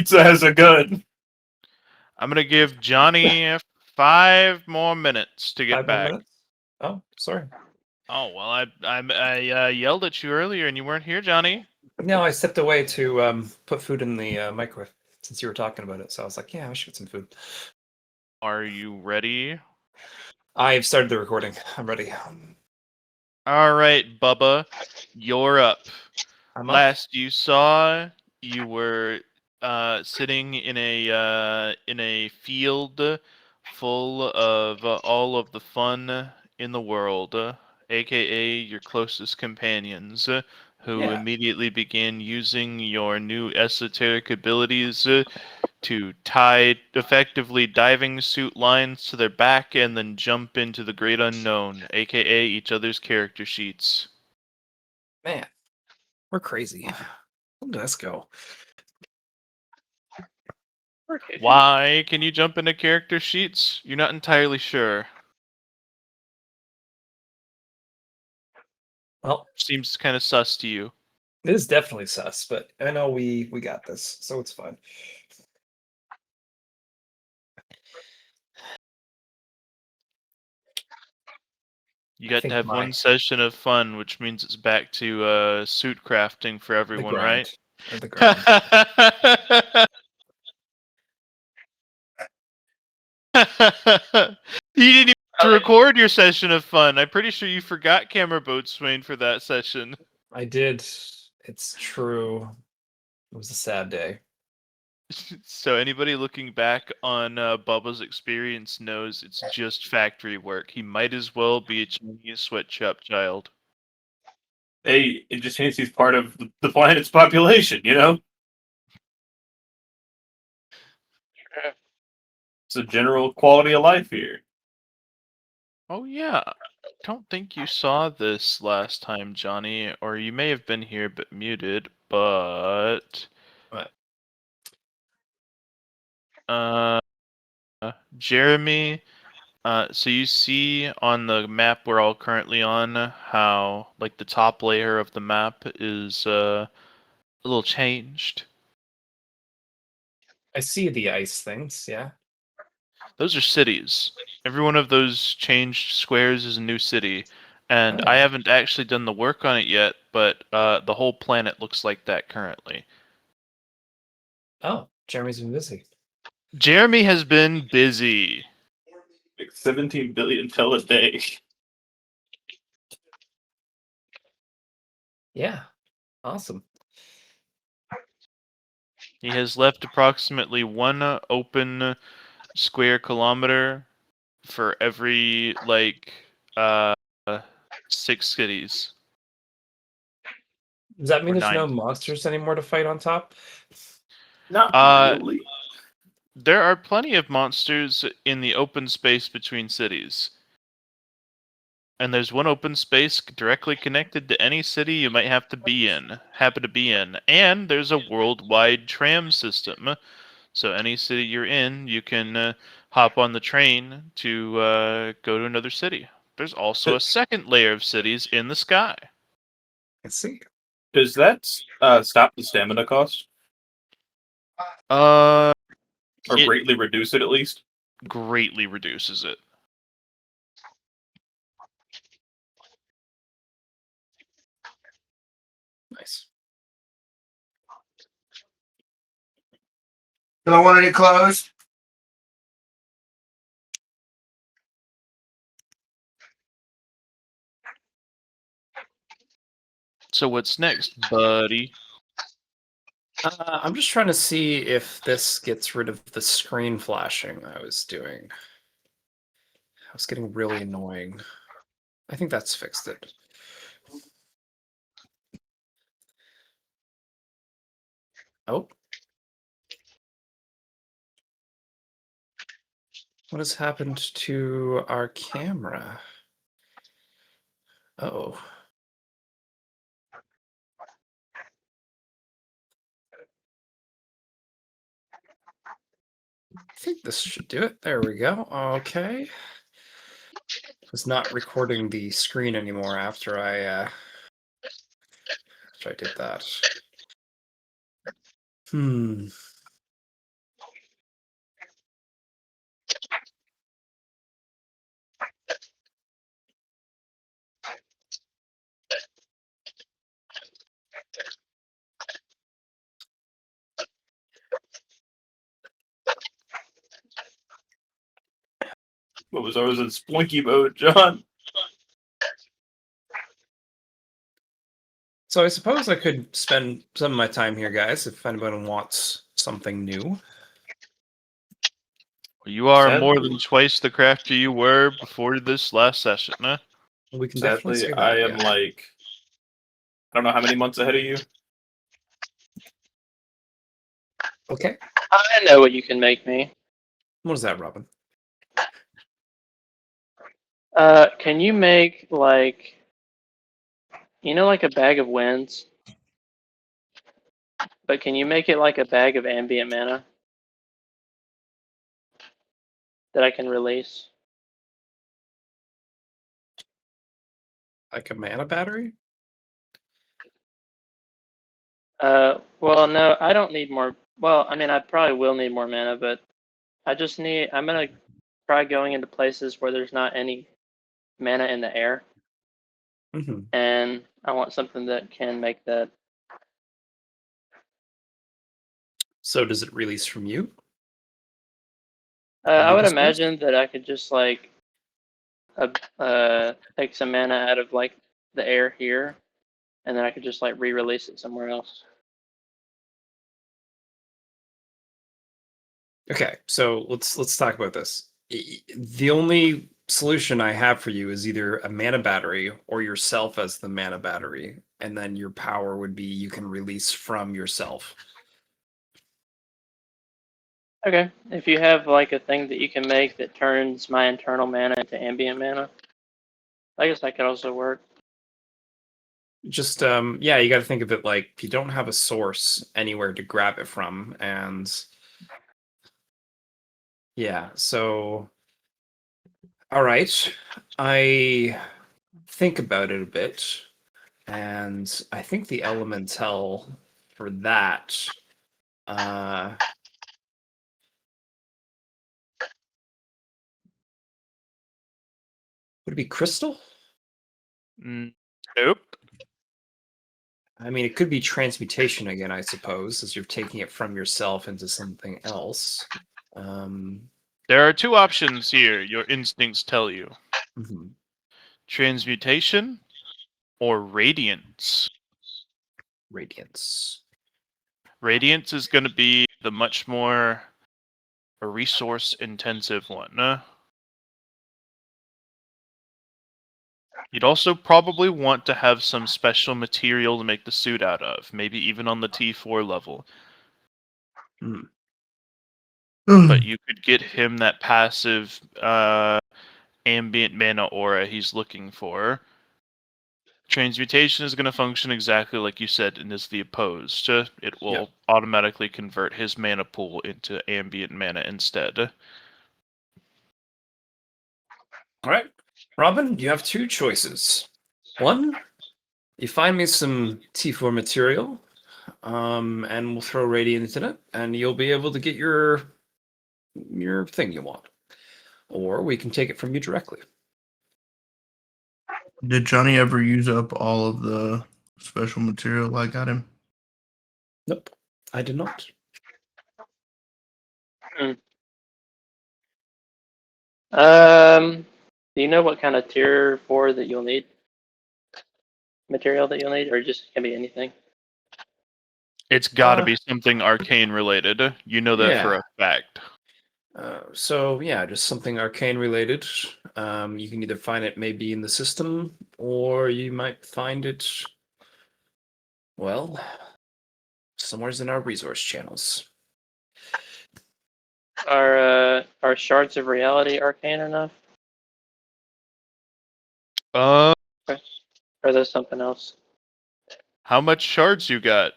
Pizza has a gun. I'm gonna give Johnny 5 more minutes to get 5 more back. minutes? Oh, sorry. Oh well, I yelled at you earlier and you weren't here, Johnny. No, I stepped away to put food in the microwave since you were talking about it. So I was like, yeah, I should get some food. Are you ready? I've started the recording. I'm ready. All right, Bubba, you're up. I'm up. Last you saw, you were sitting in a field full of all of the fun in the world, aka your closest companions, who Yeah. immediately began using your new esoteric abilities to tie effectively diving suit lines to their back and then jump into the great unknown, aka each other's character sheets. Man, we're crazy. Let's go. Why can you jump into character sheets? You're not entirely sure. Well, Seems kind of sus to you. it is definitely sus, but I know we got this, so it's fine. You I got to think have my one session of fun, which means it's back to suit crafting for the everyone, right? grind. The grind. You didn't even have to record your session of fun. I'm pretty sure you forgot Camera Boatswain for that session. I did. It's true. It was a sad day. So anybody looking back on Bubba's experience knows it's just factory work. He might as well be a Chinese sweatshop child. Hey, it just means he's part of the planet's population, you know? It's a general quality of life here. Oh yeah, don't think you saw this last time, Johnny, or you may have been here but muted, but What? uh Jeremy, so you see on the map we're all currently on how like the top layer of the map is a little changed. I see the ice things, yeah. Those are cities. Every one of those changed squares is a new city. And I Oh. haven't actually done the work on it yet, but the whole planet looks like that currently. Oh, Jeremy's been busy. Jeremy has been busy. Like 17 billion tel a day. Yeah. Awesome. He has left approximately one open square kilometer for every like 6 cities. Does that mean Or there's 9. no monsters anymore to fight on top? Not Uh, really. There are plenty of monsters in the open space between cities. And there's one open space directly connected to any city you might happen to be in. And there's a worldwide tram system. So any city you're in, you can hop on the train to go to another city. There's also a second layer of cities in the sky. I see. Does that stop the stamina cost? Uh, Or it greatly reduce it at least? greatly reduces it. Nice. Do I want any clothes? So what's next, buddy? I'm just trying to see if this gets rid of the screen flashing I was doing. I was getting really annoying. I think that's fixed it. Oh. What has happened to our camera? Oh. I think this should do it. There we go. Okay. It's not recording the screen anymore after I did that. What was I was in Splinky mode, John? So I suppose I could spend some of my time here, guys, if anyone wants something new. You are more Sadly- than twice the crafty you were before this last session, huh? We can definitely Sadly, say that. I am yeah. like, I don't know how many months ahead of you. Okay. I know what you can make me. What is that, Robin? Can you make like, like a bag of winds? But can you make it like a bag of ambient mana that I can release? Like a mana battery? Well, no, I don't need more. Well, I mean, I probably will need more mana, but I'm gonna try going into places where there's not any mana in the air, Mm-hmm. and I want something that can make that. So does it release from you? I would Use this? imagine that I could just like, take some mana out of like the air here, and then I could just like re-release it somewhere else. Okay, so let's talk about this. The only solution I have for you is either a mana battery or yourself as the mana battery, and then your power would be you can release from yourself. Okay, if you have like a thing that you can make that turns my internal mana into ambient mana, I guess that could also work. Just yeah, you got to think of it like you don't have a source anywhere to grab it from, and yeah, so all right, I think about it a bit, and I think the elemental for that uh would it be crystal? Nope. I mean, it could be transmutation again, I suppose, as you're taking it from yourself into something else. There are two options here, your instincts tell you. Mhm. Transmutation or radiance. Radiance. Radiance is going to be the much more resource intensive one. You'd also probably want to have some special material to make the suit out of, maybe even on the T4 level. But you could get him that passive ambient mana aura he's looking for. Transmutation is going to function exactly like you said, and is the opposed. It will automatically convert his mana pool into ambient mana instead. All right, Robin, you have two choices. One, you find me some T4 material, and we'll throw radiance in it, and you'll be able to get your thing you want. Or we can take it from you directly. Did Johnny ever use up all of the special material I got him? Nope, I did not. Do you know what kind of tier 4 that you'll need? Material that you'll need, or just can be anything? It's got to Uh, be something arcane related. You know that for yeah. a fact. So yeah, just something arcane related. You can either find it maybe in the system, or you might find it, well, somewhere's in our resource channels. Are shards of reality arcane enough? Uh, Or are those something else? how much shards you got?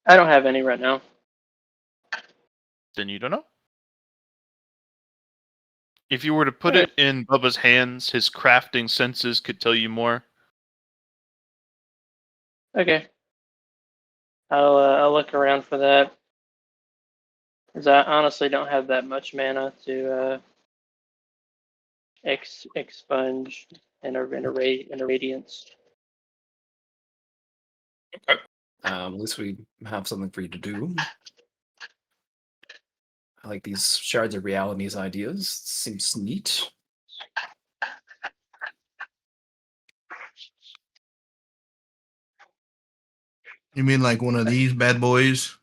I don't have any right now. Then you don't know. If you were to put Okay. it in Bubba's hands, his crafting senses could tell you more. Okay. I'll look around for that. Because I honestly don't have that much mana to expunge and a radiance. At least we have something for you to do. I like these shards of realities ideas. Seems neat. You mean like one of these bad boys?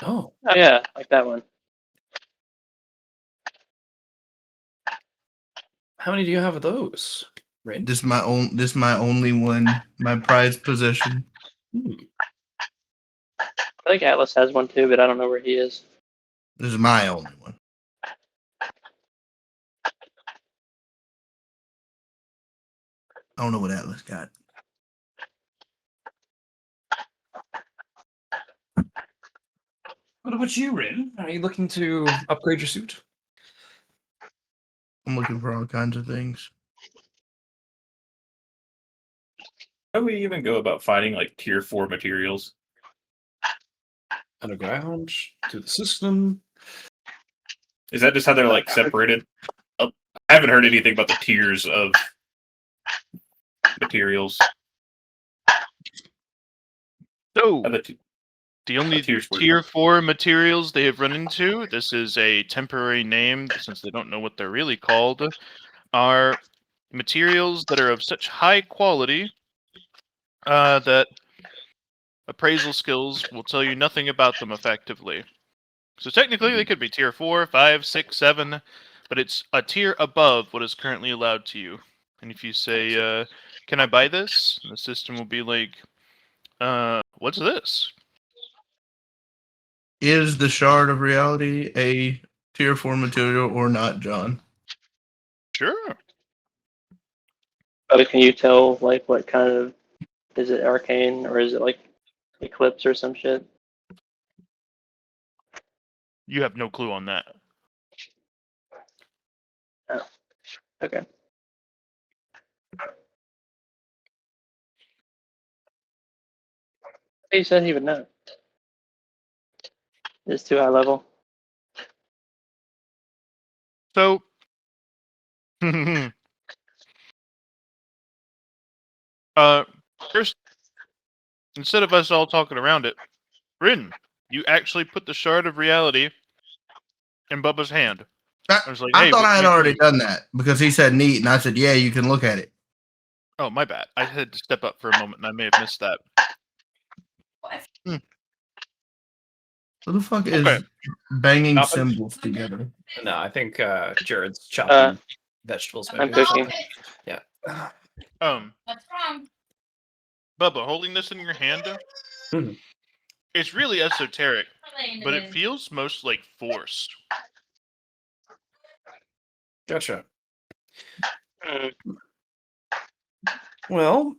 Oh, Oh yeah, like that one. how many do you have of those? Rin? This my own. This my only one. My prized possession. Hmm. I think Atlas has one too, but I don't know where he is. This is my only one. I don't know what Atlas got. What about you, Rin? Are you looking to upgrade your suit? I'm looking for all kinds of things. How do we even go about finding like tier 4 materials? Underground, to the system. Is that just how they're like separated? I haven't heard anything about the tiers of materials. So, How the the only tiers work. tier 4 materials they have run into, this is a temporary name since they don't know what they're really called, are materials that are of such high quality that appraisal skills will tell you nothing about them effectively. So technically they could be tier 4, 5, 6, 7, but it's a tier above what is currently allowed to you. And if you say, can I buy this? The system will be like, what's this? Is the shard of reality a tier 4 material or not, John? Sure. But can you tell like what kind of, is it arcane or is it like eclipse or some shit? You have no clue on that. Okay. He said he would know. It's too high level. So, first, instead of us all talking around it, Rin, you actually put the shard of reality in Bubba's hand. I was like, I hey, thought what I had can already do? done that because he said neat, and I said, yeah, you can look at it. Oh, my bad. I had to step up for a moment, and I may have missed that. What the fuck is Okay. banging Nothing. symbols together? No, I think Jared's chopping vegetables. I'm Maybe. cooking. Yeah. What's wrong? Bubba, holding this in your hand, Mhm. it's really esoteric, Related but it is- feels most like force. Gotcha. Mm, Well,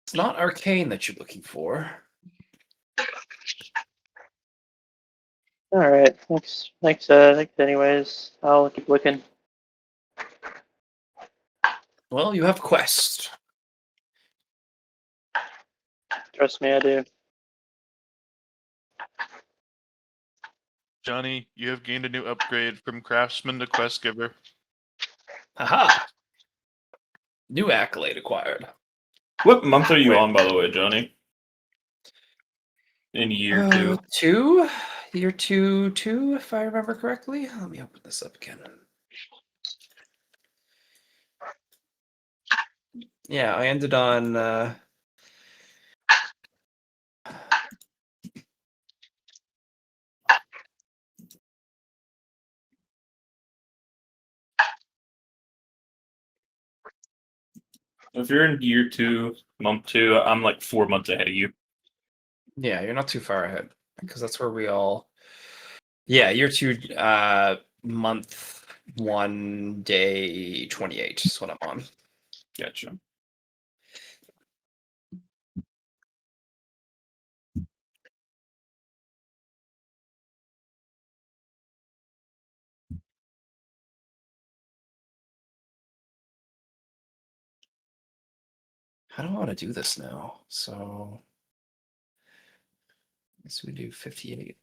it's not arcane that you're looking for. all right. Thanks. Anyways, I'll keep looking. Well, you have quest. Trust me, I do. Johnny, you have gained a new upgrade from craftsman to quest giver. Haha. New accolade acquired. What month are you Wait. on, by the way, Johnny? In year 2. 2. Year 2, if I remember correctly. Let me open this up again. Yeah, I ended on If you're in year 2, month 2, I'm like 4 months ahead of you. yeah, you're not too far ahead because that's where we all. Yeah, year 2, month 1, day 28 is what I'm on. Gotcha. How do I want to do this now? So, let's we do 58.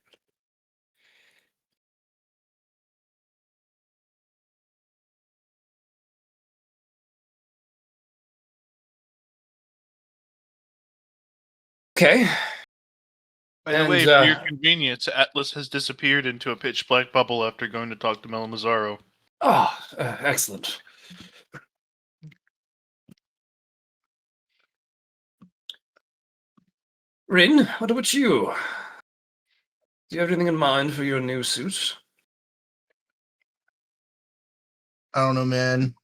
Okay. By the And, way, for your convenience, Atlas has disappeared into a pitch black bubble after going to talk to Melamazaro. Excellent. Rin, what about you? Do you have anything in mind for your new suit? I don't know, man.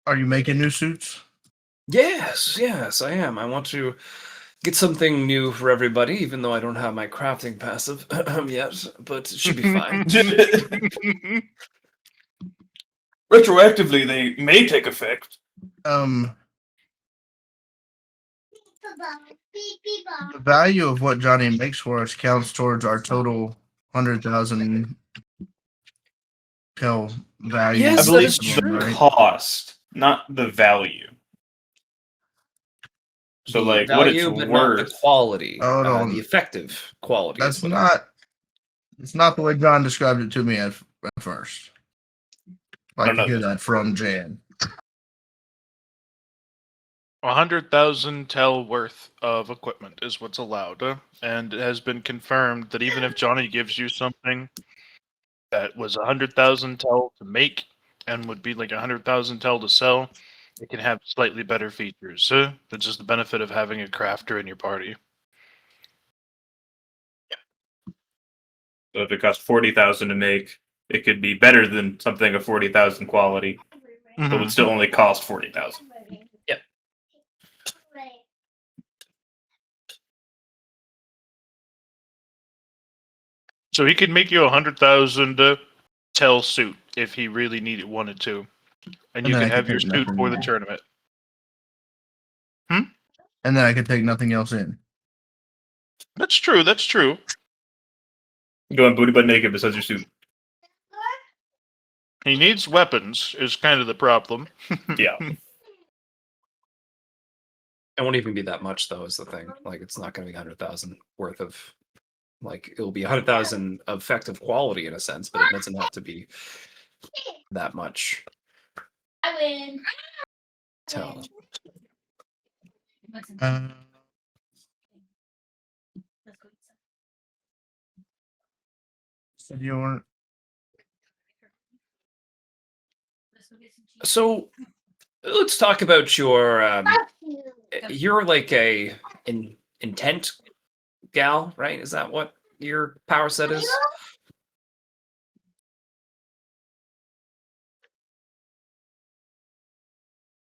Are you making new suits? Yes, I am. I want to get something new for everybody, even though I don't have my crafting passive yet, but it should be fine. Retroactively, they may take effect. The value of what Johnny makes for us counts towards our total 100,000 tel value. Yes, I that believe is the true. cost, not the value. So, The like, what it's value, but not the worth. quality. Hold on. The effective quality. That's is what not. It's not the way John described it to me at first. I don't can know. hear that from Jan. 100,000 tel worth of equipment is what's allowed, and it has been confirmed that even if Johnny gives you something that was 100,000 tel to make and would be like 100,000 tel to sell, it can have slightly better features. That's just the benefit of having a crafter in your party. So if it costs 40,000 to make, it could be better than something of 40,000 quality, but would still only cost 40,000. Yep. So he could make you 100,000 tel suit if he really wanted to, and you then could I have could your take suit nothing for the more. tournament. And then I could take nothing else in. That's true. That's true. Going booty butt naked besides your suit. He needs weapons. Is kind of the problem. Yeah. It won't even be that much, though, is the thing. Like, it's not going to be 100,000 worth of. Like, it'll be 100,000 effective quality in a sense, but it doesn't have to be that much. I win. Tell. Said you weren't. So, let's talk about your. You're like a intent gal, right? Is that what your power set is?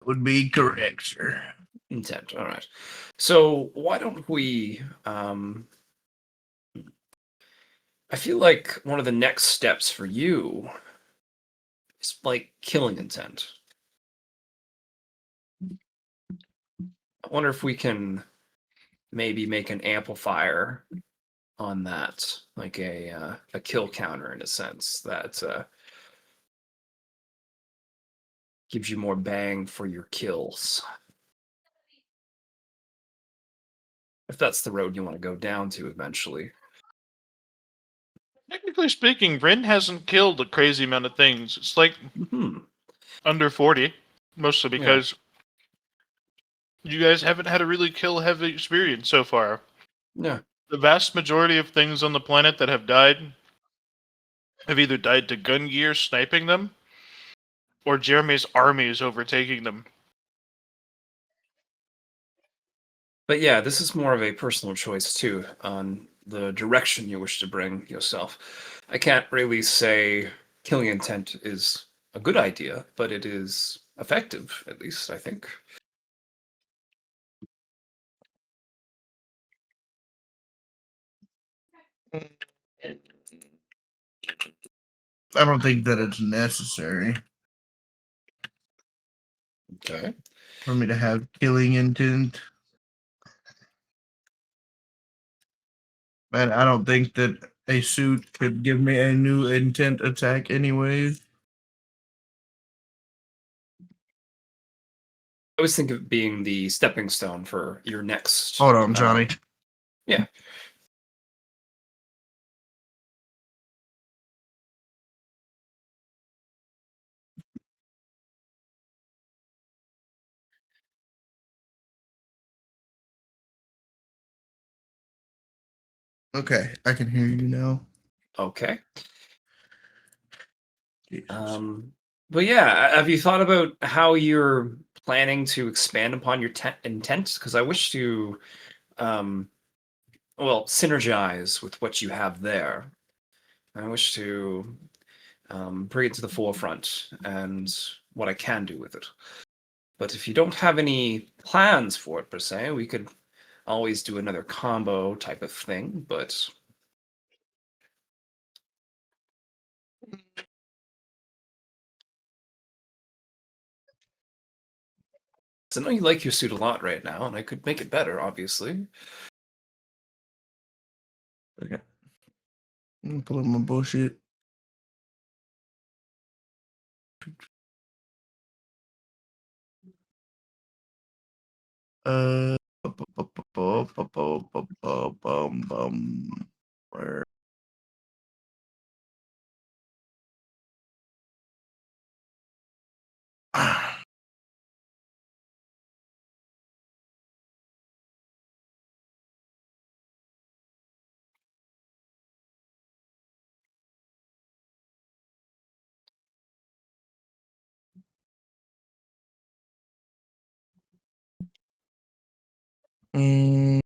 Would be correct, sir. Intent. All right. So why don't we? I feel like one of the next steps for you is like killing intent. I wonder if we can maybe make an amplifier on that, like a kill counter in a sense that gives you more bang for your kills. If that's the road you want to go down to eventually. Technically speaking, Rin hasn't killed a crazy amount of things. It's like under 40, mostly because you guys haven't had a really kill-heavy experience so far. Yeah. The vast majority of things on the planet that have died have either died to gun gear sniping them, or Jeremy's armies overtaking them. But yeah, this is more of a personal choice too on the direction you wish to bring yourself. I can't really say killing intent is a good idea, but it is effective, at least, I think. I don't think that it's necessary Okay. for me to have killing intent. And I don't think that a suit could give me a new intent attack anyways. I always think of it being the stepping stone for your next. Hold on, Johnny. Yeah. Okay, I can hear you now. Okay. Jesus. But yeah, have you thought about how you're planning to expand upon your intent? Because I wish to, well, synergize with what you have there. I wish to bring it to the forefront and what I can do with it. But if you don't have any plans for it per se, we could always do another combo type of thing. But I know you like your suit a lot right now, and I could make it better, obviously. Okay. I'm pulling my bullshit. Where? Mm,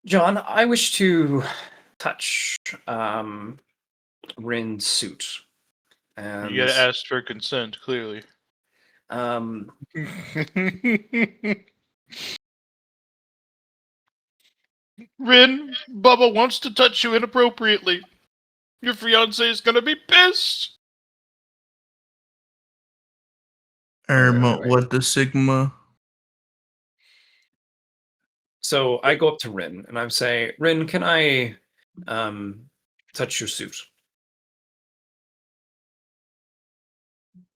John, I wish to touch Rin's suit. And You gotta ask for consent, clearly. um, Rin, Bubba wants to touch you inappropriately. Your fiance is gonna be pissed. wait. what the Sigma? So I go up to Rin and I say, Rin, can I touch your suit?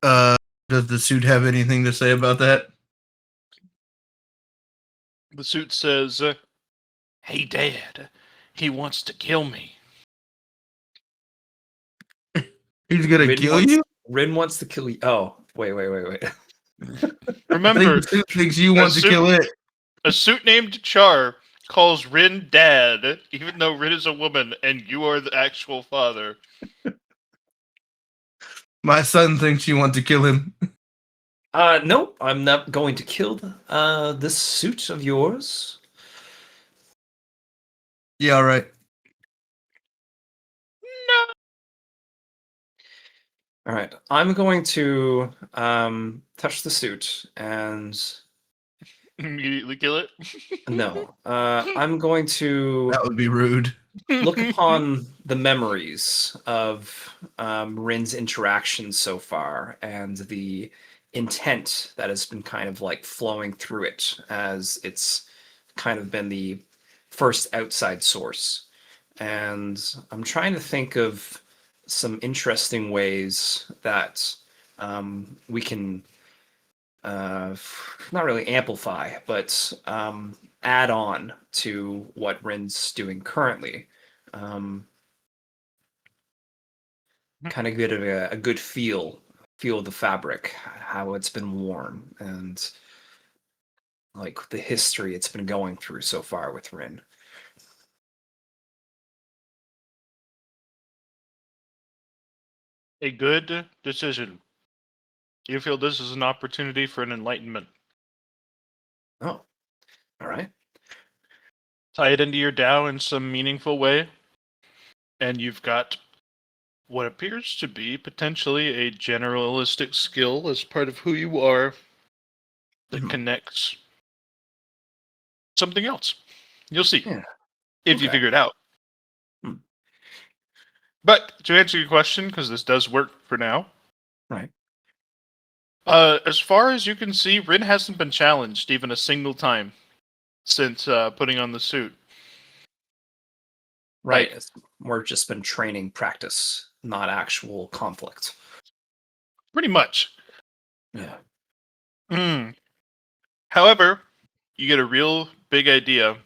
Does the suit have anything to say about that? The suit says, "Hey, Dad, he wants to kill me." He's gonna Rin kill wants, you? Rin wants to kill you. Oh, wait. I Remember, think the suit thinks you want to suit- kill it. a suit named Char calls Rin Dad, even though Rin is a woman and you are the actual father. My son thinks you want to kill him. Nope, I'm not going to kill this suit of yours. Yeah, all right. All right, I'm going to touch the suit and Immediately kill it. no, I'm going to That would be rude. look upon the memories of Rin's interactions so far and the intent that has been kind of like flowing through it as it's kind of been the first outside source. And I'm trying to think of some interesting ways that we can not really amplify, but add on to what Rin's doing currently. Um, kind of get a good feel of the fabric, how it's been worn, and like the history it's been going through so far with Rin. A good decision. You feel this is an opportunity for an enlightenment. Oh, all right. Tie it into your Tao in some meaningful way, and you've got what appears to be potentially a generalistic skill as part of who you are that connects something else. You'll see Yeah. if you Okay. figure it out. Hmm. But to answer your question, because this does work for now, Right. as far as you can see, Rin hasn't been challenged even a single time since putting on the suit. Right. Like- It's more just been training practice, not actual conflict. Pretty much. Yeah. However, you get a real big idea.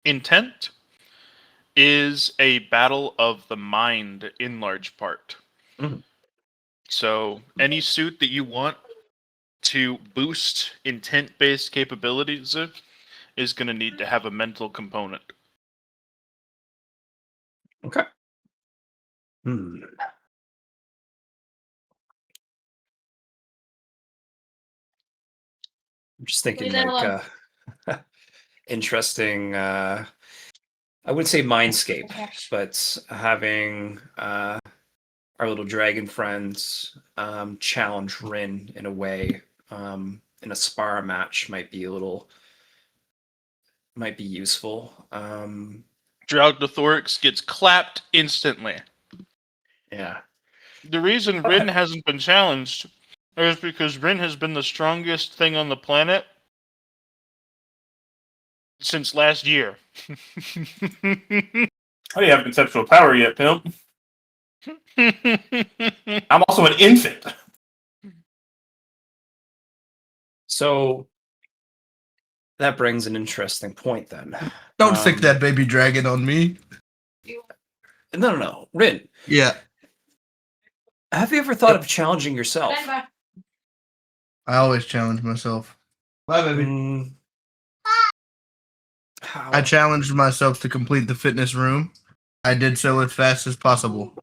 Intent is a battle of the mind in large part. Mhm. So any suit that you want to boost intent-based capabilities is going to need to have a mental component. Okay. Hmm. I'm just thinking Leave that like interesting I would say mindscape, but having our little dragon friends challenge Rin in a way in a spar match might be useful. Draugdothorix gets clapped instantly. Yeah. The reason Rin hasn't been challenged is because Rin has been the strongest thing on the planet since last year. Oh, you have conceptual power yet, pimp? I'm also an infant. So that brings an interesting point then. Don't stick that baby dragon on me. No. Rin, Yeah, have you ever thought of challenging yourself? Bye. I always challenge myself. Bye, baby. Mm, how? I challenged myself to complete the fitness room. I did so as fast as possible.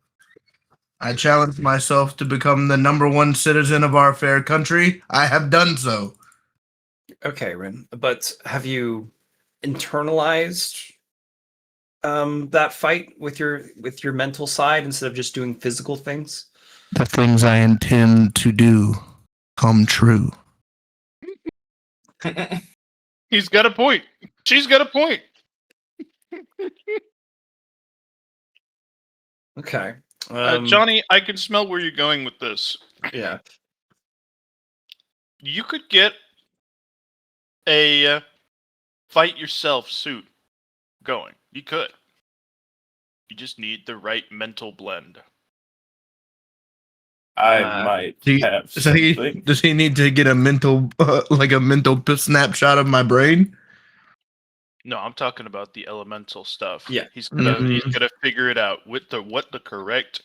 I challenged myself to become the #1 citizen of our fair country. I have done so. Okay, Rin, but have you internalized that fight with your mental side instead of just doing physical things? The things I intend to do come true. He's got a point. She's got a point. Okay. Johnny, I can smell where you're going with this. Yeah. You could get a fight yourself suit going. You could. You just need the right mental blend. I might have So something. does he need to get a mental, like a mental snapshot of my brain? No, I'm talking about the elemental stuff. Yeah. He's gonna Mhm. figure it out with what the correct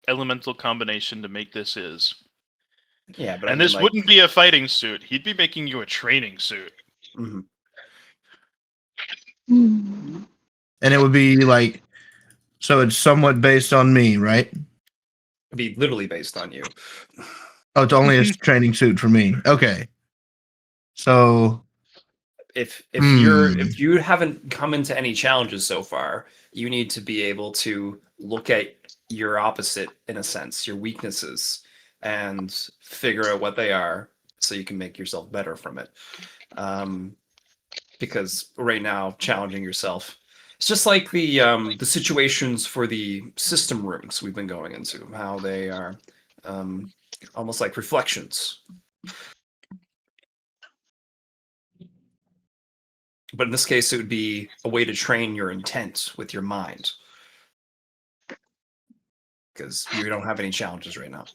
elemental combination to make this is. Yeah, but And this wouldn't be a fighting suit. He'd be making you a training suit. Mhm. And it would be like, so it's somewhat based on me, right? It'd be literally based on you. Oh, it's only a training suit for me. Okay. So If Hmm. if you haven't come into any challenges so far, you need to be able to look at your opposite in a sense, your weaknesses, and figure out what they are so you can make yourself better from it. Because right now, challenging yourself, it's just like the situations for the system rooms we've been going into, how they are almost like reflections. But in this case, it would be a way to train your intent with your mind. Because you don't have any challenges right now.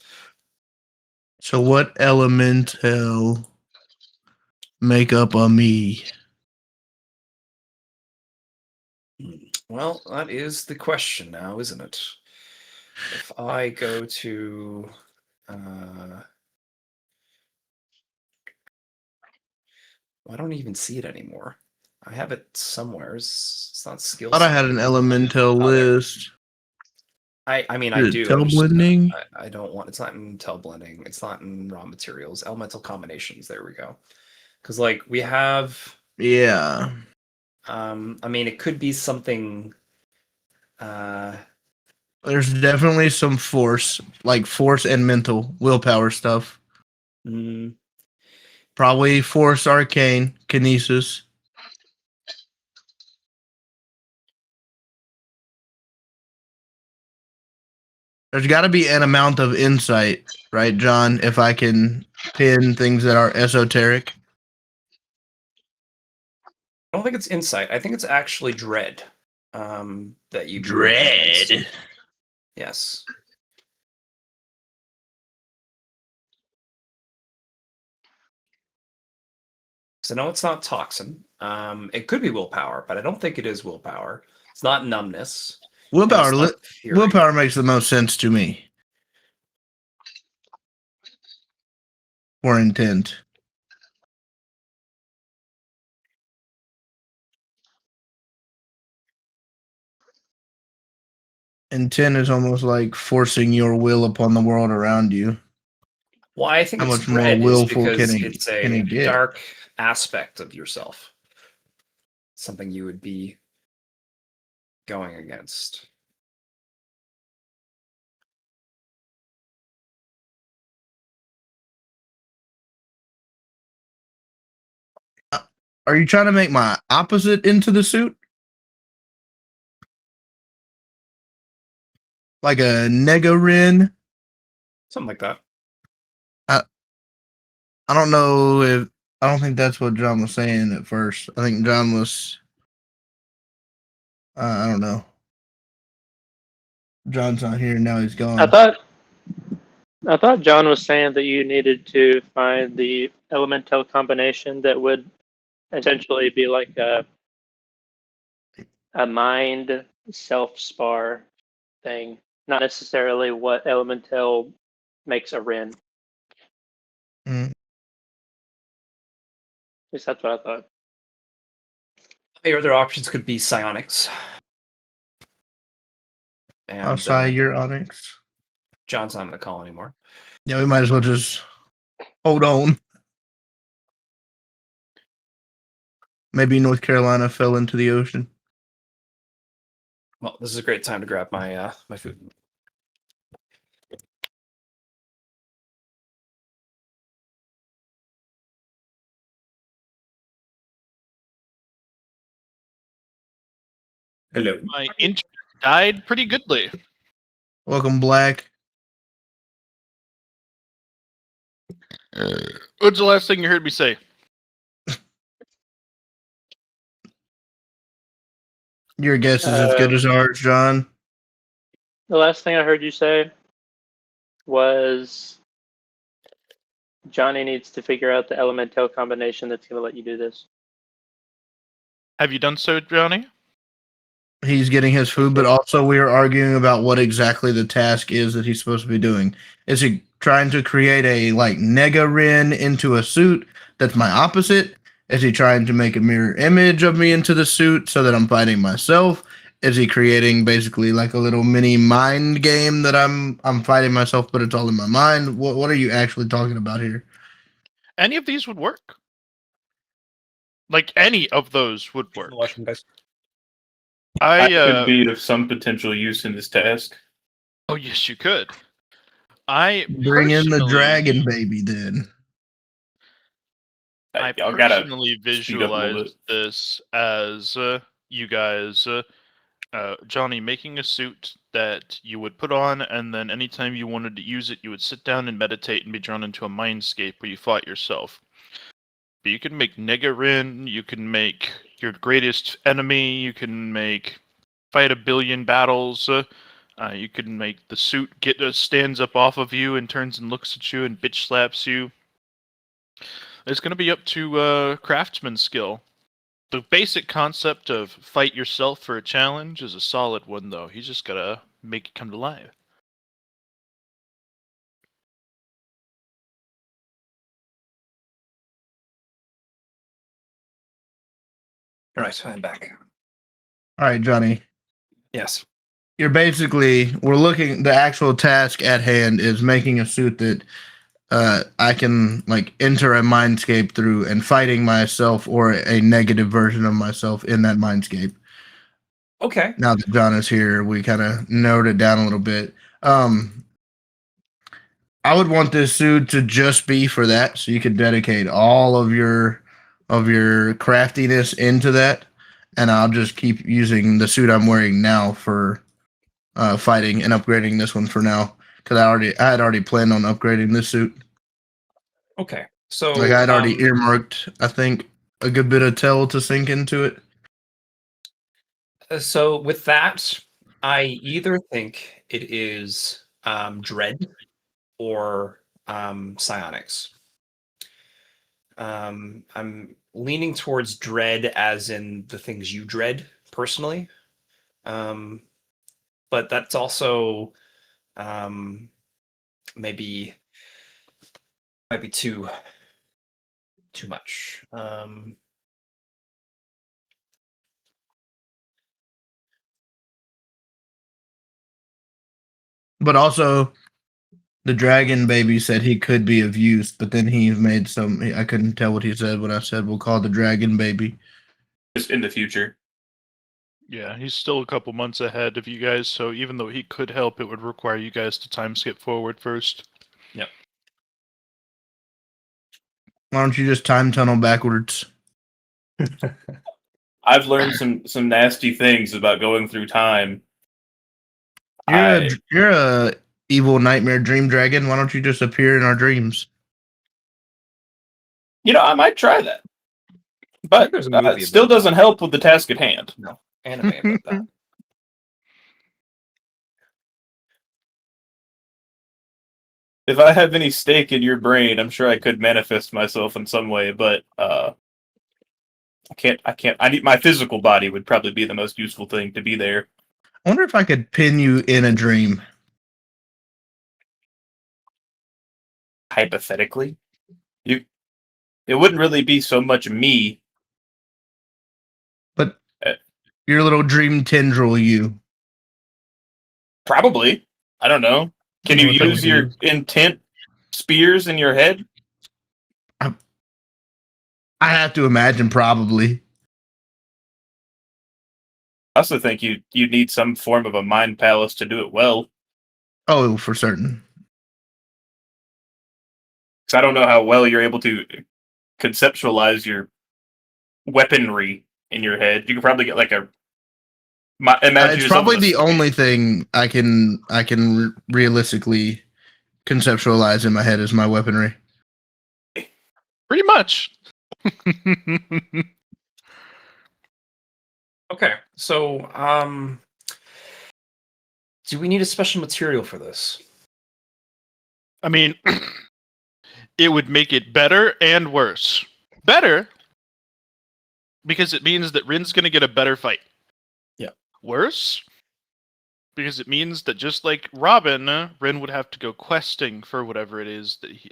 So what elemental makeup of me? Well, that is the question now, isn't it? If I go to I don't even see it anymore. I have it somewhere. It's not skills. Thought I had an elemental Oh, there. list. I mean, I Is it do. tel I'm just, blending? I don't want. It's not in tel blending. It's not in raw materials. Elemental combinations. There we go. Because like we have. Yeah. I mean, it could be something. There's definitely some force, like force and mental willpower stuff. mm, Probably force arcane, kinesis. There's got to be an amount of insight, right, John? If I can pin things that are esoteric. I don't think it's insight. I think it's actually dread. That you Dread. Yes. So no, it's not toxin. It could be willpower, but I don't think it is willpower. It's not numbness. and Willpower. it's not fury. Willpower makes the most sense to me. Or intent. Intent is almost like forcing your will upon the world around you. Why I think How it's much more dread is willful because can he- it's can he a get? dark aspect of yourself. Something you would be going against. Are you trying to make my opposite into the suit? Like a Negarin? Something like that. I don't know if I don't think that's what John was saying at first. I think John was I don't know. John's not here now. He's gone. I thought John was saying that you needed to find the elemental combination that would essentially be like a mind self spar thing, not necessarily what elemental makes a Rin. Mm. At least that's what I thought. Your other options could be psionics. And I'll say your Onyx. John's not on the call anymore. Yeah, we might as well just hold on. Maybe North Carolina fell into the ocean. Well, this is a great time to grab my my food. Hello. My internet died pretty goodly. Welcome, Black. What's the last thing you heard me say? Your guess is as good as ours, John. The last thing I heard you say was Johnny needs to figure out the elemental combination that's going to let you do this. Have you done so, Johnny? He's getting his food, but also we are arguing about what exactly the task is that he's supposed to be doing. Is he trying to create a like Negarin into a suit that's my opposite? Is he trying to make a mirror image of me into the suit so that I'm fighting myself? Is he creating basically like a little mini mind game that I'm fighting myself, but it's all in my mind? What are you actually talking about here? Any of these would work. Like any of those would work. I I could be of some potential use in this task. oh yes, you could. I Bring in the personally- dragon baby then. I Y'all gotta personally speed up a little visualize this as you guys, Johnny making a suit that you would put on, and then anytime you wanted to use it, you would sit down and meditate and be drawn into a mindscape where you fought yourself. But you can make Negarin, you can make your greatest enemy, you can make fight a billion battles, you can make the suit stands up off of you and turns and looks at you and bitch slaps you. It's going to be up to craftsman skill. The basic concept of fight yourself for a challenge is a solid one, though. He's just got to make it come to life. All right, I'm back. All right, Johnny. Yes. We're looking, the actual task at hand is making a suit that I can like enter a mindscape through and fighting myself or a negative version of myself in that mindscape. Okay. Now that John is here, we kind of narrowed it down a little bit. I would want this suit to just be for that, so you could dedicate all of your craftiness into that, and I'll just keep using the suit I'm wearing now for fighting and upgrading this one for now, because I had already planned on upgrading this suit. Okay. So Like I had already earmarked, I think, a good bit of tell to sink into it. So with that, I either think it is dread or psionics. I'm leaning towards dread, as in the things you dread personally. But that's also maybe might be too much. But also, the dragon baby said he could be of use, but then he made some. I couldn't tell what he said when I said we'll call the dragon baby. Just in the future. Yeah, he's still a couple months ahead of you guys, so even though he could help, it would require you guys to time skip forward first. Why don't you just time tunnel backwards? I've learned some nasty things about going through time. You're a evil nightmare dream dragon. Why don't you just appear in our dreams? I might try that. But there's a movie it still about doesn't help with the task at hand. No, anime about that. If I have any stake in your brain, I'm sure I could manifest myself in some way, but I can't. I need my physical body would probably be the most useful thing to be there. I wonder if I could pin you in a dream. Hypothetically, it wouldn't really be so much me. But your little dream tendril, you. Probably. I don't know. Can you What that use would your be. intent spears in your head? I have to imagine, probably. I also think you need some form of a mind palace to do it well. Oh, for certain. Because I don't know how well you're able to conceptualize your weaponry in your head. You could probably get like a. Imagine It's yourself probably as a- the only thing I can realistically conceptualize in my head is my weaponry. Pretty much. Okay, so do we need a special material for this? I mean, it would make it better and worse. Better, because it means that Rin's going to get a better fight. Yeah. Worse, because it means that just like Robin, Rin would have to go questing for whatever it is that he,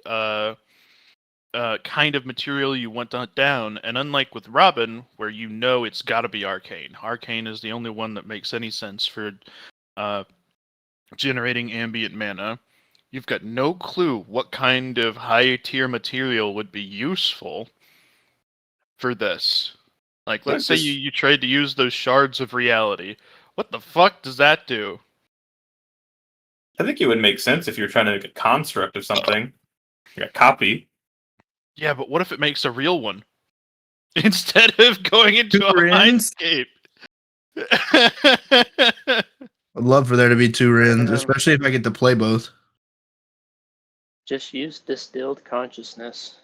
kind of material you want to hunt down. And unlike with Robin, where it's got to be arcane. Arcane is the only one that makes any sense for generating ambient mana. You've got no clue what kind of high tier material would be useful for this. Like, let's say you tried to use those shards of reality. What the fuck does that do? I think it would make sense if you're trying to make a construct of something. Like a copy. Yeah, but what if it makes a real one? Instead of going into Two a Rins? mindscape. I'd love for there to be two Rins, Um, especially if I get to play both. Just use distilled consciousness.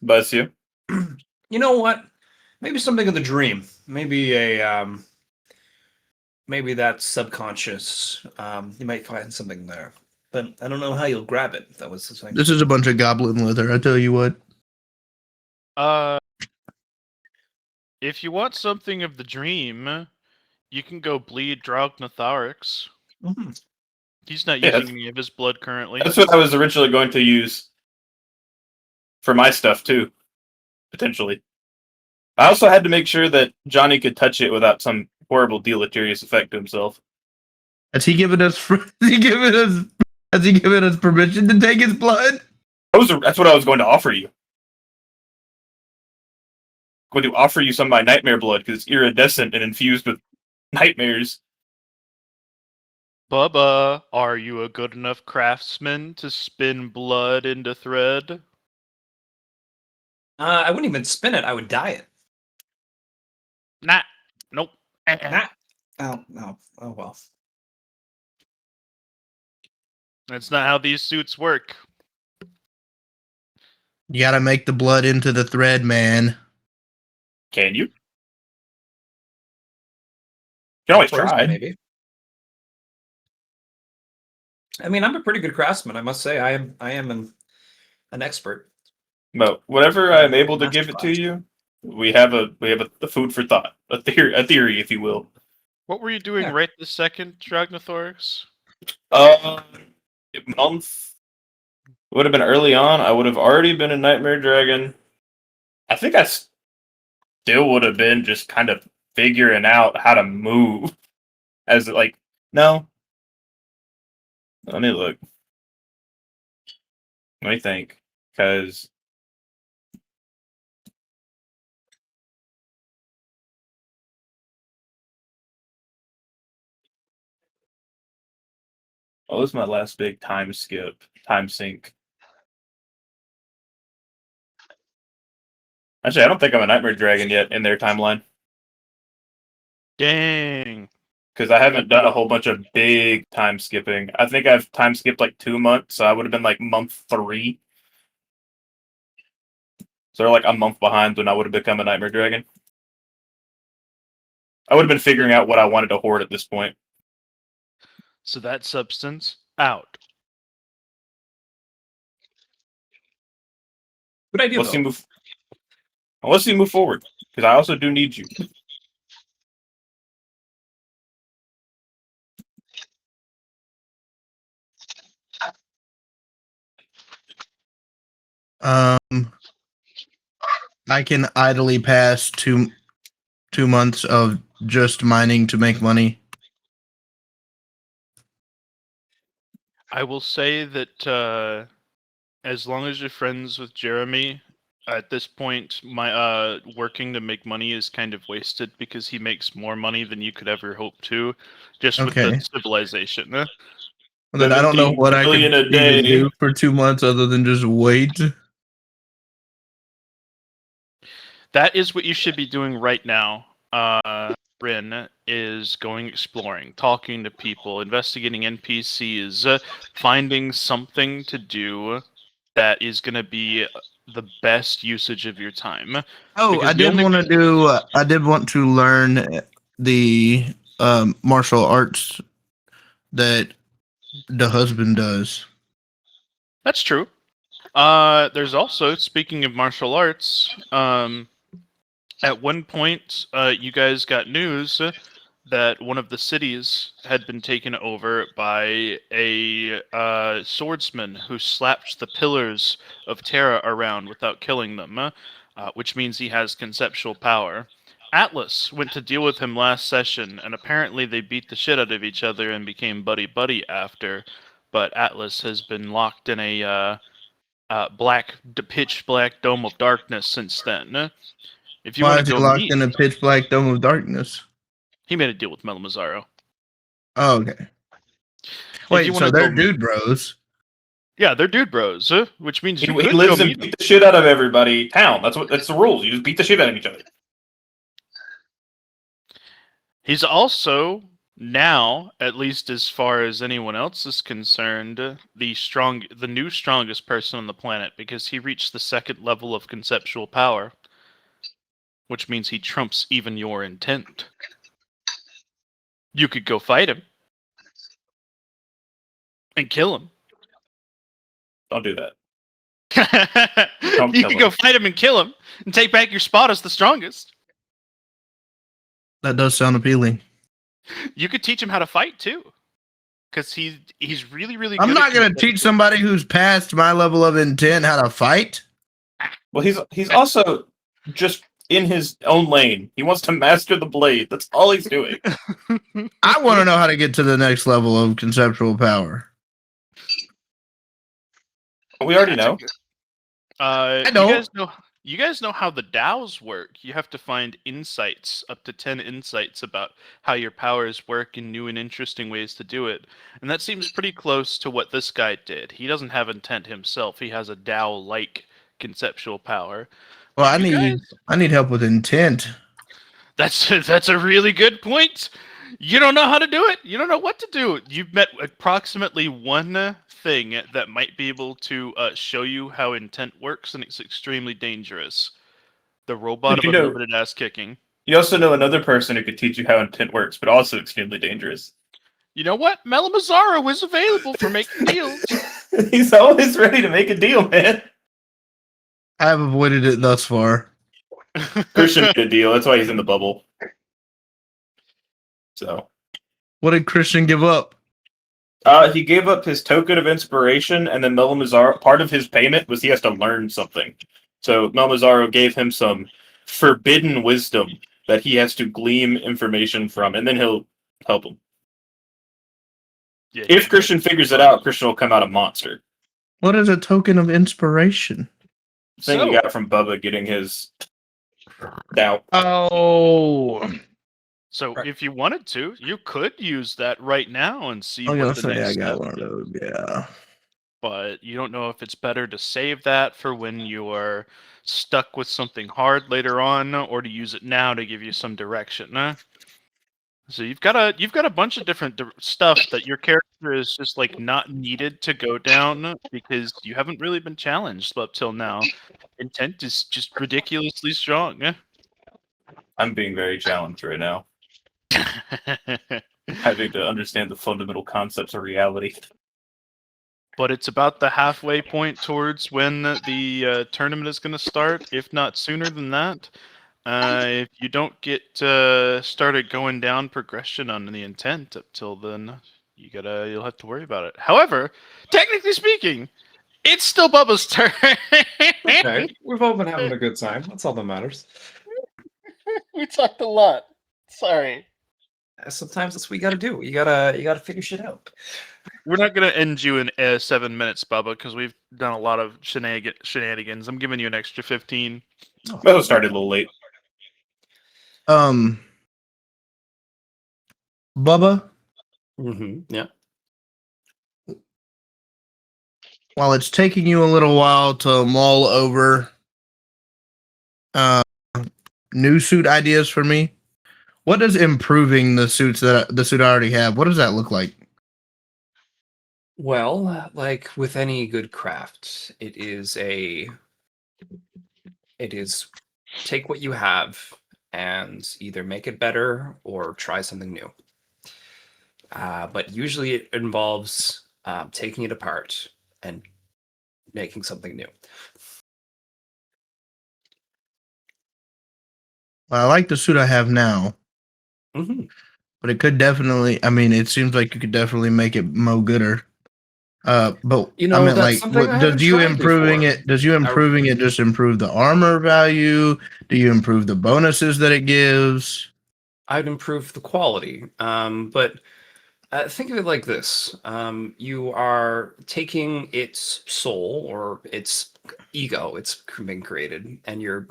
Bless you. You know what? Maybe something in the dream. Maybe maybe that's subconscious. You might find something there, but I don't know how you'll grab it. That was the thing. This is a bunch of goblin leather, I tell you what. If you want something of the dream, you can go bleed Draug Natharix. Mhm. He's not Yeah, using any of his blood currently. That's what I was originally going to use for my stuff too, potentially. I also had to make sure that Johnny could touch it without some horrible deleterious effect to himself. Has he given us permission to take his blood? That's what I was going to offer you. I'm going to offer you some of my nightmare blood because it's iridescent and infused with nightmares. Bubba, are you a good enough craftsman to spin blood into thread? I wouldn't even spin it. I would dye it. Nah. Nope. Nah. Oh no. Oh well. That's not how these suits work. You gotta make the blood into the thread, man. Can you? You can always Frozen, try. maybe. I mean, I'm a pretty good craftsman, I must say. I am an expert. But whenever I'm able to Masterclass. give it to you, we have the food for thought, a theory, if you will. What were you doing Yeah. right this second, Dragnothorax? Month would have been early on. I would have already been a Nightmare Dragon. I think I still would have been just kind of figuring out how to move. As like, no. Let me look. Let me think, because what was my last big time sink? Actually, I don't think I'm a Nightmare Dragon yet in their timeline. Dang. Because I haven't done a whole bunch of big time skipping. I think I've time skipped like 2 months, so I would have been like month 3. So they're like a month behind when I would have become a Nightmare Dragon. I would have been figuring out what I wanted to hoard at this point. So that substance out. Good idea, Unless though. you move forward, because I also do need you. I can idly pass 2 months of just mining to make money. I will say that as long as you're friends with Jeremy, at this point, my working to make money is kind of wasted because he makes more money than you could ever hope to, just with Okay. the civilization. Then I don't know 17 what I could billion a even day. do for 2 months other than just wait. That is what you should be doing right now. Rin is going exploring, talking to people, investigating NPCs, finding something to do that is going to be the best usage of your time. Oh, Because I the did only- want to do. I did want to learn the martial arts that the husband does. That's true. There's also, speaking of martial arts, at one point, you guys got news that one of the cities had been taken over by a swordsman who slapped the pillars of Terra around without killing them, which means he has conceptual power. Atlas went to deal with him last session, and apparently they beat the shit out of each other and became buddy-buddy after, but Atlas has been locked in a pitch black dome of darkness since then. If you Why want is to he go locked meet, in a pitch black dome of darkness? he made a deal with Mel Mazzaro. Oh, okay. If Wait, you so wanna they're go dude bros. Yeah, they're dude bros, which means He you could lives go and meet beat the shit out of everybody. Town. That's the rules. You just beat the shit out of each other. He's also now, at least as far as anyone else is concerned, the new strongest person on the planet because he reached the 2nd level of conceptual power, which means he trumps even your intent. You could go fight him and kill him. Don't do that. You kill could go him. fight him and kill him and take back your spot as the strongest. That does sound appealing. You could teach him how to fight too, because he's really good. I'm at not going to conceptual. teach somebody who's past my level of intent how to fight. Well, he's also just in his own lane. He wants to master the blade. That's all he's doing. I want to know how to get to the next level of conceptual power. We already know. I don't. You guys know how the DAOs work. You have to find insights, up to 10 insights about how your powers work in new and interesting ways to do it. And that seems pretty close to what this guy did. He doesn't have intent himself. He has a DAO-like conceptual power. Well, I You need help with intent. That's a really good point. You don't know how to do it. You don't know what to do. You've met approximately one thing that might be able to show you how intent works, and it's extremely dangerous. The robot Did of you know- unlimited ass kicking. You also know another person who could teach you how intent works, but also extremely dangerous. You know what? Mel Mazzaro is available for making deals. He's always ready to make a deal, man. I have avoided it thus far. Christian made a deal. That's why he's in the bubble. So What did Christian give up? he gave up his token of inspiration, and then Melmazzaro, part of his payment was he has to learn something. So Melmazzaro gave him some forbidden wisdom that he has to glean information from, and then he'll help him. Yeah, If Christian figures it out, Christian will come out a monster. What is a token of inspiration? Thing you got from Bubba getting his doubt. Oh, So if you wanted to, you could use that right now and see I'm gonna what the say next I got step one of those. Yeah. but you don't know if it's better to save that for when you are stuck with something hard later on, or to use it now to give you some direction. So you've got a bunch of different stuff that your character is just like not needed to go down because you haven't really been challenged up till now. Intent is just ridiculously strong. I'm being very challenged right now, having to understand the fundamental concepts of reality. But it's about the halfway point towards when the tournament is going to start, if not sooner than that. If you don't get started going down progression on the intent up till then, you'll have to worry about it. However, technically speaking, it's still Bubba's turn. Okay, we've all been having a good time. That's all that matters. We talked a lot. Sorry. Sometimes that's what you gotta do. You gotta figure shit out. We're not gonna end you in 7 minutes, Bubba, because we've done a lot of shenanigans. I'm giving you an extra 15. Bubba started a little late. Bubba, Yeah. while it's taking you a little while to mull over new suit ideas for me, what does improving the suit I already have, what does that look like? Well, like with any good craft, it is take what you have and either make it better or try something new. But usually it involves taking it apart and making something new. Well, I like the suit I have now, Mm-hmm. but it could definitely, I mean, it seems like you could definitely make it mo gooder. But You know, I mean, that's like, something I what haven't does you tried improving before. it? Does you improving it just improve the armor value? Do you improve the bonuses that it gives? I'd improve the quality. But think of it like this: you are taking its soul or its ego, it's been created, and you're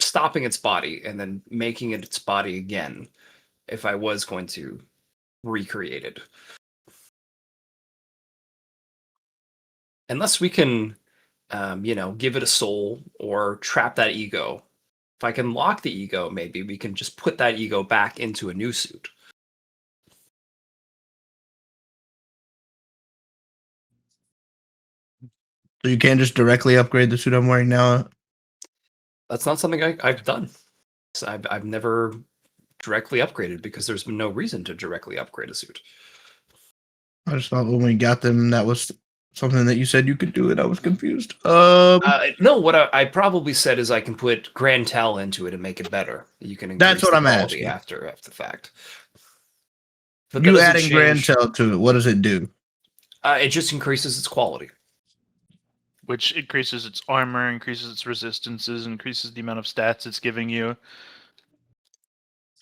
stopping its body and then making it its body again. If I was going to recreate it, unless we can, give it a soul or trap that ego. If I can lock the ego, maybe we can just put that ego back into a new suit. So you can't just directly upgrade the suit I'm wearing now. That's not something I've done. So I've never directly upgraded because there's been no reason to directly upgrade a suit. I just thought when we got them, that was something that you said you could do it. I was confused. No, what I probably said is I can put Grand Tel into it and make it better. You can increase That's what the I'm quality asking. after the fact. But that You doesn't adding Grand change- Tel to it, what does it do? It just increases its quality. Which increases its armor, increases its resistances, increases the amount of stats it's giving you.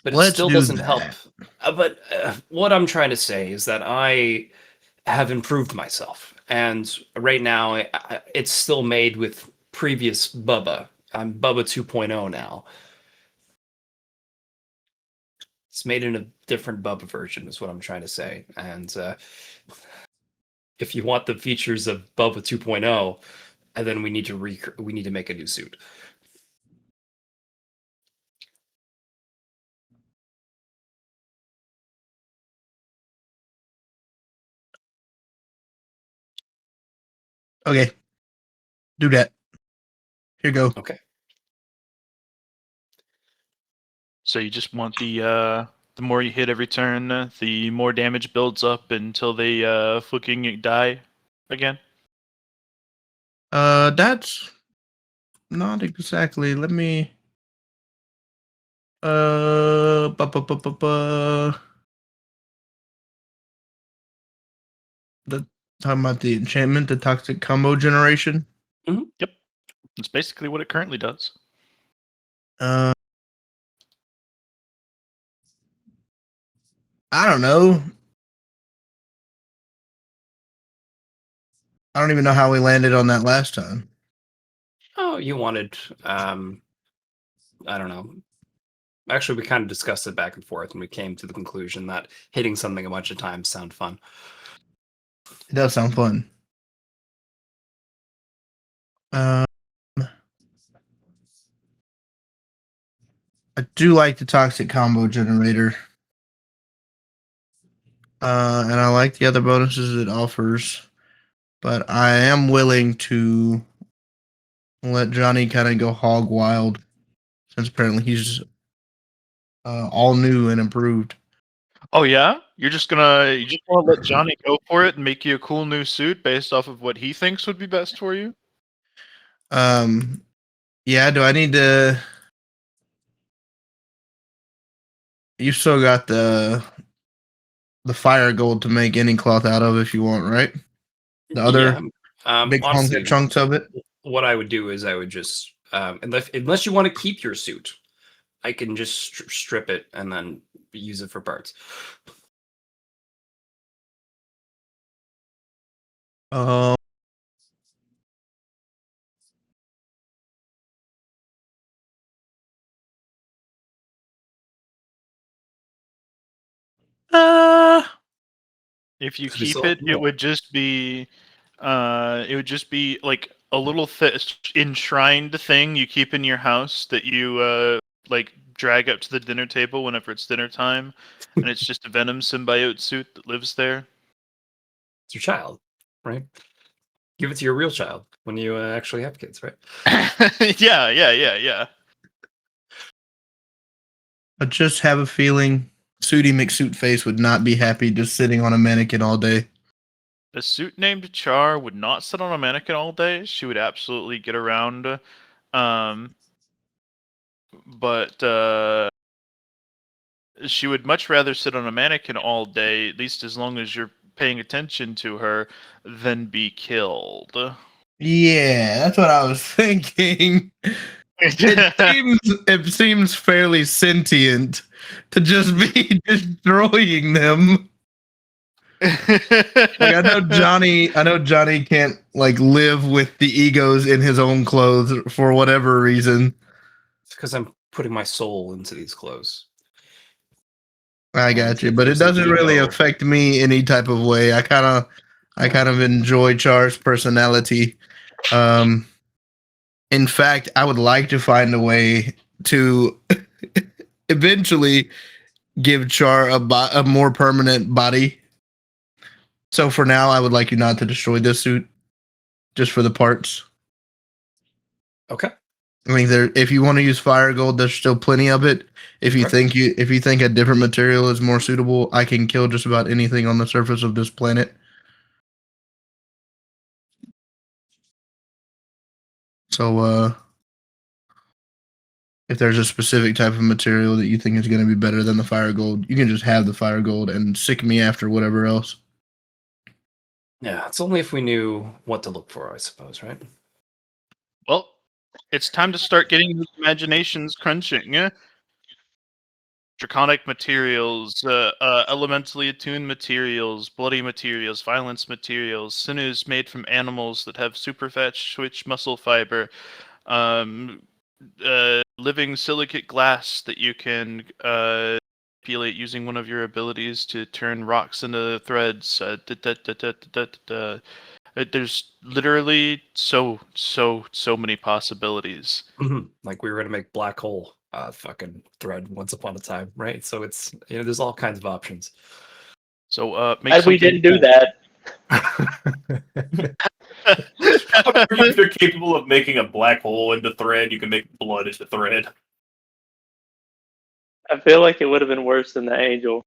But it Let's still do doesn't that. help. But what I'm trying to say is that I have improved myself. And right now, it's still made with previous Bubba. I'm Bubba 2.0 now. It's made in a different Bubba version, is what I'm trying to say. And if you want the features of Bubba 2.0, and then we need to make a new suit. Okay. Do that. Here you go. Okay. So you just want the more you hit every turn, the more damage builds up until they fucking die again. That's not exactly. Let me. Ba, ba, ba, ba, ba. Talking about the enchantment, the toxic combo generation. It's basically what it currently does. I don't know. I don't even know how we landed on that last time. Oh, you wanted I don't know. Actually, we kind of discussed it back and forth, and we came to the conclusion that hitting something a bunch of times sound fun. It does sound fun. I do like the toxic combo generator. And I like the other bonuses it offers. But I am willing to let Johnny kind of go hog wild, since apparently he's all new and improved. Oh yeah, you just want to let Johnny go for it and make you a cool new suit based off of what he thinks would be best for you? Yeah, do I need to? You still got the fire gold to make any cloth out of if you want, right? The other big honestly, chunks of it. what I would do is I would just unless you want to keep your suit, I can just strip it and then use it for parts. Um, uh, If you Because we keep still have it, more. it would just be like a little enshrined thing you keep in your house that you like drag up to the dinner table whenever it's dinner time, and it's just a Venom symbiote suit that lives there. It's your child, right? Give it to your real child when you actually have kids, right? Yeah. I just have a feeling Sooty McSuitface would not be happy just sitting on a mannequin all day. A suit named Char would not sit on a mannequin all day. She would absolutely get around. But she would much rather sit on a mannequin all day, at least as long as you're paying attention to her, than be killed. Yeah, that's what I was thinking. It seems fairly sentient to just be destroying them. Like I know Johnny can't like live with the egos in his own clothes for whatever reason. It's because I'm putting my soul into these clothes. I And got you, if but it there's an doesn't really ego- affect me any type of way. I kind of enjoy Char's personality. In fact, I would like to find a way to eventually give Char a more permanent body. So for now, I would like you not to destroy this suit, just for the parts. Okay. I mean, if you want to use fire gold, there's still plenty of it. If you think a different material is more suitable, I can kill just about anything on the surface of this planet. So, if there's a specific type of material that you think is going to be better than the fire gold, you can just have the fire gold and sick me after whatever else. Yeah, it's only if we knew what to look for, I suppose, right? Well, it's time to start getting those imaginations crunching. Draconic materials, elementally attuned materials, bloody materials, violence materials, sinews made from animals that have super fetch switch muscle fiber, living silicate glass that you can manipulate using one of your abilities to turn rocks into threads. There's literally so many possibilities. Like we were gonna make black hole fucking thread once upon a time, right? So it's there's all kinds of options. So make Glad we something didn't do cool. that. If you're capable of making a black hole into thread, you can make blood into thread. I feel like it would have been worse than the angel.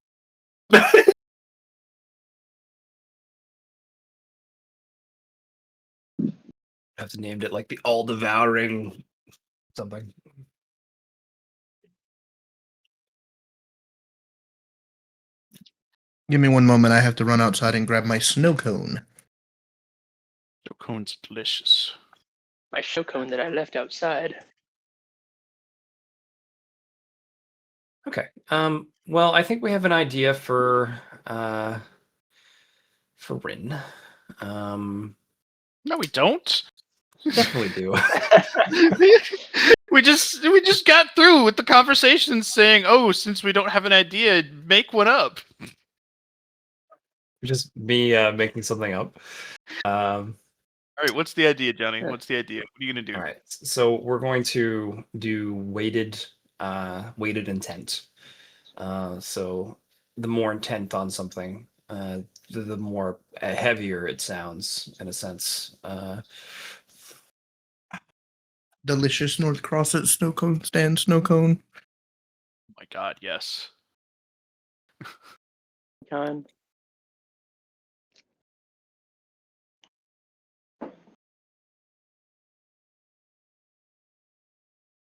I have to named it like the all-devouring something. Give me one moment. I have to run outside and grab my snow cone. The cone's delicious. My show cone that I left outside. Okay. Well, I think we have an idea for Rin. No, we don't. Definitely do. we just got through with the conversation saying, "Oh, since we don't have an idea, make one up." Just me making something up. All right, what's the idea, Johnny? What's the idea? What are you gonna do? All right. So we're going to do weighted intent. So the more intent on something, the more heavier it sounds in a sense. Delicious North Crosset snow cone stand snow cone. Oh my God, yes. Con.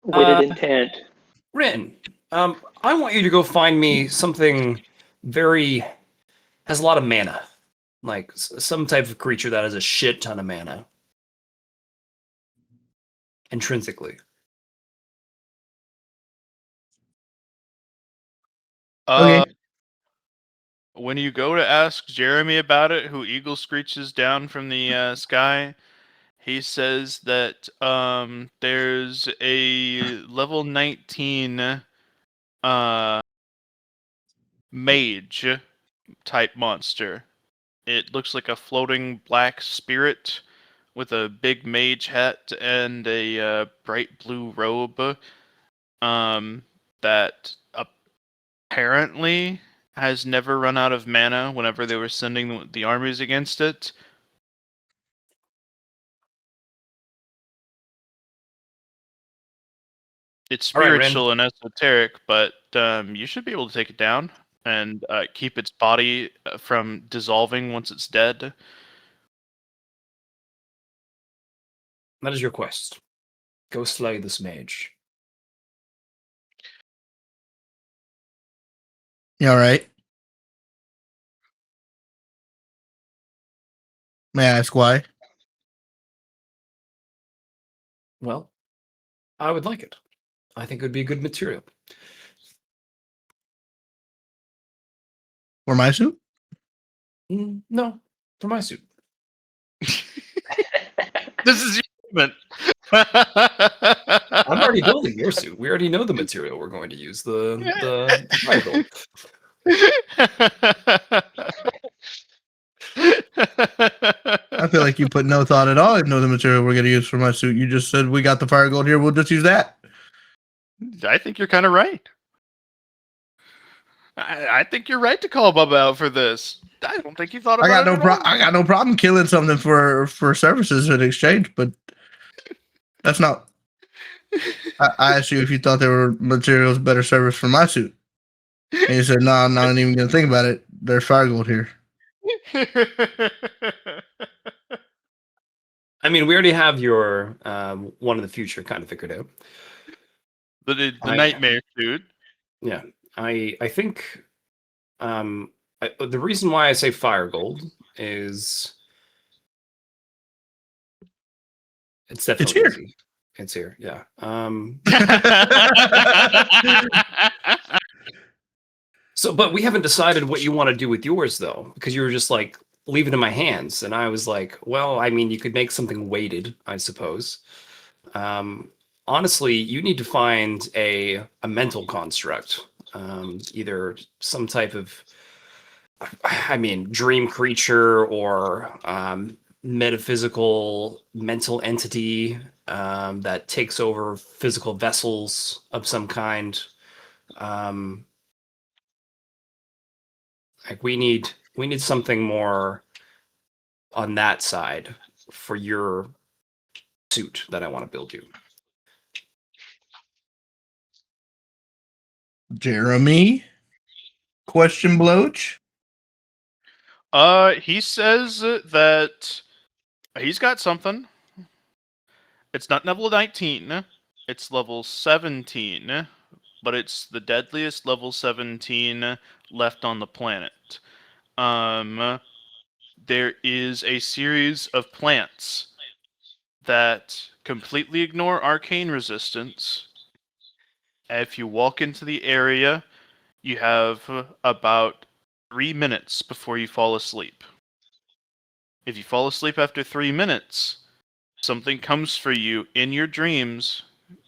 Weighted intent. Rin, I want you to go find me something very has a lot of mana, like some type of creature that has a shit ton of mana, intrinsically. Okay. When you go to ask Jeremy about it, who eagle screeches down from the sky, he says that there's a level 19 mage type monster. It looks like a floating black spirit with a big mage hat and a bright blue robe. That apparently has never run out of mana whenever they were sending the armies against it. It's All right, Ren. spiritual and esoteric, but you should be able to take it down and keep its body from dissolving once it's dead. That is your quest. Go slay this mage. You all right? May I ask why? Well, I would like it. I think it would be good material. For my suit? No, for my suit. This is your moment. I'm already building your suit. We already know the material we're going to use. The triangle. I feel like you put no thought at all into the material we're going to use for my suit. You just said we got the fire gold here. We'll just use that. I think you're kind of right. I think you're right to call Bubba out for this. I don't think you thought about I it. I got no problem killing something for services in exchange, but that's not. I asked you if you thought there were materials better service for my suit, and you said no. I'm not even going to think about it. There's fire gold here. I mean, we already have your one in the future kind of figured out. the I- nightmare dude. Yeah, I think the reason why I say fire gold is it's definitely here. easy. It's here, yeah. So, but we haven't decided what you want to do with yours though, because you were just like leave it in my hands, and I was like, well, I mean, you could make something weighted, I suppose. Honestly, you need to find a mental construct, either some type of, I mean, dream creature or metaphysical mental entity that takes over physical vessels of some kind. Like we need something more on that side for your suit that I want to build you. Jeremy? Question Bloach? He says that he's got something. It's not level 19. It's level 17, but it's the deadliest level 17 left on the planet. There is a series of plants that completely ignore arcane resistance. If you walk into the area, you have about 3 minutes before you fall asleep. If you fall asleep after 3 minutes, something comes for you in your dreams,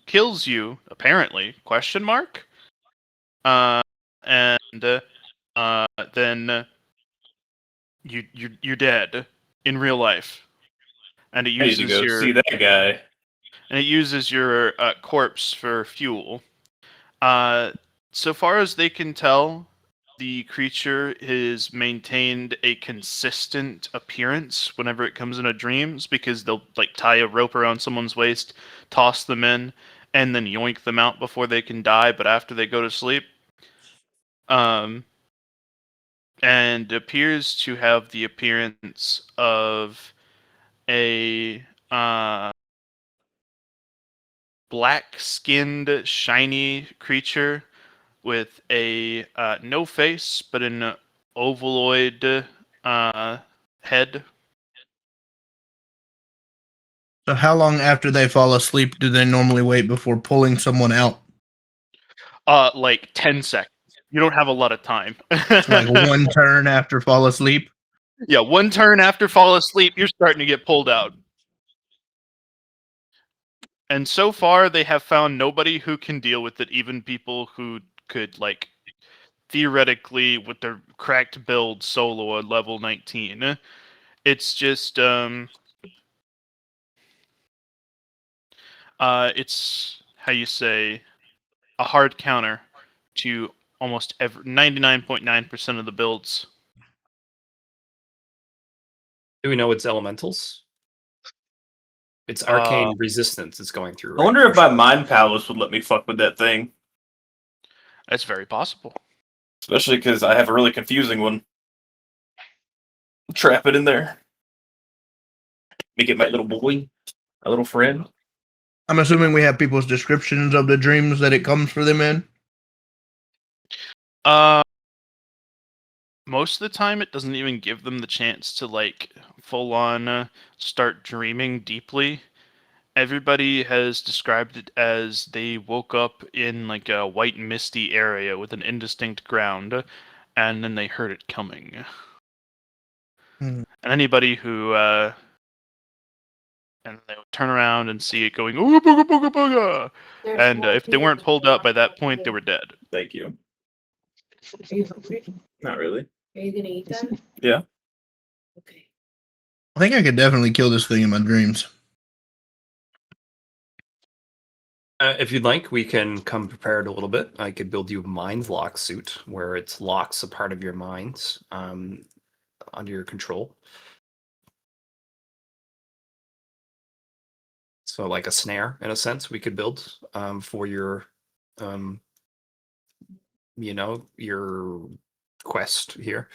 kills you, apparently, question mark? And then you're dead in real life. And it I need to uses go your see that guy. corpse for fuel. So far as they can tell, the creature has maintained a consistent appearance whenever it comes into dreams, because they'll like tie a rope around someone's waist, toss them in, and then yoink them out before they can die, but after they go to sleep. And appears to have the appearance of a black-skinned, shiny creature with a no face, but an ovaloid head. So how long after they fall asleep do they normally wait before pulling someone out? Like 10 seconds. You don't have a lot of time. So like one turn after fall asleep? Yeah, one turn after fall asleep, you're starting to get pulled out. And so far, they have found nobody who can deal with it, even people who could, like, theoretically, with their cracked build, solo at level 19. It's just, it's, how you say, a hard counter to almost 99.9% of the builds. Do we know it's elementals? It's arcane resistance it's going through. I wonder if my mind palace would let me fuck with that thing. That's very possible. Especially because I have a really confusing one. Trap it in there. Make it my little boy. My little friend. I'm assuming we have people's descriptions of the dreams that it comes for them in. Most of the time, it doesn't even give them the chance to, like, full on start dreaming deeply. Everybody has described it as they woke up in like a white misty area with an indistinct ground, and then they heard it coming. Hmm. And anybody who and they would turn around and see it going ooga booga booga booga, and if they weren't pulled up by that point, they were dead. Thank you. Are you hungry? Not really. Are you gonna eat them? Yeah. Okay. I think I could definitely kill this thing in my dreams. If you'd like, we can come prepared a little bit. I could build you a mind lock suit where it locks a part of your minds under your control. So, like a snare, in a sense, we could build for your, your quest here.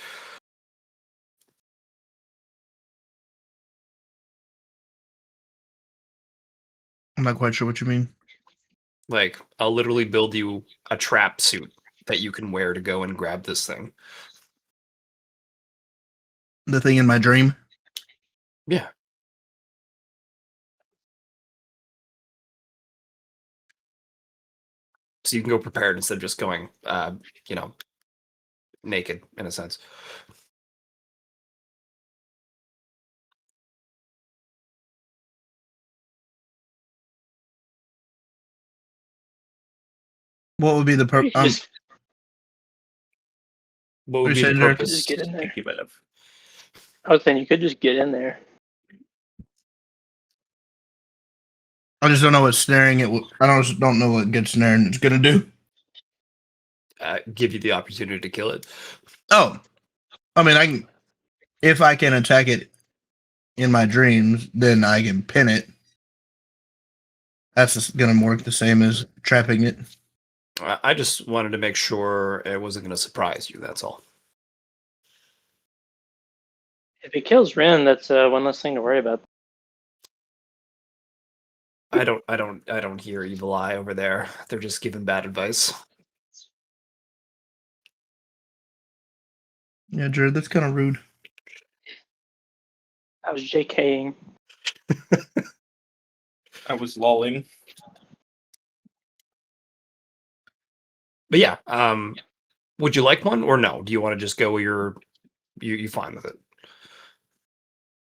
I'm not quite sure what you mean. Like, I'll literally build you a trap suit that you can wear to go and grab this thing. The thing in my dream? Yeah. So you can go prepared instead of just going, naked, in a sense. What would be the You purpose? could just, What would be Appreciate the it, Eric. purpose? just get in there. Thank you, Bev. I was saying you could just get in there. I just don't know what snaring it. I don't know what good snaring it's gonna do. Give you the opportunity to kill it. Oh, I mean, I can. If I can attack it in my dreams, then I can pin it. That's just gonna work the same as trapping it. I just wanted to make sure it wasn't going to surprise you. That's all. If it kills Rin, that's one less thing to worry about. I don't hear evil eye over there. They're just giving bad advice. Yeah, Jared, that's kind of rude. I was JKing. I was lolling. But yeah, would you like one or no? Do you want to just go you fine with it?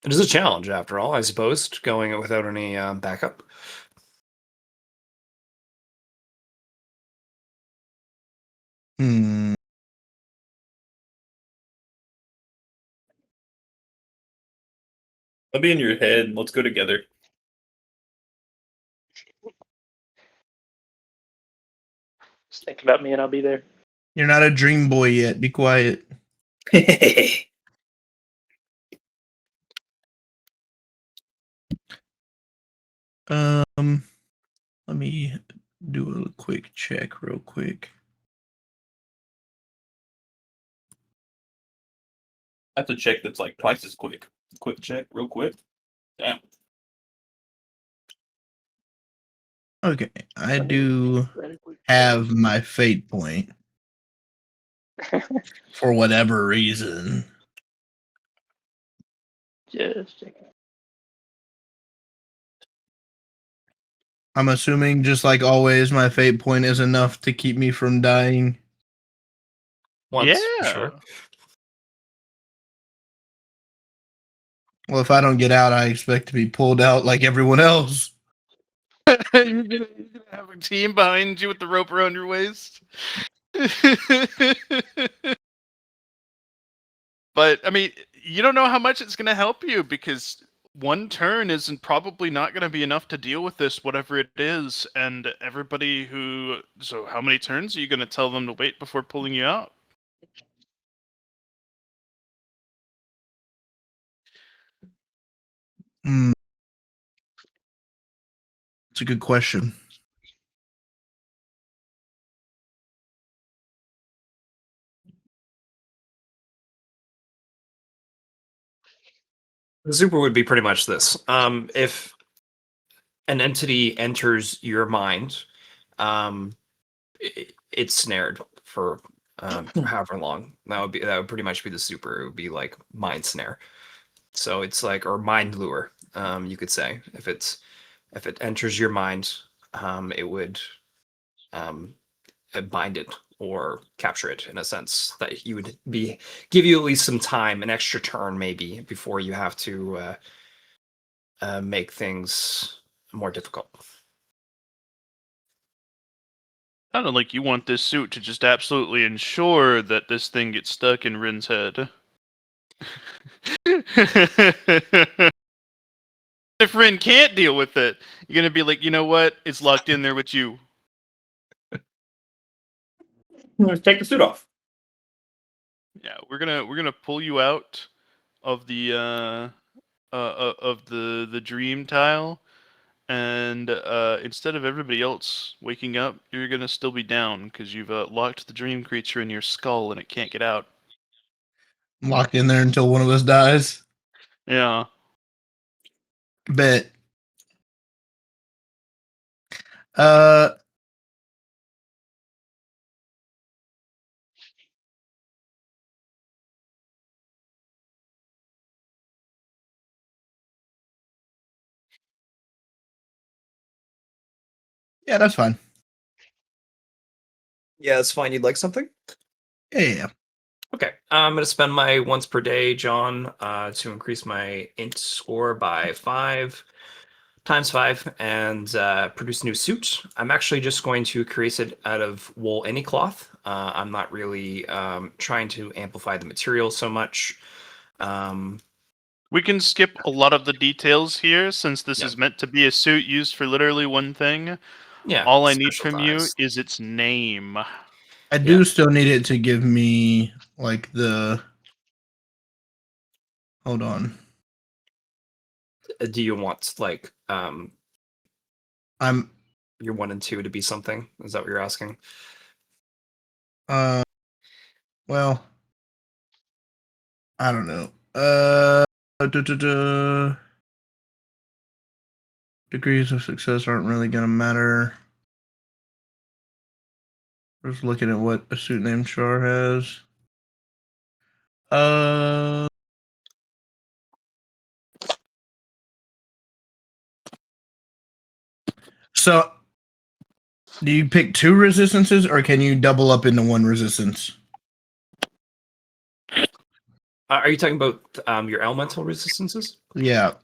It is a challenge after all, I suppose, going it without any backup. Hmm. I'll be in your head. Let's go together. Just think about me and I'll be there. You're not a dream boy yet. Be quiet. Let me do a quick check real quick. I have to check that's like twice as quick. Quick check, real quick. Damn. Okay, I do have my fate point for whatever reason. Just checking. I'm assuming, just like always, my fate point is enough to keep me from dying. Once, Yeah. sure. Well, if I don't get out, I expect to be pulled out like everyone else. You're gonna have a team behind you with the rope around your waist. But I mean, you don't know how much it's gonna help you because one turn isn't probably not gonna be enough to deal with this, whatever it is. And everybody who, so how many turns are you gonna tell them to wait before pulling you out? Hmm. It's a good question. The super would be pretty much this. If an entity enters your mind, it's snared for however long. That would pretty much be the super. It would be like mind snare. So it's like, or mind lure, you could say. If it enters your mind, it would bind it or capture it in a sense that you would give you at least some time, an extra turn maybe, before you have to make things more difficult. Sounded like you want this suit to just absolutely ensure that this thing gets stuck in Rin's head. If Rin can't deal with it, you're gonna be like, you know what? It's locked in there with you. Let's take the suit off. Yeah, we're gonna pull you out of the the dream tile, and instead of everybody else waking up, you're gonna still be down because you've locked the dream creature in your skull and it can't get out. Locked in there until one of us dies. Yeah. Bet. Uh, yeah, that's fine. Yeah, that's fine. You'd like something? Yeah. Okay. I'm going to spend my once per day, John, to increase my int score by 5 times 5 and produce a new suit. I'm actually just going to create it out of wool any cloth. I'm not really trying to amplify the material so much. We can skip a lot of the details here since this Yeah. is meant to be a suit used for literally one thing. Yeah. All I need from you specialized. is its name. I do still need it to give me like the. Hold on. Do you want like I'm. your 1 and 2 to be something? Is that what you're asking? Well, I don't know. degrees of success aren't really going to matter. Just looking at what a suit named Char has. So, do you pick 2 resistances, or can you double up into 1 resistance? Are you talking about your elemental resistances? Yeah.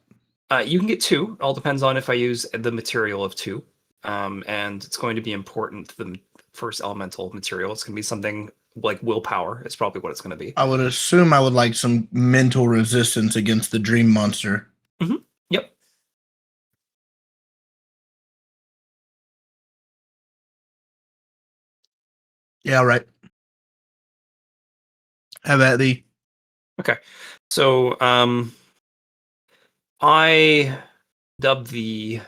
You can get 2. All depends on if I use the material of 2. And it's going to be important, the first elemental material. It's going to be something like willpower. It's probably what it's going to be. I would assume I would like some mental resistance against the dream monster. Yep. Yeah, right. Have at thee. Okay. So I dubbed the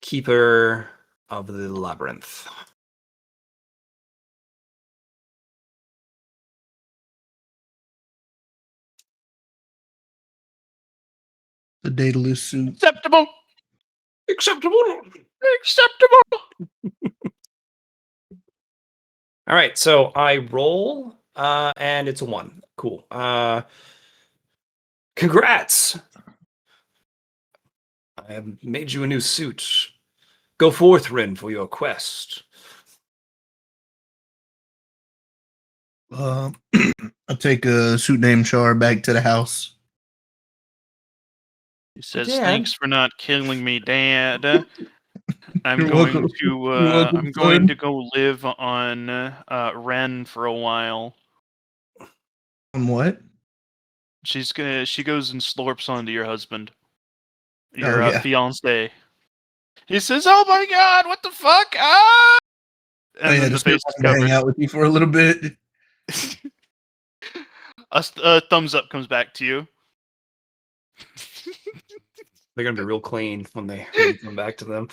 Keeper of the Labyrinth. The Daedalus suit. Acceptable. Acceptable. Acceptable. All right, so I roll, and it's a 1. Cool. Congrats! I have made you a new suit. Go forth, Rin, for your quest. I'll take a suit named Char back to the house. He says, Dad. "Thanks for not killing me, Dad. I'm You're going welcome. to You're welcome, I'm going son. to go live on Ren for a while." On what? She goes and slurps onto your husband, your Oh, yeah. fiance. He says, "Oh my God, what the fuck?" Ah! And then the just face is hang covered. out with you for a little bit. A thumbs up comes back to you. They're gonna be real clean when they come back to them.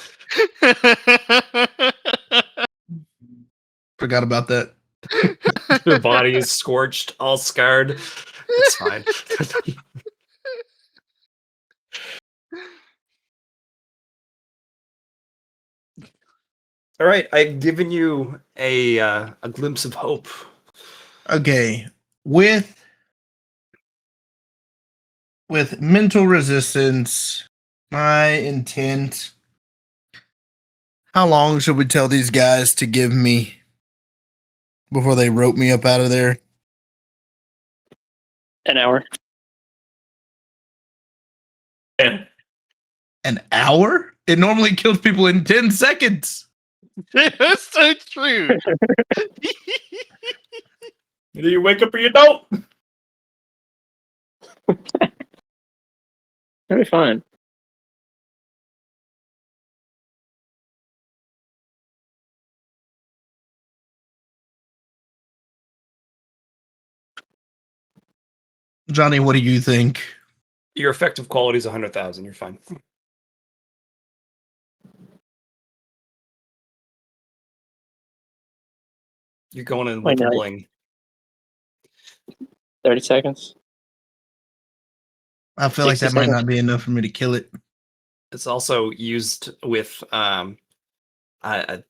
Forgot about that. Their body is scorched, all scarred. It's fine. All right, I've given you a glimpse of hope. Okay. With mental resistance, my intent. How long should we tell these guys to give me before they rope me up out of there? An hour. Yeah. An hour? It normally kills people in 10 seconds. That's so true. Either you wake up or you don't. That'll be fine. Johnny, what do you think? Your effective quality is 100,000. You're fine. You're going in with Wait, the no. bling. 30 seconds. I feel like 60 that might seconds. not be enough for me to kill it. It's also used with an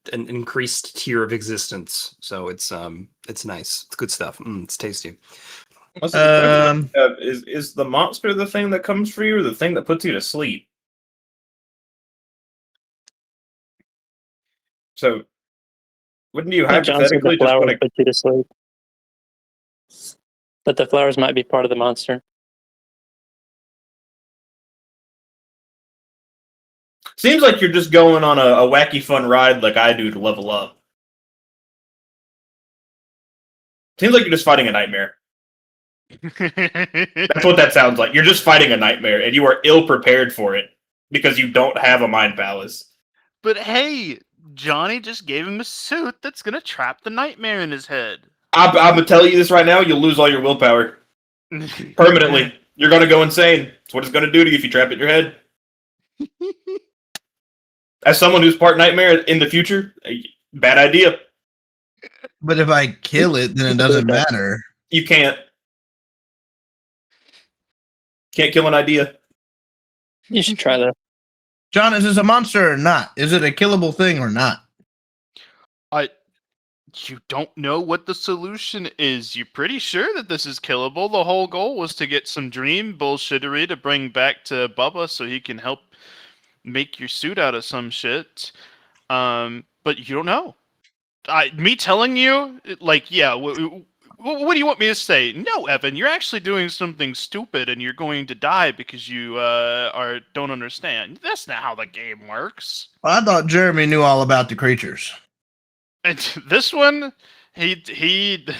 increased tier of existence, so it's nice. It's good stuff. It's tasty. Is the monster the thing that comes for you, or the thing that puts you to sleep? So, wouldn't you Johnson, hypothetically the just want flowers to? put you to sleep. But the flowers might be part of the monster. Seems like you're just going on a wacky fun ride like I do to level up. Seems like you're just fighting a nightmare. That's what that sounds like. You're just fighting a nightmare, and you are ill prepared for it because you don't have a mind palace. But hey, Johnny just gave him a suit that's gonna trap the nightmare in his head. I'm gonna tell you this right now. You'll lose all your willpower permanently. You're gonna go insane. That's what it's gonna do to you if you trap it in your head. As someone who's part nightmare in the future, bad idea. But if I kill it, then it doesn't matter. You can't. Can't kill an idea. You should try that. John, is this a monster or not? Is it a killable thing or not? You don't know what the solution is. You're pretty sure that this is killable. The whole goal was to get some dream bullshittery to bring back to Bubba so he can help make your suit out of some shit. But you don't know. Me telling you, like, yeah, what do you want me to say? No, Evan, you're actually doing something stupid and you're going to die because you don't understand. That's not how the game works. I thought Jeremy knew all about the creatures. And this one, he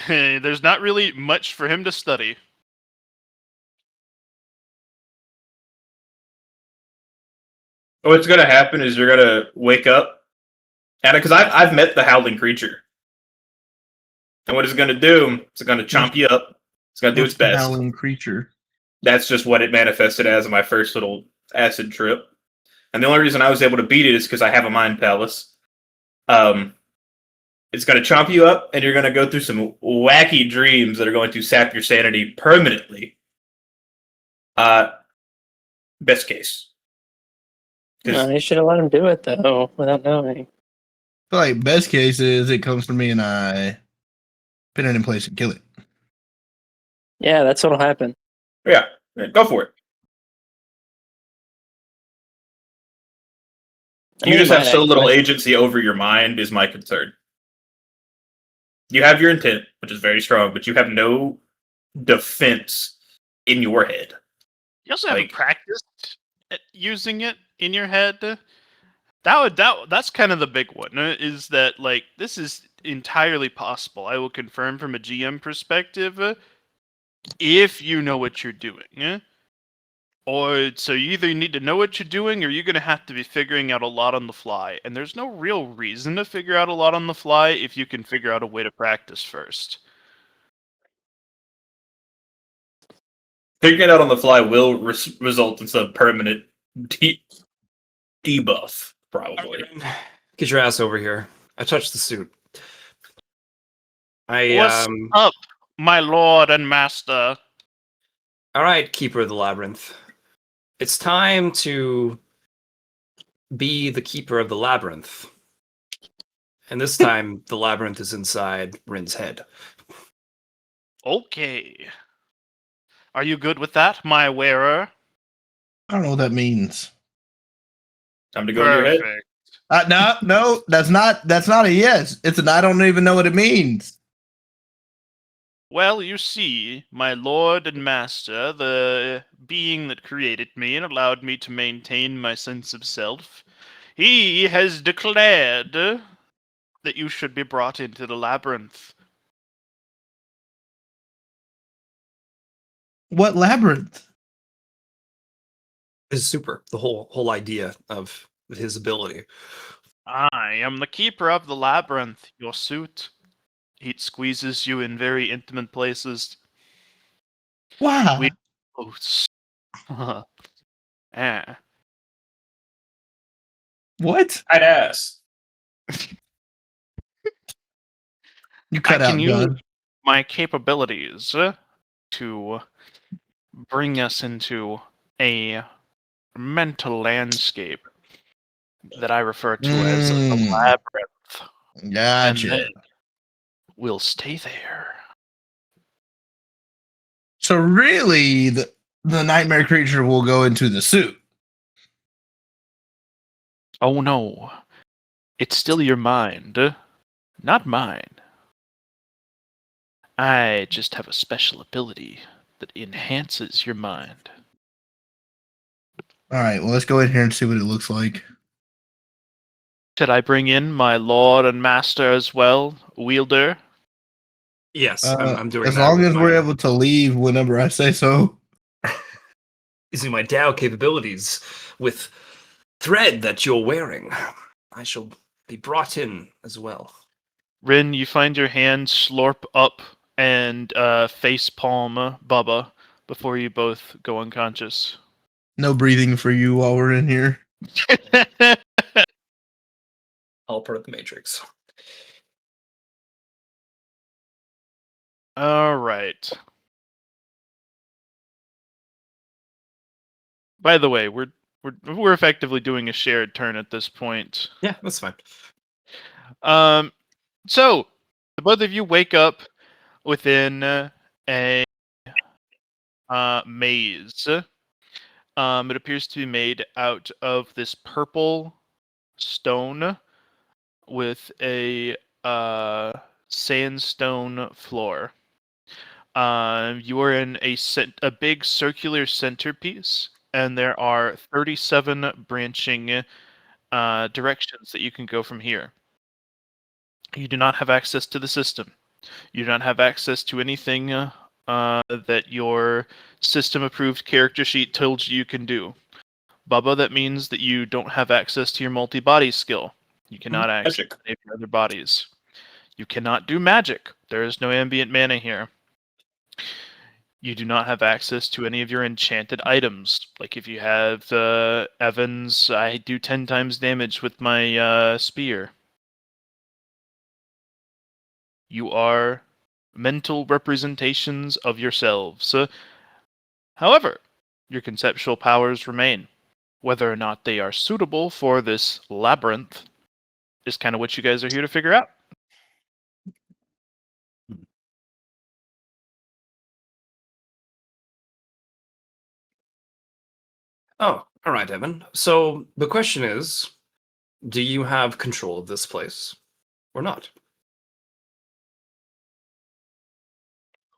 there's not really much for him to study. What's gonna happen is you're gonna wake up, and because I've met the howling creature, and what it's gonna do, it's gonna chomp you up. It's gonna do its What's the best. howling creature. That's just what it manifested as in my first little acid trip. And the only reason I was able to beat it is because I have a mind palace. It's going to chomp you up, and you're going to go through some wacky dreams that are going to sap your sanity permanently. Best case. 'Cause- No, you should have let him do it though, without knowing. I feel like best case is it comes from me and I pin it in place and kill it. Yeah, that's what'll happen. yeah, go for it. I You mean, just he have might so little actually. agency over your mind is my concern. You have your intent, which is very strong, but you have no defense in your head. You also haven't Like- practiced at using it in your head. That's kind of the big one. Is that like this is entirely possible? I will confirm from a GM perspective, if you know what you're doing. Or so you either need to know what you're doing, or you're gonna have to be figuring out a lot on the fly. And there's no real reason to figure out a lot on the fly if you can figure out a way to practice first. Figuring it out on the fly will result in some permanent debuff, probably. Get your ass over here. I touched the suit. What's up, my lord and master? All right, Keeper of the Labyrinth. It's time to be the Keeper of the Labyrinth. And this time, the labyrinth is inside Rin's head. Okay. Are you good with that, my wearer? I don't know what that means. Time to go in your head. Perfect. No, that's not a yes. It's an I don't even know what it means. Well, you see, my lord and master, the being that created me and allowed me to maintain my sense of self, he has declared that you should be brought into the labyrinth. What labyrinth? This is super. The whole idea of his ability. I am the keeper of the labyrinth, your suit. It squeezes you in very intimate places. Wow. We- Oh, ah. What? I'd ask. You cut I out, can use John. my capabilities to bring us into a mental landscape that I refer to as the labyrinth. And Gotcha. then we'll stay there. So really, the nightmare creature will go into the suit. Oh no. It's still your mind, not mine. I just have a special ability that enhances your mind. All right. Well, let's go in here and see what it looks like. Should I bring in my lord and master as well, Wielder? Yes, I'm doing as that long with as we're my- able to leave whenever I say so. using my Dao capabilities with thread that you're wearing. I shall be brought in as well. Rin, you find your hand slurp up and face palm Bubba before you both go unconscious. No breathing for you while we're in here. All part of the Matrix. All right. By the way, we're effectively doing a shared turn at this point. Yeah, that's fine. So the both of you wake up within a maze. It appears to be made out of this purple stone with a sandstone floor. You are in a big circular centerpiece, and there are 37 branching directions that you can go from here. You do not have access to the system. You do not have access to anything that your system-approved character sheet told you can do. Bubba, that means that you don't have access to your multi-body skill. You cannot access Magic. any of your other bodies. You cannot do magic. There is no ambient mana here. You do not have access to any of your enchanted items. Like if you have Evans, I do 10 times damage with my spear. You are mental representations of yourselves. However, your conceptual powers remain. Whether or not they are suitable for this labyrinth is kind of what you guys are here to figure out. Oh, all right, Evan. So the question is, do you have control of this place or not?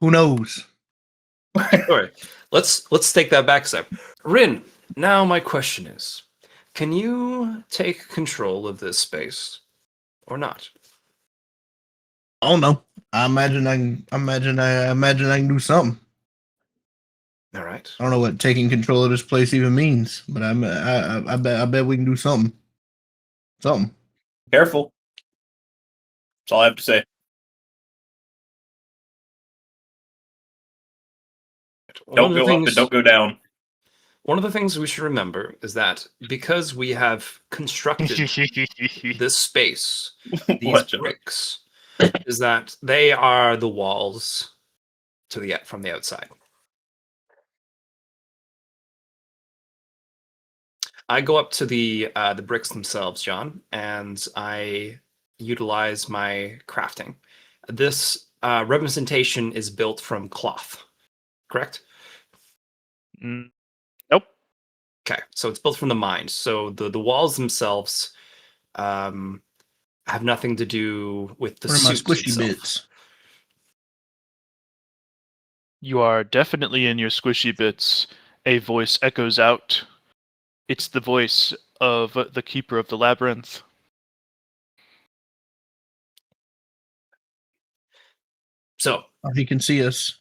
Who knows? All right, let's take that back a step. Rin, now my question is, can you take control of this space or not? I don't know. I imagine I can do something. All right. I don't know what taking control of this place even means, but I bet we can do something. Something. Careful. That's all I have to say. Don't go up and don't go down. One of the things we should remember is that because we have constructed this space, these What? bricks, is that they are the walls to from the outside. I go up to the bricks themselves, John, and I utilize my crafting. This representation is built from cloth, correct? Nope. Okay, so it's built from the mind. So the walls themselves have nothing to do with the What are my suit squishy itself. bits? You are definitely in your squishy bits. A voice echoes out. It's the voice of the Keeper of the Labyrinth. So Or he can see us.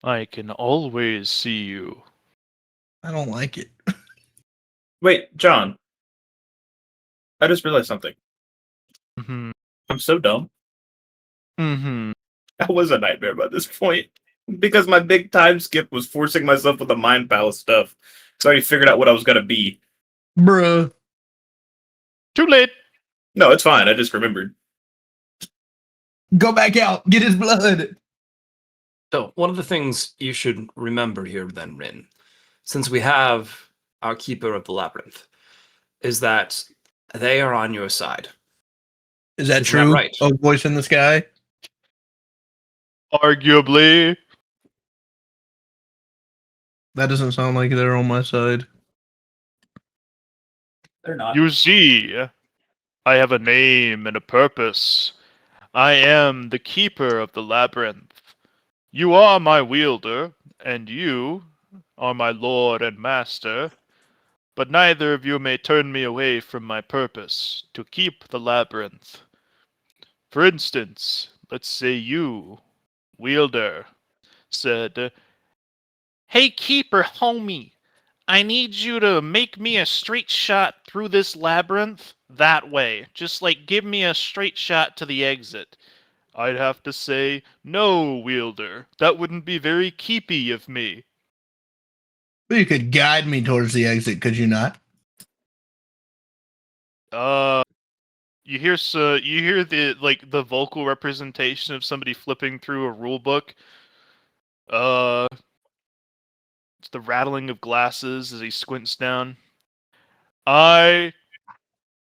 I can always see you. I don't like it. Wait, John. I just realized something. Mm-hmm. I'm so dumb. Mm-hmm. That was a nightmare by this point. Because my big time skip was forcing myself with the Mind Palace stuff. So I already figured out what I was going to be. Bruh. Too late. No, it's fine. I just remembered. Go back out. Get his blood. So, one of the things you should remember here, then, Rin, since we have our Keeper of the Labyrinth, is that they are on your side. Is that Isn't that true? right? Oh, voice in the sky? Arguably. That doesn't sound like they're on my side. They're not. You see, I have a name and a purpose. I am the Keeper of the Labyrinth. You are my wielder, and you are my lord and master, but neither of you may turn me away from my purpose, to keep the labyrinth. For instance, let's say you, wielder, said, "Hey, Keeper, homie, I need you to make me a straight shot through this labyrinth that way. Just like give me a straight shot to the exit." I'd have to say, "No, wielder, that wouldn't be very keepy of me." But you could guide me towards the exit, could you not? You hear the vocal representation of somebody flipping through a rule book. the rattling of glasses as he squints down. I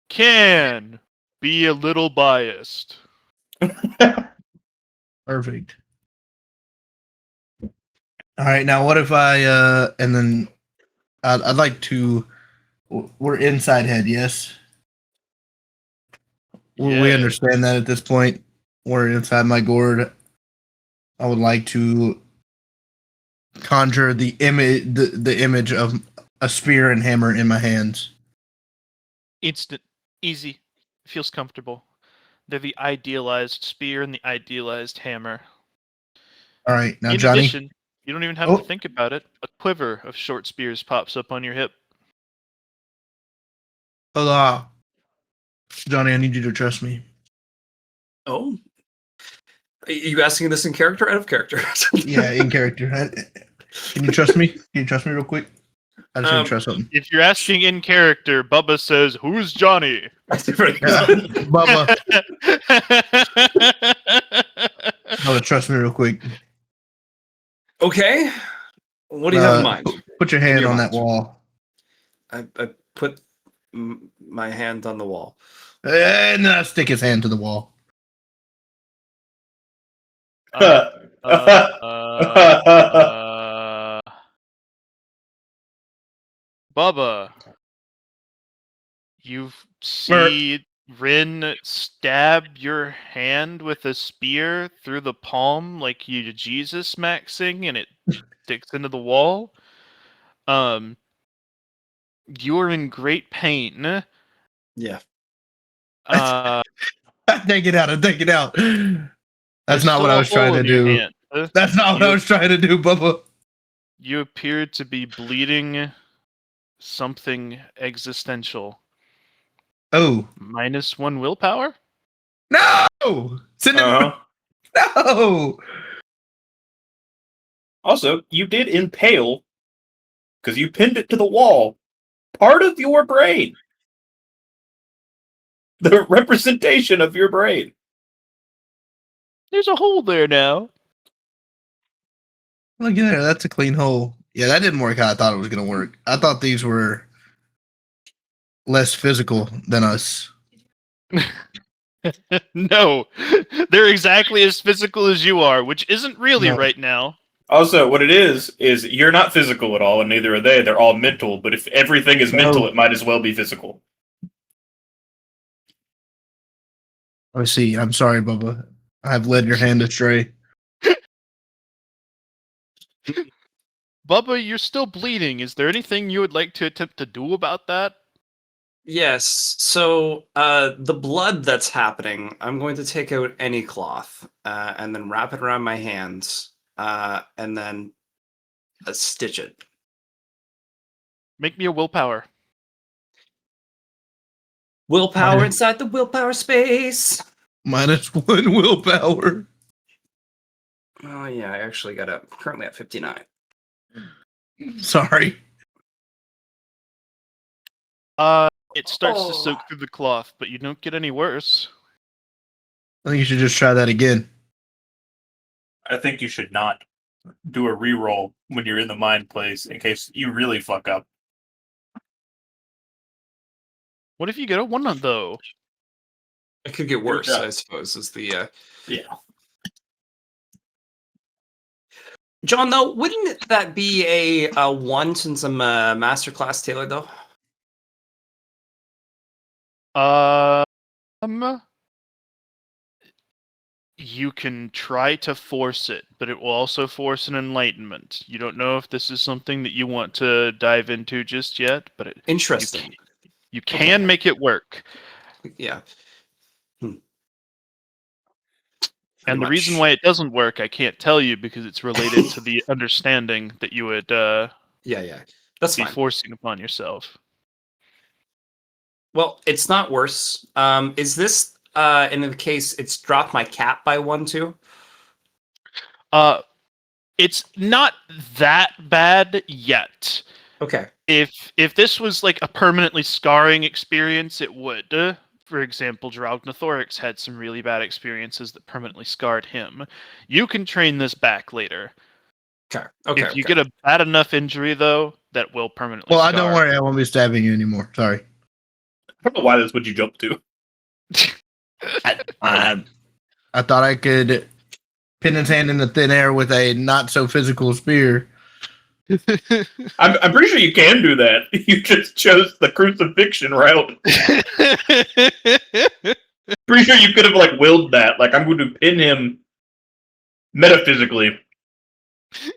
can be a little biased. Perfect. All right, now what if I and then I'd like to. We're inside head, yes. We Yeah. understand that at this point. We're inside my gourd. I would like to conjure the image of a spear and hammer in my hands. Instant, easy, feels comfortable. They're the idealized spear and the idealized hammer. All right, now In Johnny. addition, you don't even have Oh. to think about it. A quiver of short spears pops up on your hip. Hola, Johnny. I need you to trust me. Oh, are you asking this in character or out of character? Yeah, in character. Can you trust me? Can you trust me real quick? I just need to trust something. If you're asking in character, Bubba says, "Who's Johnny?" Yeah. Bubba, trust me real quick. Okay. What do you have in mind? Put your hand your on that mind. wall. I put my hand on the wall. And then I stick his hand to the wall. Bubba, you see Rin stab your hand with a spear through the palm like you Jesus maxing, and it sticks into the wall. You're in great pain. Yeah. Take it out. Take it out. That's There's not what I still a was trying hole to in your do. hand. That's not what I was trying to do, Bubba. You appear to be bleeding something existential. Oh. -1 willpower? No! Send it. No! Also, you did impale, because you pinned it to the wall, part of your brain. The representation of your brain. There's a hole there now. Look at there. That's a clean hole. Yeah, that didn't work how I thought it was going to work. I thought these were less physical than us. No, they're exactly as physical as you are, which isn't really No. right now. Also, what it is you're not physical at all, and neither are they. They're all mental, but if everything is mental, it might as well be physical. I see. I'm sorry, Bubba. I've led your hand astray. Bubba, you're still bleeding. Is there anything you would like to attempt to do about that? Yes. So the blood that's happening, I'm going to take out any cloth and then wrap it around my hands and then stitch it. Make me a willpower. Willpower Okay. inside the willpower space. -1 willpower. Oh yeah, I actually currently at 59. Sorry. It starts to Oh. soak through the cloth, but you don't get any worse. I think you should just try that again. I think you should not do a reroll when you're in the mind place in case you really fuck up. What if you get a 1 though? It could get worse, job. I suppose, is the Yeah. John, though, wouldn't that be a 1 since I'm a masterclass tailor, though? You can try to force it, but it will also force an enlightenment. You don't know if this is something that you want to dive into just yet, but Interesting. you can make it work. Yeah. And the reason why it doesn't work, I can't tell you because it's related to the understanding that you would Yeah. That's be fine. forcing upon yourself. Well, it's not worse. Is this in the case it's dropped my cap by 1 too? It's not that bad yet. Okay. If this was like a permanently scarring experience, it would. For example, Draugnathorix had some really bad experiences that permanently scarred him. You can train this back later. Okay. If you get a bad enough injury, though, that will permanently. Well, I scar. don't worry. I won't be stabbing you anymore. Sorry. I don't know why that's what you jumped to. I thought I could pin his hand in the thin air with a not so physical spear. I'm pretty sure you can do that. You just chose the crucifixion route. Pretty sure you could have like willed that. Like I'm going to pin him metaphysically. Pin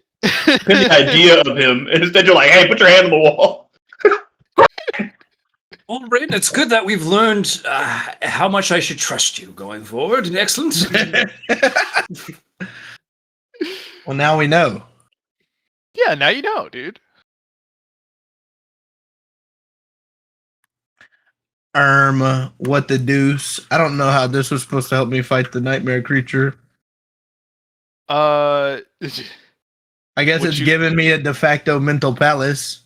the idea of him, and instead you're like, "Hey, put your hand on the wall." Well, Raiden, it's good that we've learned how much I should trust you going forward. Excellent. Well, now we know. Yeah, now you know, dude. What the deuce? I don't know how this was supposed to help me fight the nightmare creature. I guess Would it's you- giving me a de facto mental palace.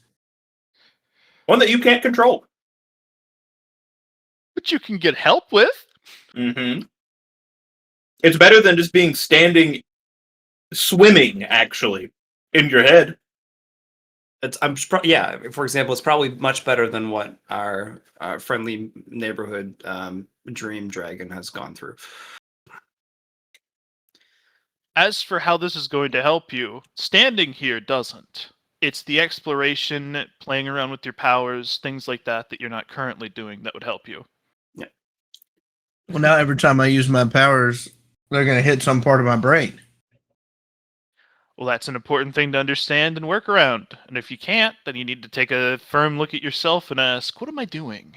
One that you can't control. But you can get help with. Mm-hmm. It's better than just being swimming, actually, in your head. For example, it's probably much better than what our friendly neighborhood dream dragon has gone through. As for how this is going to help you, standing here doesn't. It's the exploration, playing around with your powers, things like that you're not currently doing that would help you. Well, now every time I use my powers, they're going to hit some part of my brain. Well, that's an important thing to understand and work around. And if you can't, then you need to take a firm look at yourself and ask, what am I doing?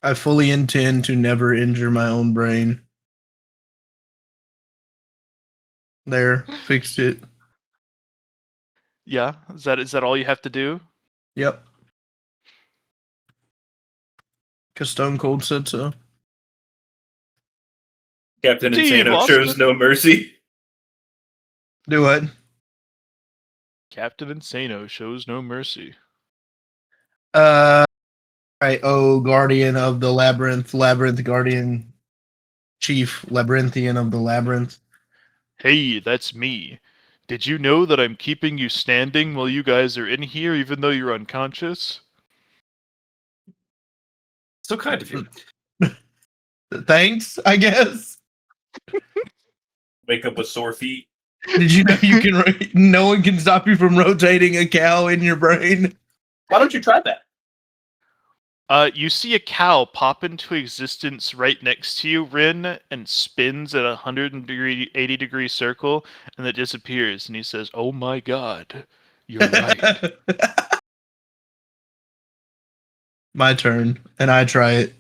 I fully intend to never injure my own brain. There, fixed it. Yeah, is that all you have to do? Yep. Because Stone Cold said so. Captain Team Insano Austin. shows no mercy. Do what? Captain Insano shows no mercy. Right. Oh, Guardian of the Labyrinth, Guardian, Chief Labyrinthian of the Labyrinth. Hey, that's me. Did you know that I'm keeping you standing while you guys are in here, even though you're unconscious? So kind of you. Thanks, I guess. Wake up with sore feet. Did you know you can? No one can stop you from rotating a cow in your brain. Why don't you try that? You see a cow pop into existence right next to you, Rin, and spins at a 180-degree circle, and then disappears. And he says, "Oh my God, you're right." My turn, and I try it.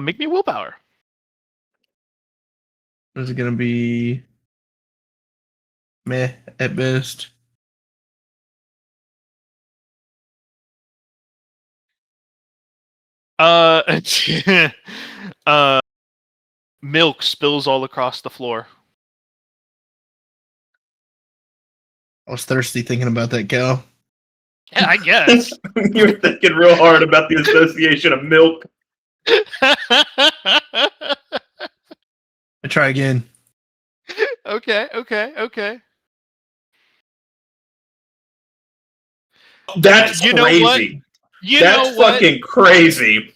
Make me willpower. Is it gonna be meh at best? Milk spills all across the floor. I was thirsty thinking about that cow. Yeah, I guess. You were thinking real hard about the association of milk. I try again. Okay. That's You know what? crazy. You That's know what? fucking crazy.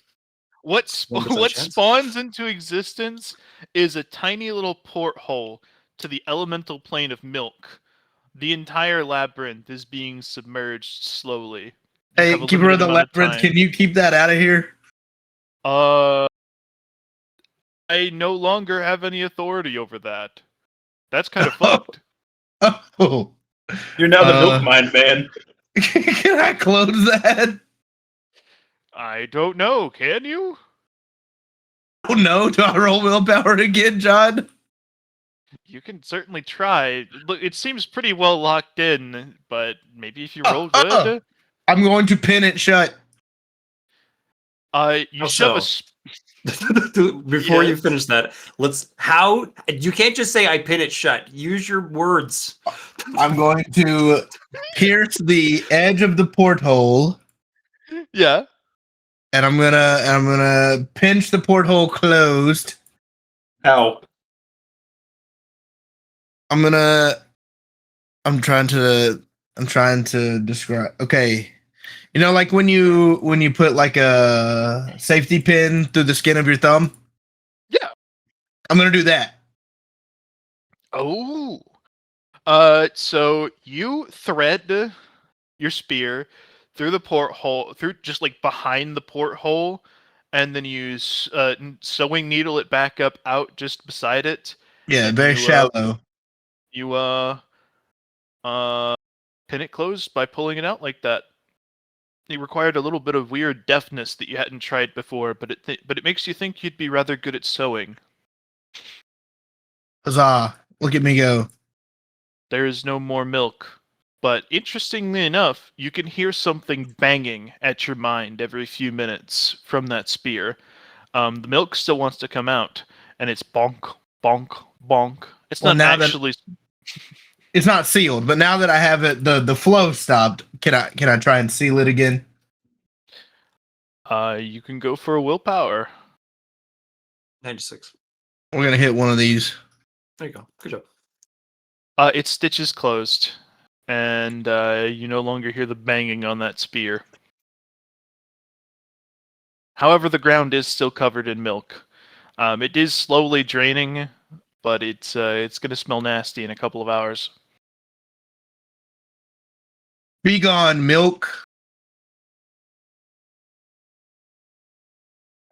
What 1% chance? spawns into existence is a tiny little porthole to the elemental plane of milk. The entire labyrinth is being submerged slowly. You Hey, have a keeper of limited the amount of labyrinth, time. can you keep that out of here? I no longer have any authority over that. That's kind of fucked. Oh, You're now the Uh, milk mine man. can I close that? I don't know. Can you? Oh no! Do I roll willpower again, John? You can certainly try. Look, it seems pretty well locked in, but maybe if you roll good, I'm going to pin it shut. you How shove a. so? Before you finish that, you can't just say I pin it shut. Use your words. I'm going to pierce the edge of the porthole, Yeah. and I'm gonna pinch the porthole closed. How? I'm gonna I'm trying to describe. Okay, you know, like when you put like a safety pin through the skin of your thumb. Yeah. I'm gonna do that. Oh. So you thread your spear through the porthole, through just like behind the porthole, and then you sewing needle it back up out just beside it. Yeah, And very you, shallow. You pin it closed by pulling it out like that. It required a little bit of weird deftness that you hadn't tried before, but it makes you think you'd be rather good at sewing. Huzzah! Look at me go. There is no more milk. But interestingly enough, you can hear something banging at your mind every few minutes from that spear. The milk still wants to come out, and it's bonk, bonk, bonk. It's Well, not now that- actually. It's not sealed, but now that I have it, the flow stopped. Can I try and seal it again? You can go for a willpower. 96. We're gonna hit one of these. There you go. Good job. Its stitch is closed, and you no longer hear the banging on that spear. However, the ground is still covered in milk. It is slowly draining, but it's going to smell nasty in a couple of hours. Be gone, milk.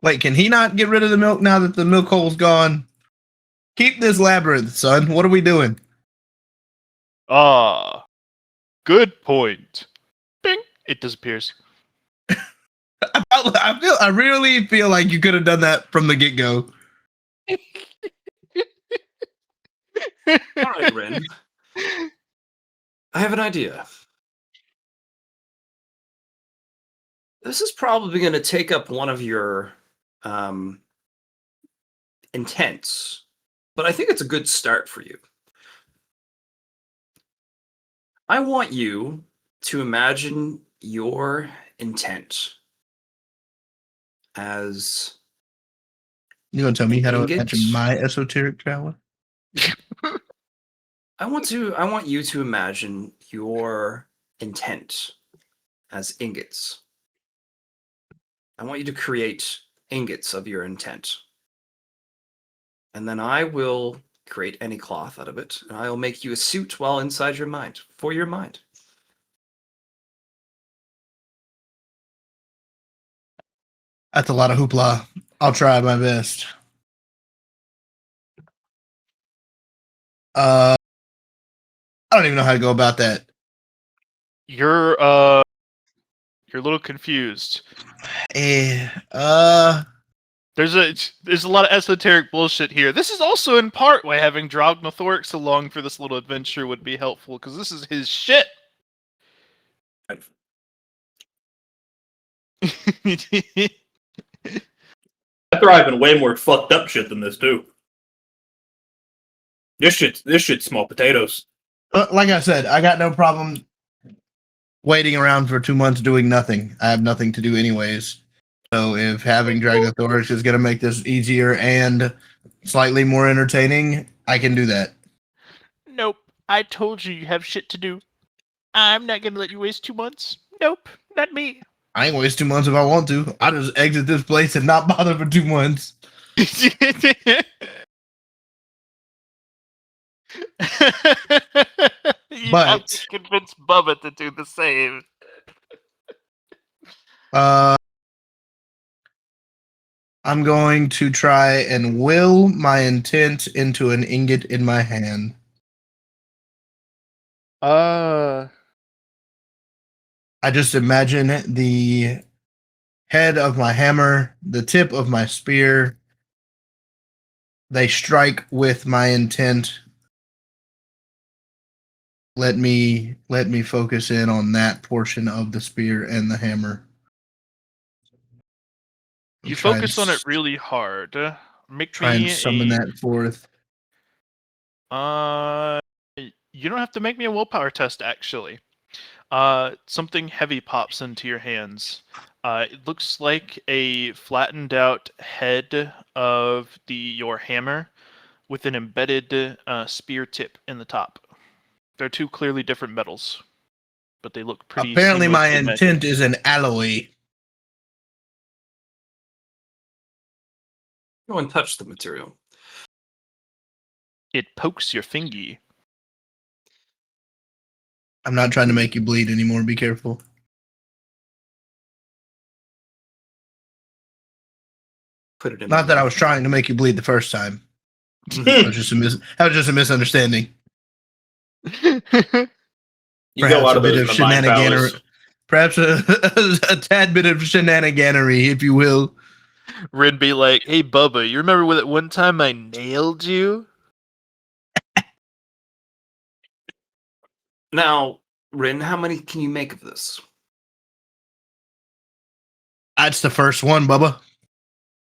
Wait, can he not get rid of the milk now that the milk hole's gone? Keep this labyrinth, son. What are we doing? Ah, good point. Bing! It disappears. I really feel like you could have done that from the get go. All right, Ren. I have an idea. This is probably going to take up one of your intents, but I think it's a good start for you. I want you to imagine your intent as You gonna tell me how to Ingots? imagine my esoteric traveler? I want you to imagine your intent as ingots. I want you to create ingots of your intent. And then I will create any cloth out of it, and I'll make you a suit while inside your mind, for your mind. That's a lot of hoopla. I'll try my best. I don't even know how to go about that. You're a little confused. Eh, There's a lot of esoteric bullshit here. This is also in part why having Drognothorix along for this little adventure would be helpful, because this is his shit. I thrive in way more fucked up shit than this too. This shit's small potatoes. like I said, I got no problem waiting around for 2 months doing nothing. I have nothing to do anyways. So if having Drognothorix is going to make this easier and slightly more entertaining, I can do that. Nope. I told you have shit to do. I'm not gonna let you waste 2 months. Nope, not me. I ain't waste 2 months if I want to. I'll just exit this place and not bother for 2 months. You But- have to convince Bubba to do the same. I'm going to try and will my intent into an ingot in my hand. I just imagine the head of my hammer, the tip of my spear. They strike with my intent. Let me focus in on that portion of the spear and the hammer. You Try and focus on it really hard. Make Try me and summon that forth. You don't have to make me a willpower test, actually. Something heavy pops into your hands. It looks like a flattened out head of your hammer with an embedded spear tip in the top. They're two clearly different metals, but they look pretty. Apparently, my seamlessly matched. intent is an alloy. Go and touch the material. It pokes your fingy. I'm not trying to make you bleed anymore. Be careful. Put it in. Not that I was trying to make you bleed the first time. That was just a misunderstanding. You Perhaps get a lot of bit those in the mind shenaniganery. palace. Perhaps a tad bit of shenaniganery, if you will. Rin be like, "Hey, Bubba, you remember that one time I nailed you?" Now, Rin, how many can you make of this? That's the first one, Bubba.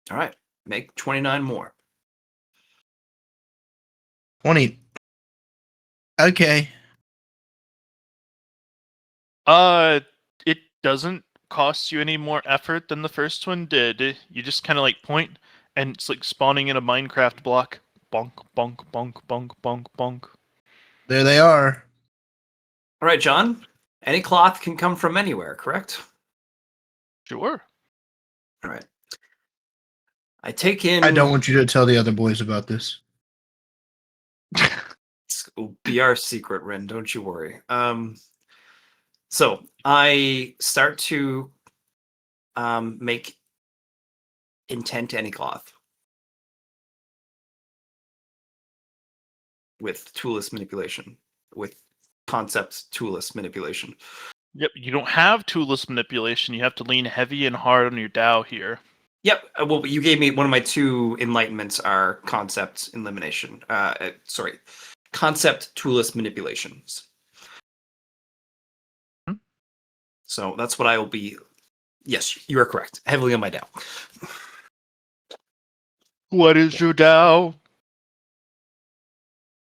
All right, make 29 more. 20. Okay. It doesn't cost you any more effort than the first one did. You just kind of like point, and it's like spawning in a Minecraft block. Bonk, bonk, bonk, bonk, bonk, bonk. There they are. All right, John. Any cloth can come from anywhere, correct? Sure. All right. I take in. I don't want you to tell the other boys about this. It'll be our secret, Rin. Don't you worry. So I start to make intent any cloth with toolless manipulation, with concept toolless manipulation. Yep. You don't have toolless manipulation. You have to lean heavy and hard on your Dao here. Yep. Well, you gave me one of my 2 enlightenments are concept elimination. Concept toolless manipulations. So that's what I will be. Yes, you are correct. Heavily on my Dao. What is your Dao?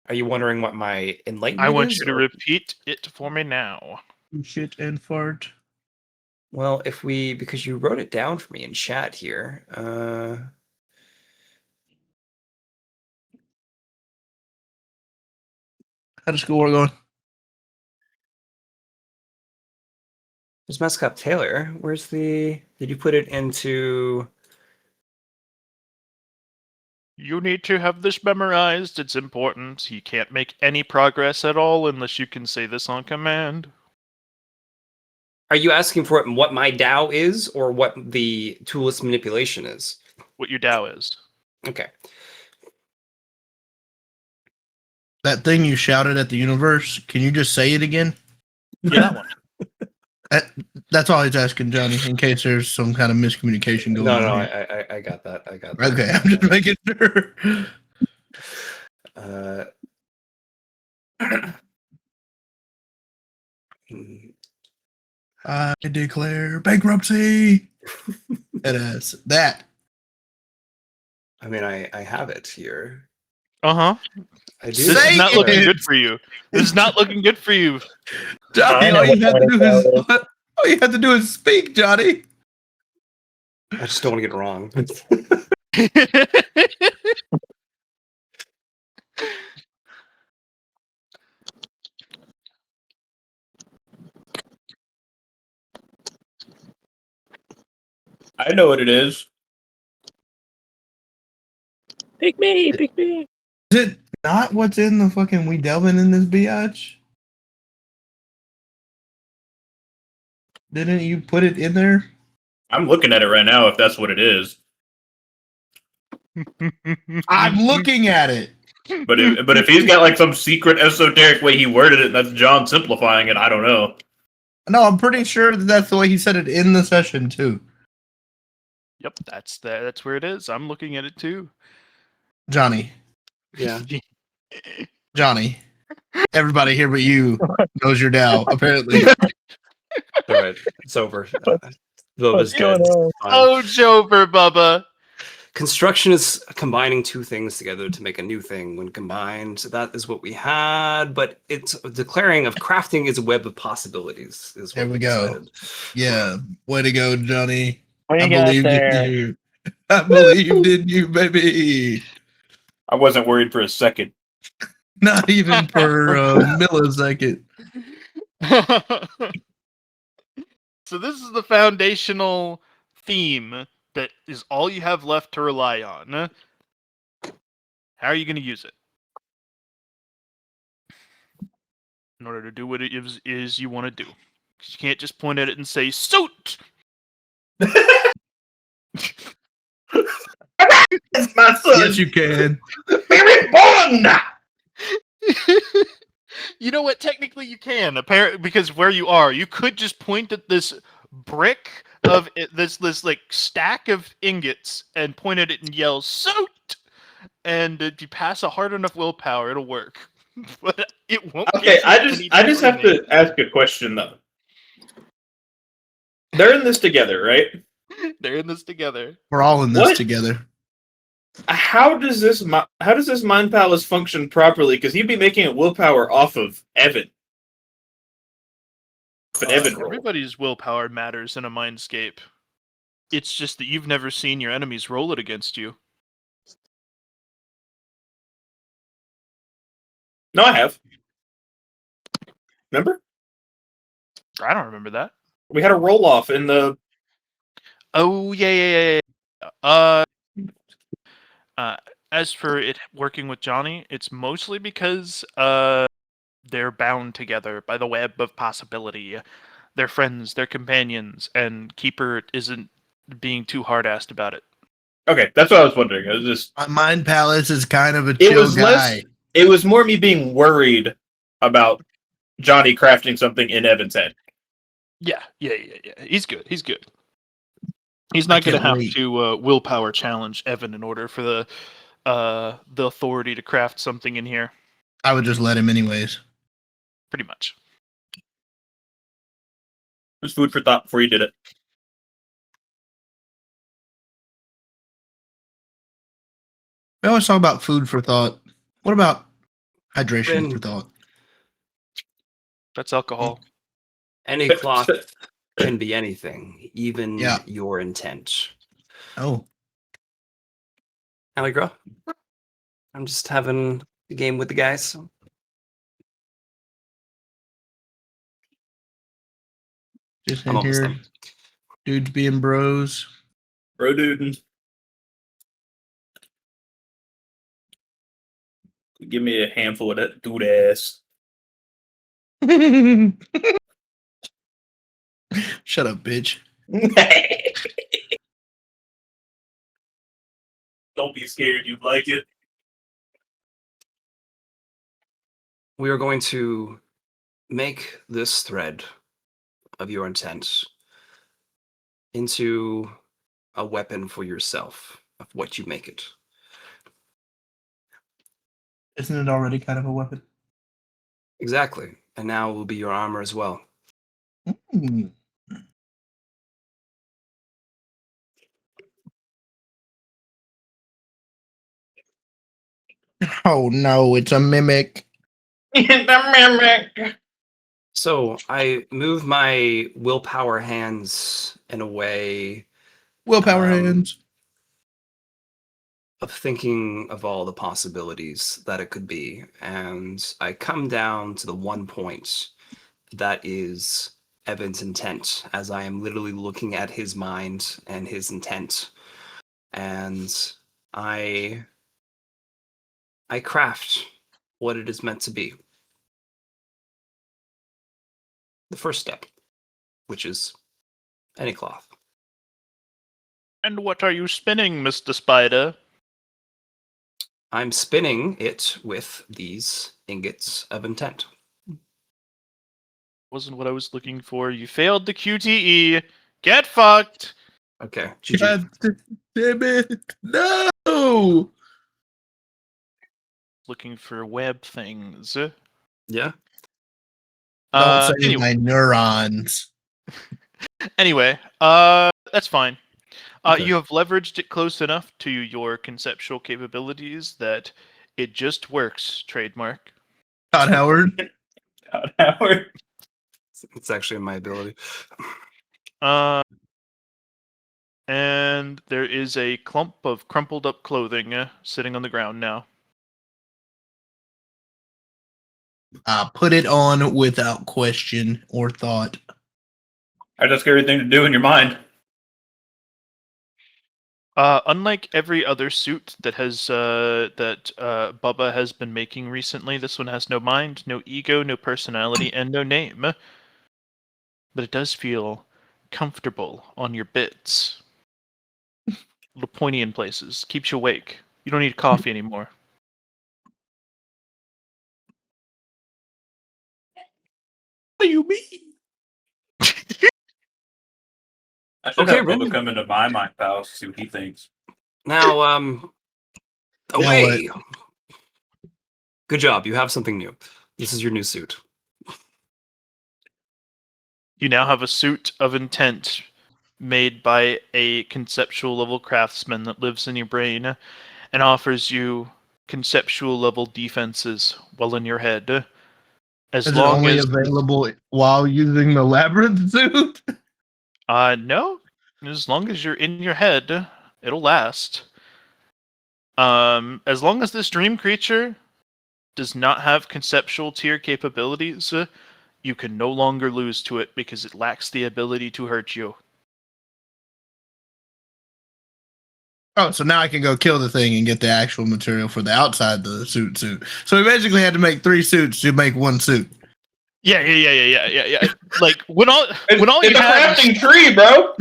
Are you wondering what my enlightenment I want is, you to or- repeat it for me now. Shit and fart. Well, because you wrote it down for me in chat here. How's school going? There's Mascot Taylor. Where's the? Did you put it into? You need to have this memorized. It's important. You can't make any progress at all unless you can say this on command. Are you asking for it? What my Dao is, or what the toolless manipulation is? What your Dao is. Okay. That thing you shouted at the universe, can you just say it again? Yeah, that one. That's all he's asking, Johnny, in case there's some kind of miscommunication going on. Here. I got that. I got that. Okay, I'm just making sure. I declare bankruptcy. That. I mean, I have it here. Uh-huh. I do. This is Say not looking it. good for you. This is not looking good for you. Johnny, all you have to do is speak, Johnny. I just don't want to get it wrong. I know what it is. Pick me, pick me. Is it not what's in the fucking we delving in this biatch? Didn't you put it in there? I'm looking at it right now. If that's what it is, I'm looking at it. but if he's got like some secret esoteric way he worded it, and that's John simplifying it. I don't know. No, I'm pretty sure that that's the way he said it in the session too. Yep, that's where it is. I'm looking at it too. Johnny, Yeah. Johnny, everybody here but you knows your Dow. Apparently, All right, it's over. Boba's good. on? Fine. Oh, Jover, Bubba. Construction is combining 2 things together to make a new thing. When combined, that is what we had. But it's declaring of crafting is a web of possibilities. Is what There we go. decided. yeah, way to go, Johnny. What I you got believed there? in you. I believed in you, baby. I wasn't worried for a second. Not even for a millisecond. So this is the foundational theme that is all you have left to rely on. How are you going to use it? In order to do what it is you want to do. 'Cause you can't just point at it and say, suit! That's my son. Yes, you can. Be reborn. You know what? Technically, you can. Apparently, because where you are, you could just point at this brick of this like stack of ingots and point at it and yell "suit!" And if you pass a hard enough willpower, it'll work. But it won't. Okay, get you I just have training. to ask a question though. They're in this together, right? They're in this together. We're all in this What? together. How does this mind palace function properly? Because he'd be making a willpower off of Evan. But Evan roll. Everybody's willpower matters in a mindscape. It's just that you've never seen your enemies roll it against you. No, I have. Remember? I don't remember that. We had a roll off in the. Oh yeah. As for it working with Johnny, it's mostly because they're bound together by the web of possibility. They're friends, they're companions, and Keeper isn't being too hard-assed about it. Okay, that's what I was wondering. It was just. My mind palace is kind of a It chill was guy. less. It was more me being worried about Johnny crafting something in Evan's head. Yeah. He's good. He's not going to can't have wait. to willpower challenge Evan in order for the authority to craft something in here. I would just let him anyways. Pretty much. It was food for thought before you did it. We always talk about food for thought. What about hydration Then- for thought? That's alcohol. Any cloth can be anything, even Yeah. your intent. Oh, Allie, I'm just having the game with the guys. just I'm in almost here, done. dudes being bros. Bro, dude. Give me a handful of that dude ass. Shut up, bitch. Don't be scared. You'd like it. We are going to make this thread of your intent into a weapon for yourself of what you make it. Isn't it already kind of a weapon? Exactly. And now it will be your armor as well. Mm. Oh no, it's a mimic. So I move my willpower hands in a way Willpower Um, hands. of thinking of all the possibilities that it could be. And I come down to the one point that is Evan's intent, as I am literally looking at his mind and his intent. And I craft what it is meant to be. The first step, which is any cloth. And what are you spinning, Mr. Spider? I'm spinning it with these ingots of intent. Wasn't what I was looking for. You failed the QTE. Get fucked. Okay. GG. God damn it. No. Looking for web things. Yeah. Don't say Anyway, my neurons. that's fine. Okay. You have leveraged it close enough to your conceptual capabilities that it just works. Trademark. Todd Howard. Howard. It's actually my ability. And there is a clump of crumpled up clothing sitting on the ground now. Put it on without question or thought. I just scary thing to do in your mind. Unlike every other suit that Bubba has been making recently, this one has no mind, no ego, no personality, and no name. But it does feel comfortable on your bits. Little pointy in places. Keeps you awake. You don't need coffee anymore. What do you mean? I should Okay, have Bubba Rin. come into my mind palace to see what he thinks. Now, away. what? Good job. You have something new. This is your new suit. You now have a suit of intent made by a conceptual level craftsman that lives in your brain and offers you conceptual level defenses while in your head. As Is it long only as available while using the labyrinth suit? no, as long as you're in your head, it'll last. As long as this dream creature does not have conceptual tier capabilities, you can no longer lose to it because it lacks the ability to hurt you. Oh, so now I can go kill the thing and get the actual material for the outside the suit. So we basically had to make 3 suits to make 1 suit. Yeah. Like when all It's you a have crafting tree, bro.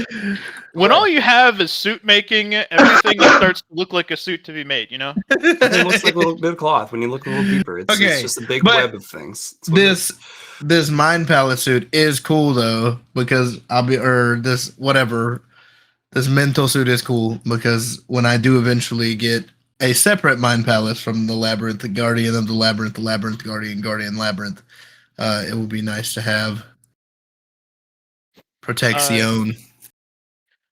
when all you have is suit making, everything starts to look like a suit to be made. You know. It looks like a little bit of cloth when you look a little deeper. It's Okay, just a big but web of things. It's what it is. this mind palace suit is cool though, because this mental suit is cool because when I do eventually get a separate mind palace from the labyrinth, the guardian of the labyrinth, guardian labyrinth, it will be nice to have protection.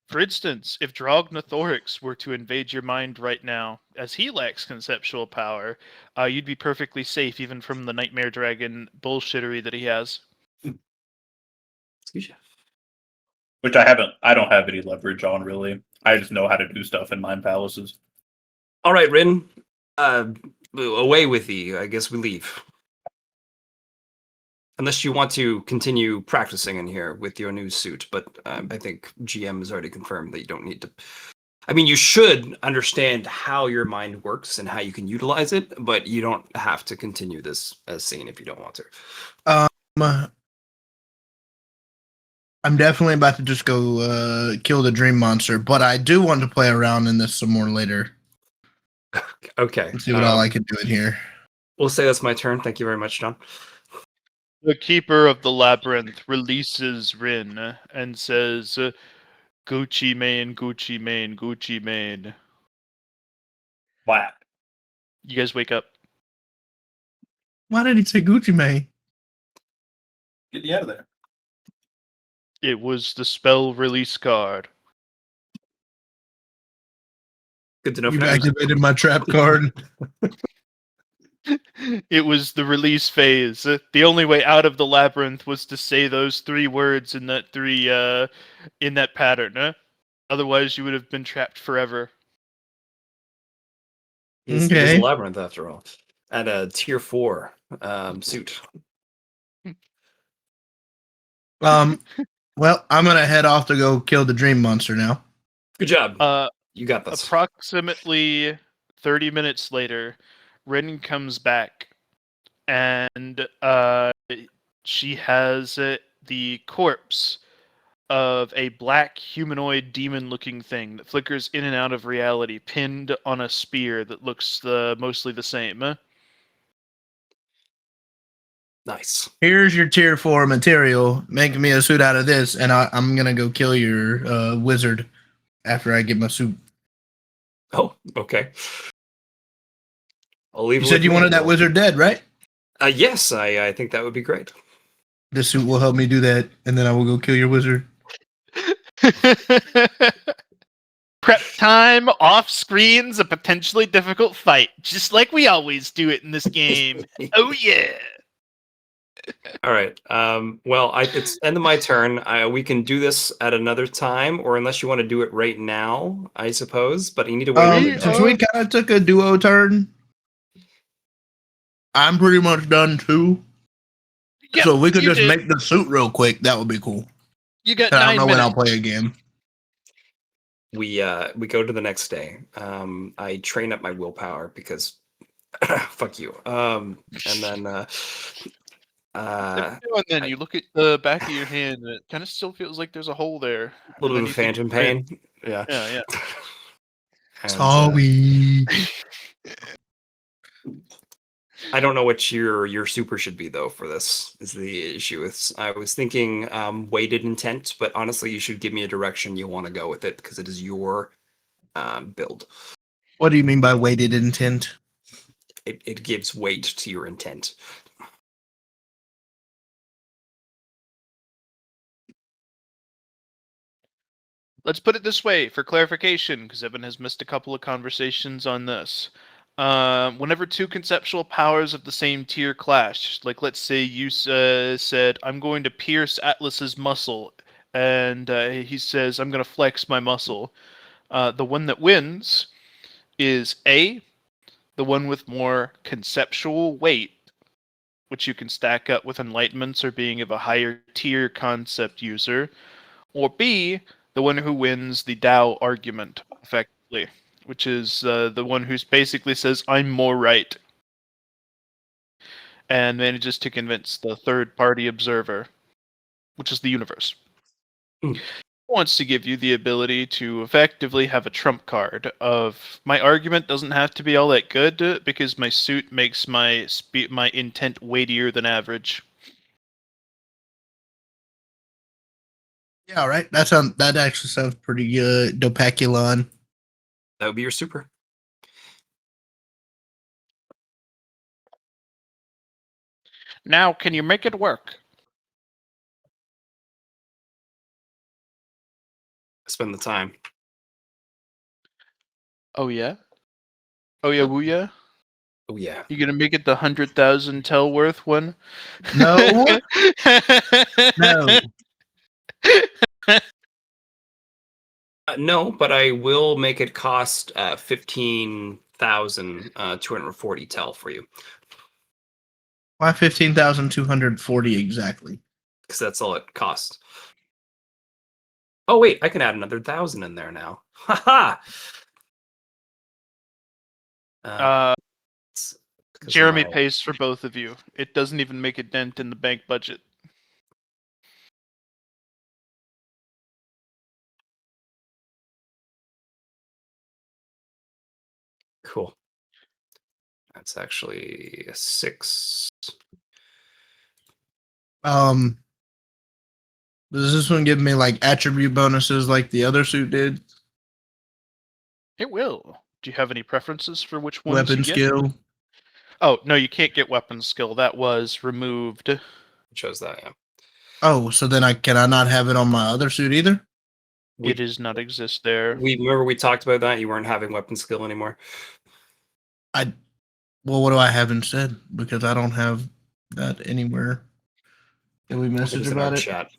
For instance, if Drognathorix were to invade your mind right now, as he lacks conceptual power, you'd be perfectly safe even from the Nightmare Dragon bullshittery that he has. Excuse you. Which I don't have any leverage on, really. I just know how to do stuff in mind palaces. All right, Rin. Away with thee. I guess we leave. Unless you want to continue practicing in here with your new suit, but I think GM has already confirmed that you don't need to. I mean, you should understand how your mind works and how you can utilize it, but you don't have to continue this scene if you don't want to. I'm definitely about to just go kill the dream monster, but I do want to play around in this some more later. Okay. Let's see what all I can do in here. We'll say that's my turn. Thank you very much, John. The Keeper of the Labyrinth releases Rin and says, Gucci Mane, Gucci Mane, Gucci Mane. Whack. You guys wake up. Why did he say Gucci Mane? Get you out of there. It was the spell release card. Good to know. You've For activated my trap card. It was the release phase. The only way out of the labyrinth was to say those 3 words in that pattern. Otherwise, you would have been trapped forever. It's Okay. a labyrinth after all. At a tier 4 suit. Well, I'm gonna head off to go kill the dream monster now. Good job. Uh, You got this. Approximately 30 minutes later, Rin comes back, and she has the corpse of a black humanoid demon-looking thing that flickers in and out of reality, pinned on a spear that looks mostly the same. Nice. Here's your tier 4 material. Make me a suit out of this, and I'm gonna go kill your wizard after I get my suit. Oh, okay. I'll leave. You it said with you me. wanted that wizard dead, right? Yes, I think that would be great. This suit will help me do that, and then I will go kill your wizard. Prep time, off screen's a potentially difficult fight, just like we always do it in this game. Oh yeah. All right. Well, it's end of my turn. We can do this at another time, or unless you want to do it right now, I suppose. But you need to wait. Since we kind of took a duo turn, I'm pretty much done too. Yeah, So we could you just did. make the suit real quick. That would be cool. You got I don't 9 know when minutes. I'll play a game. We go to the next day. I train up my willpower because fuck you. And then Every now and then you look at the back of your hand and it kind of still feels like there's a hole there. a little and bit then of you think phantom you're in. pain. Yeah. Yeah. And, Sorry. I don't know what your super should be though for this is the issue. I was thinking weighted intent, but honestly you should give me a direction you want to go with it because it is your build. What do you mean by weighted intent? It gives weight to your intent. Let's put it this way for clarification, because Evan has missed a couple of conversations on this. Whenever two conceptual powers of the same tier clash, like let's say you said, I'm going to pierce Atlas's muscle, and he says, I'm going to flex my muscle. The one that wins is A, the one with more conceptual weight, which you can stack up with enlightenments or being of a higher tier concept user, or B, the one who wins the Tao argument, effectively, which is the one who basically says, I'm more right, and manages to convince the third-party observer, which is the universe. Mm. Wants to give you the ability to effectively have a trump card of, my argument doesn't have to be all that good, because my suit makes my intent weightier than average. Yeah, all right. That actually sounds pretty good. Dopaculon. That would be your super. Now, can you make it work? Spend the time. Oh yeah? Oh yeah, wooya? Oh yeah. You gonna make it the 100,000 Telworth one? No. No. No, but I will make it cost 15,240 tel for you Why 15,240 exactly? because that's all it costs. Oh wait, I can add another 1,000 in there now. Haha. It's 'cause of Jeremy my- pays for both of you. It doesn't even make a dent in the bank budget. Cool. That's actually a 6. Does this one give me like attribute bonuses like the other suit did? It will. Do you have any preferences for which ones Weapon you get? skill. Oh, no, you can't get weapon skill. That was removed. Chose that, yeah. Oh, so then can I not have it on my other suit either? It does not exist there. We remember we talked about that. You weren't having weapon skill anymore. Well, what do I have instead? Because I don't have that anywhere. Did we It message was in our about it? chat.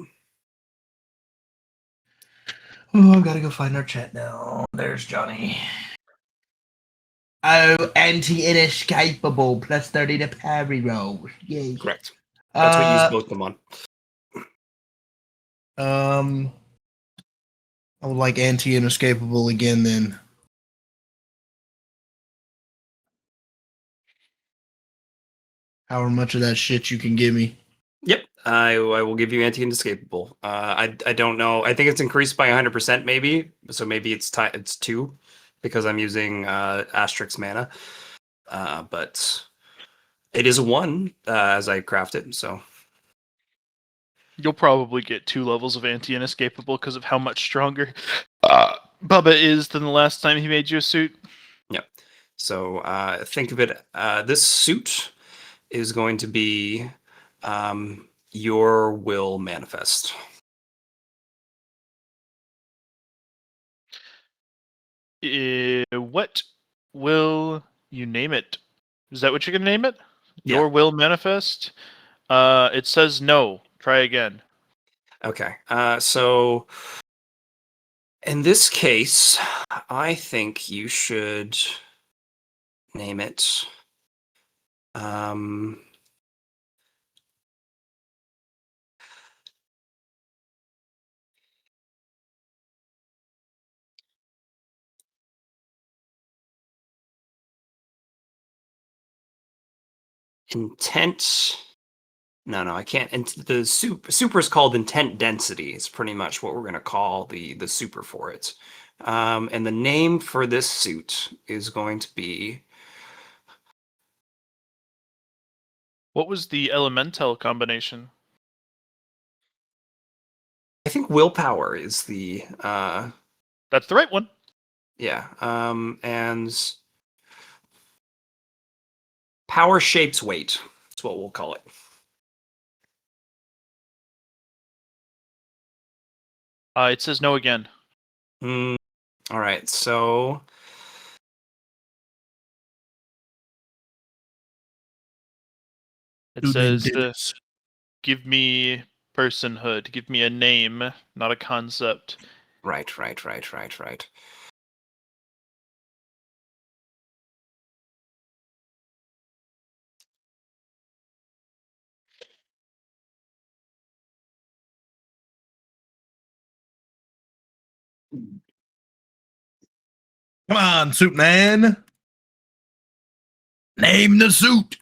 Oh, I've got to go find our chat now. There's Johnny. Oh, anti-inescapable plus 30 to parry rolls. Yay. Correct. That's what you use both of them on. I would like anti-inescapable again then. However much of that shit you can give me. Yep, I will give you anti-inescapable. I don't know. I think it's increased by 100% maybe. So maybe it's 2 because I'm using Asterix mana. But it is a 1 as I craft it. So You'll probably get 2 levels of anti-inescapable because of how much stronger Bubba is than the last time he made you a suit. Yep. So think of it. This suit is going to be your will manifest. What will you name it? Is that what you're gonna name it? Yeah. Your will manifest? It says no. Try again. Okay. So in this case, I think you should name it intent. No, I can't. And the super is called intent density. It's pretty much what we're going to call the super for it. And the name for this suit is going to be. What was the elemental combination? I think willpower is the. That's the right one. Yeah. And power shapes weight. That's what we'll call it. It says no again. All right, so It Dude named says, Dennis. give me personhood. Give me a name, not a concept. right. Come on, suit man. Name the suit.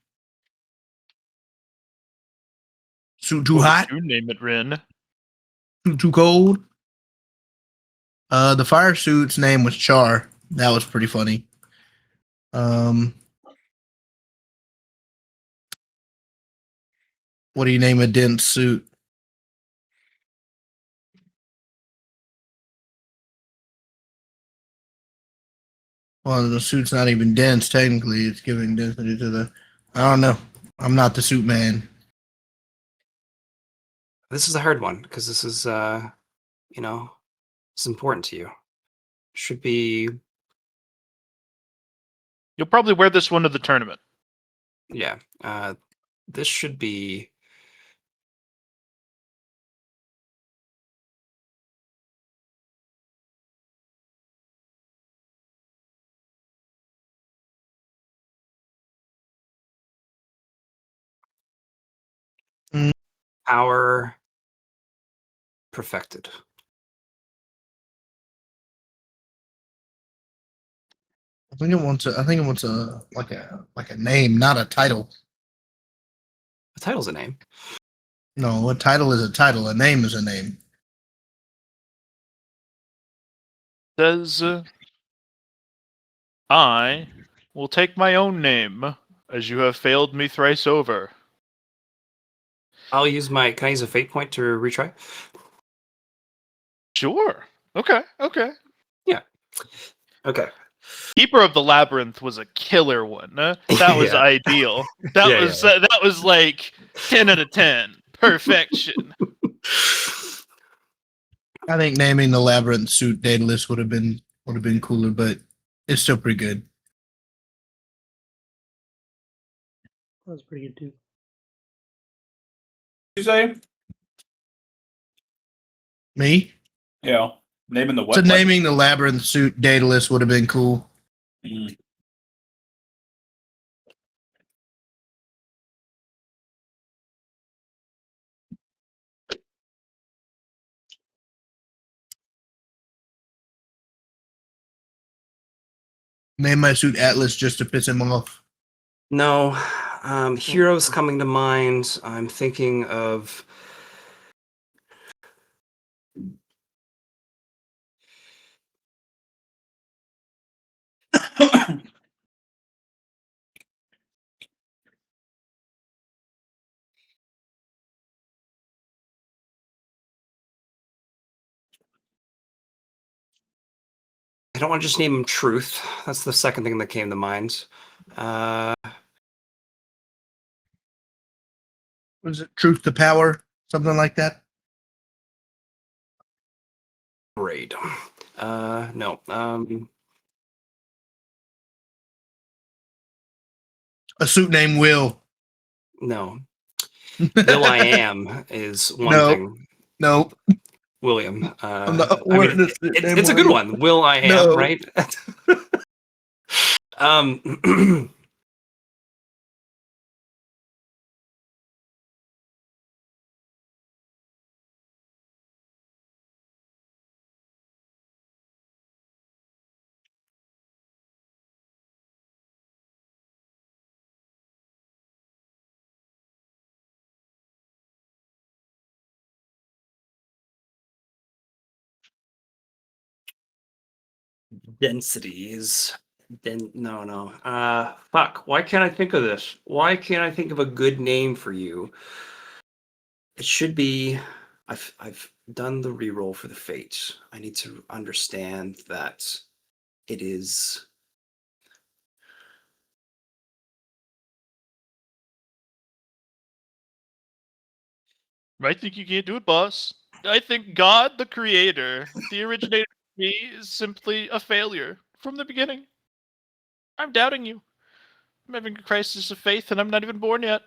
Suit too What hot? would you name it, Rin? Suit too cold? The fire suit's name was Char. That was pretty funny. What do you name a dense suit? Well, the suit's not even dense, technically. It's giving density to the. I don't know. I'm not the suit man. This is a hard one because this is, it's important to you. Should be, You'll probably wear this one to the tournament. yeah. This should be. Power perfected. I think it wants a like a name, not a title. The title's a name. No, a title is a title. A name is a name. Says, I will take my own name, as you have failed me thrice over. I'll use my. Can I use a fate point to retry? Sure. Okay. Okay. Keeper of the Labyrinth was a killer one. That was Yeah. ideal. That was like 10 out of 10. Perfection. I think naming the labyrinth suit Daedalus would have been cooler, but it's still pretty good. That was pretty good too. You say? Me? Yeah. Naming the what? So naming the labyrinth suit Daedalus would have been cool. Mm. Name my suit Atlas just to piss him off. No. Heroes coming to mind. I'm thinking of. I don't want to just name him Truth. That's the second thing that came to mind. Was it Truth to Power? Something like that? Raid. No. A suit named Will. No. Will I Am is one No. thing. No. William. I'm not I mean, wanting a suit named it's a good William. one. Will I Am, No. right? densities. No. Fuck. Why can't I think of this? Why can't I think of a good name for you? It should be. I've done the reroll for the fate. I need to understand that it is. I think you can't do it, boss. I think God, the creator, the originator of me, is simply a failure from the beginning. I'm doubting you. I'm having a crisis of faith, and I'm not even born yet.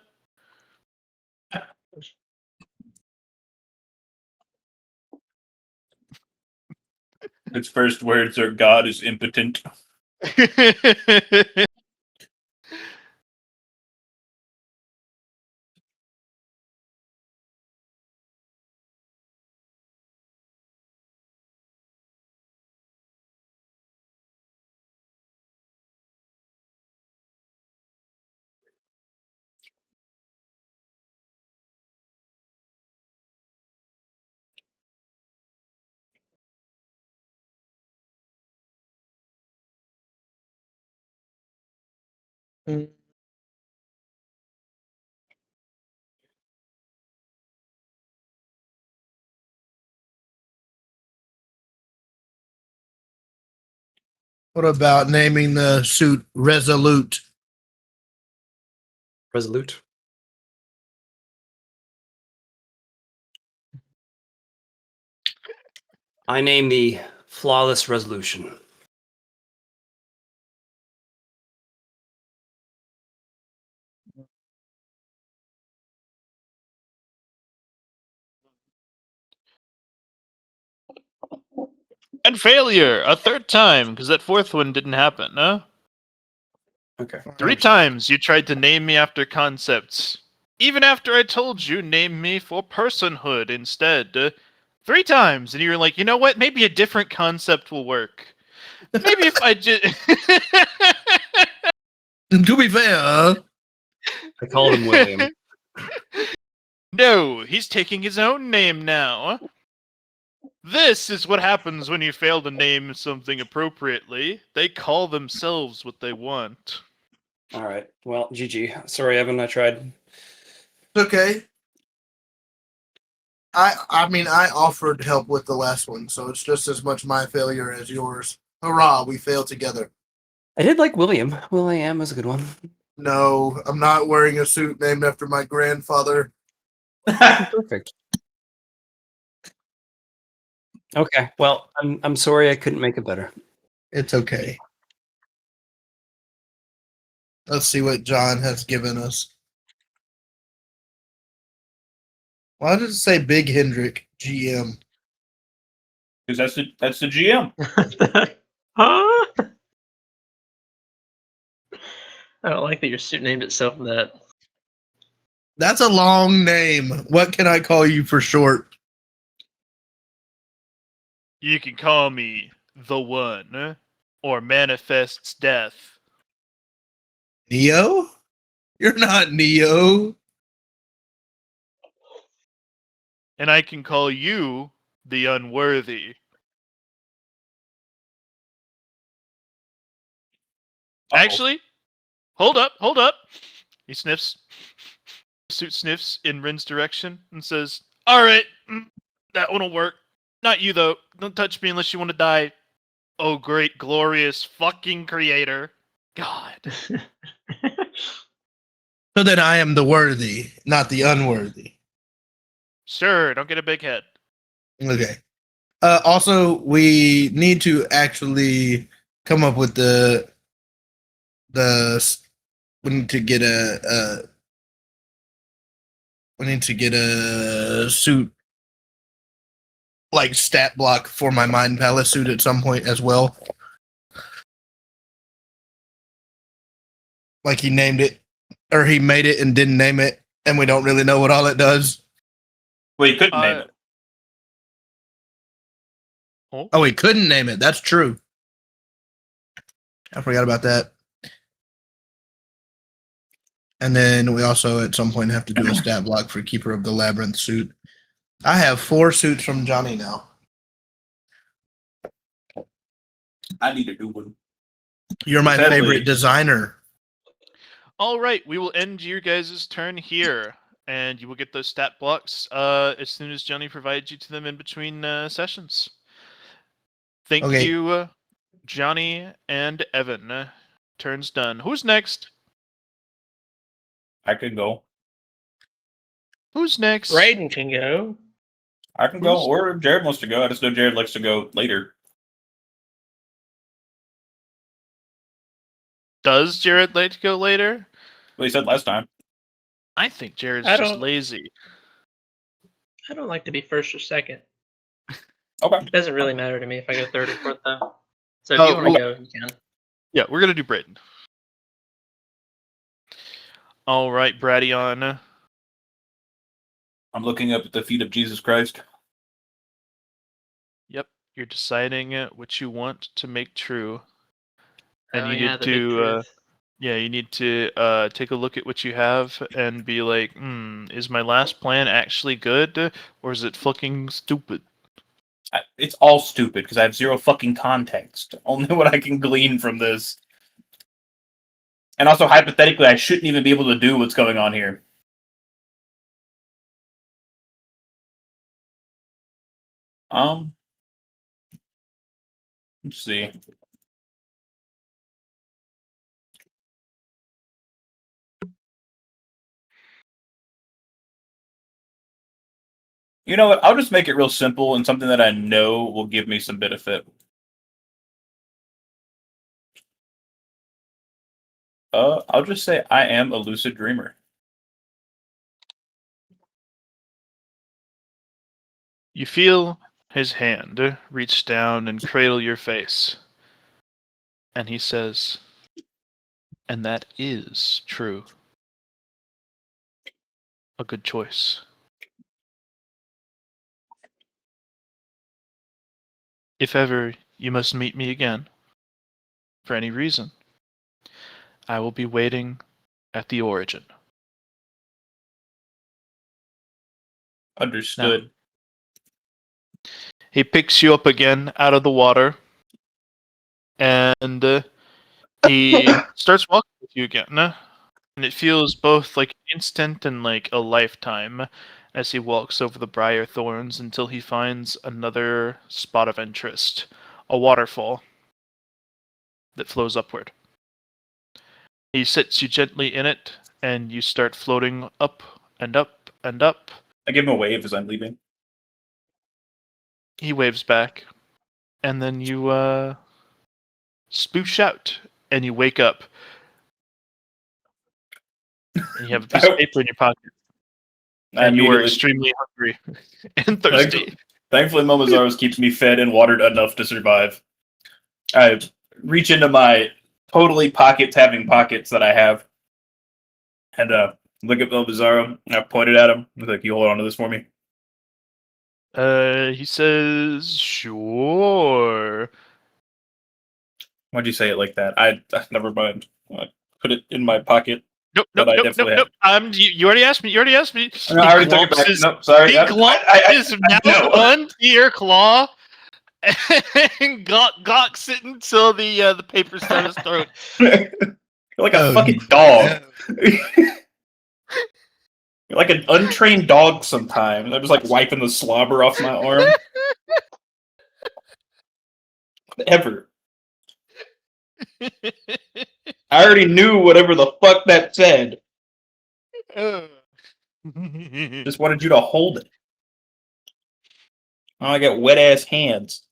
Its first words are "God is impotent." What about naming the suit Resolute? Resolute. I name the Flawless Resolution. And failure a third time, because that fourth one didn't happen, huh? Okay. 3 times you tried to name me after concepts. Even after I told you, name me for personhood instead. 3 times, and you were like, you know what? Maybe a different concept will work. Maybe if I just. To be fair, I called him William. No, he's taking his own name now. This is what happens when you fail to name something appropriately. They call themselves what they want. All right. Well, GG. Sorry, Evan. I tried. okay. I mean, I offered help with the last one, so it's just as much my failure as yours. Hurrah, we failed together. I did like William. William is a good one. No, I'm not wearing a suit named after my grandfather. Perfect. Okay. Well, I'm sorry I couldn't make it better. It's okay. Let's see what John has given us. Why does it say Big Hendrick, GM? Because that's the GM. Huh? I don't like that your suit named itself that. That's a long name. What can I call you for short? You can call me the One, or Manifests Death. Neo? You're not Neo. And I can call you the Unworthy. Uh-oh. Actually, hold up. He sniffs. Suit sniffs in Rin's direction and says, alright, that one'll work. Not you, though. Don't touch me unless you want to die. Oh, great, glorious fucking creator. God. So then I am the worthy, not the unworthy. Sure, don't get a big head. Okay. Also, we need to actually come up with we need to get a suit like stat block for my Mind Palace suit at some point as well. Like he named it, or he made it and didn't name it, and we don't really know what all it does. Well, you couldn't name it. Oh, he couldn't name it. That's true. I forgot about that. And then we also at some point have to do a stat block for Keeper of the Labyrinth suit. I have 4 suits from Johnny now. I need a new one. You're my Sadly- favorite designer. All right, we will end your guys' turn here, and you will get those stat blocks as soon as Johnny provides you to them in between sessions. Thank Okay. you, Johnny and Evan. Turn's done. Who's next? I can go. Who's next? Raiden can go. I can go, Who's- or if Jared wants to go. I just know Jared likes to go later. Does Jared like to go later? What he said last time. I think Jared's I just don't- lazy. I don't like to be first or second. Okay. It doesn't really matter to me if I go third or fourth, though. So if Oh, you want to well- go, you can. Yeah, we're gonna do Brayden. All right, Bradion. I'm looking up at the feet of Jesus Christ. Yep, you're deciding what you want to make true, and Oh, you yeah, need the big to. truth. Yeah, you need to take a look at what you have and be like, is my last plan actually good, or is it fucking stupid? It's all stupid because I have zero fucking context. Only what I can glean from this. And also, hypothetically, I shouldn't even be able to do what's going on here. Let's see. You know what? I'll just make it real simple and something that I know will give me some benefit. I'll just say I am a lucid dreamer. You feel his hand reach down and cradle your face. And he says, and that is true. A good choice. If ever you must meet me again, for any reason, I will be waiting at the origin. Understood. He picks you up again out of the water, and he starts walking with you again. And it feels both like instant and like a lifetime as he walks over the briar thorns until he finds another spot of interest, a waterfall that flows upward. He sits you gently in it, and you start floating up and up and up. I give him a wave as I'm leaving. He waves back, and then you sploosh out, and you wake up. And you have a piece of paper in your pocket, I and you are immediately, extremely hungry and thirsty. thankfully, Momozaros keeps me fed and watered enough to survive. I reach into my totally pockets-having pockets that I have, and look at Momozaros, and I pointed at him. I was like, "You hold on to this for me." He says, "Sure." Why'd you say it like that? Never mind. I put it in my pocket. Nope, But nope, I nope, definitely nope, nope. You already asked me. You already asked me. No, I already took it back. His, No, sorry. he glumps his mouth know. onto your claw and gawks it until the paper's down his throat. You're like a Oh, fucking dog. You're like an untrained dog sometimes. I'm just like wiping the slobber off my arm. Whatever. I already knew whatever the fuck that said. Just wanted you to hold it. Oh, I got wet ass hands.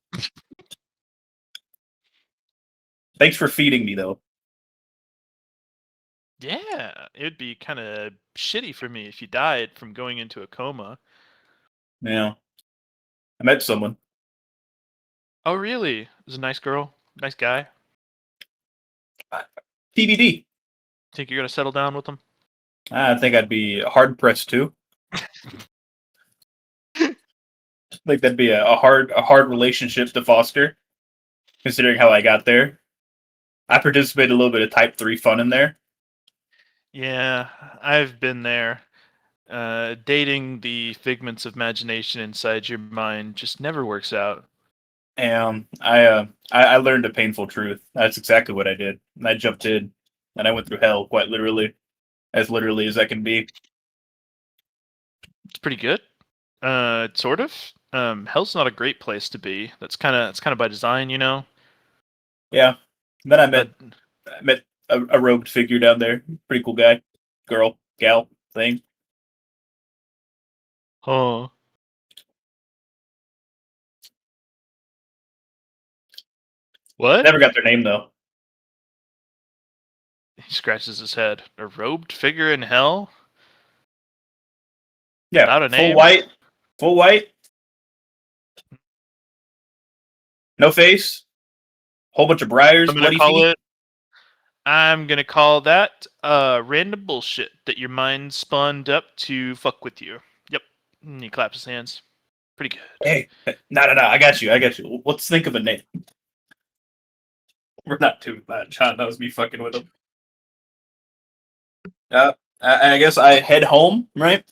Thanks for feeding me, though. Yeah, it would be kind of shitty for me if you died from going into a coma. Yeah. I met someone. Oh, really? It was a nice girl, nice guy. TBD. Think you're gonna settle down with him? I think I'd be hard pressed too. I think that'd be a hard relationship to foster, considering how I got there. I participated a little bit of Type 3 fun in there. Yeah, I've been there. Dating the figments of imagination inside your mind just never works out. I learned a painful truth. That's exactly what I did. I jumped in, and I went through hell quite literally as I can be. It's pretty good. Sort of. Hell's not a great place to be. That's kind of by design, you know. Yeah. Then I But met a robed figure down there. Pretty cool guy, girl, gal, thing. oh, what? Never got their name though. He scratches his head. A robed figure in hell? Yeah, Without a name? full white, no face, whole bunch of briars, I'm gonna bloody call feet. it. I'm gonna call that random bullshit that your mind spawned up to fuck with you. Yep. And he claps his hands. Pretty good. Hey, no, I got you. Let's think of a name. We're not too bad. John knows me fucking with him. I guess I head home, right?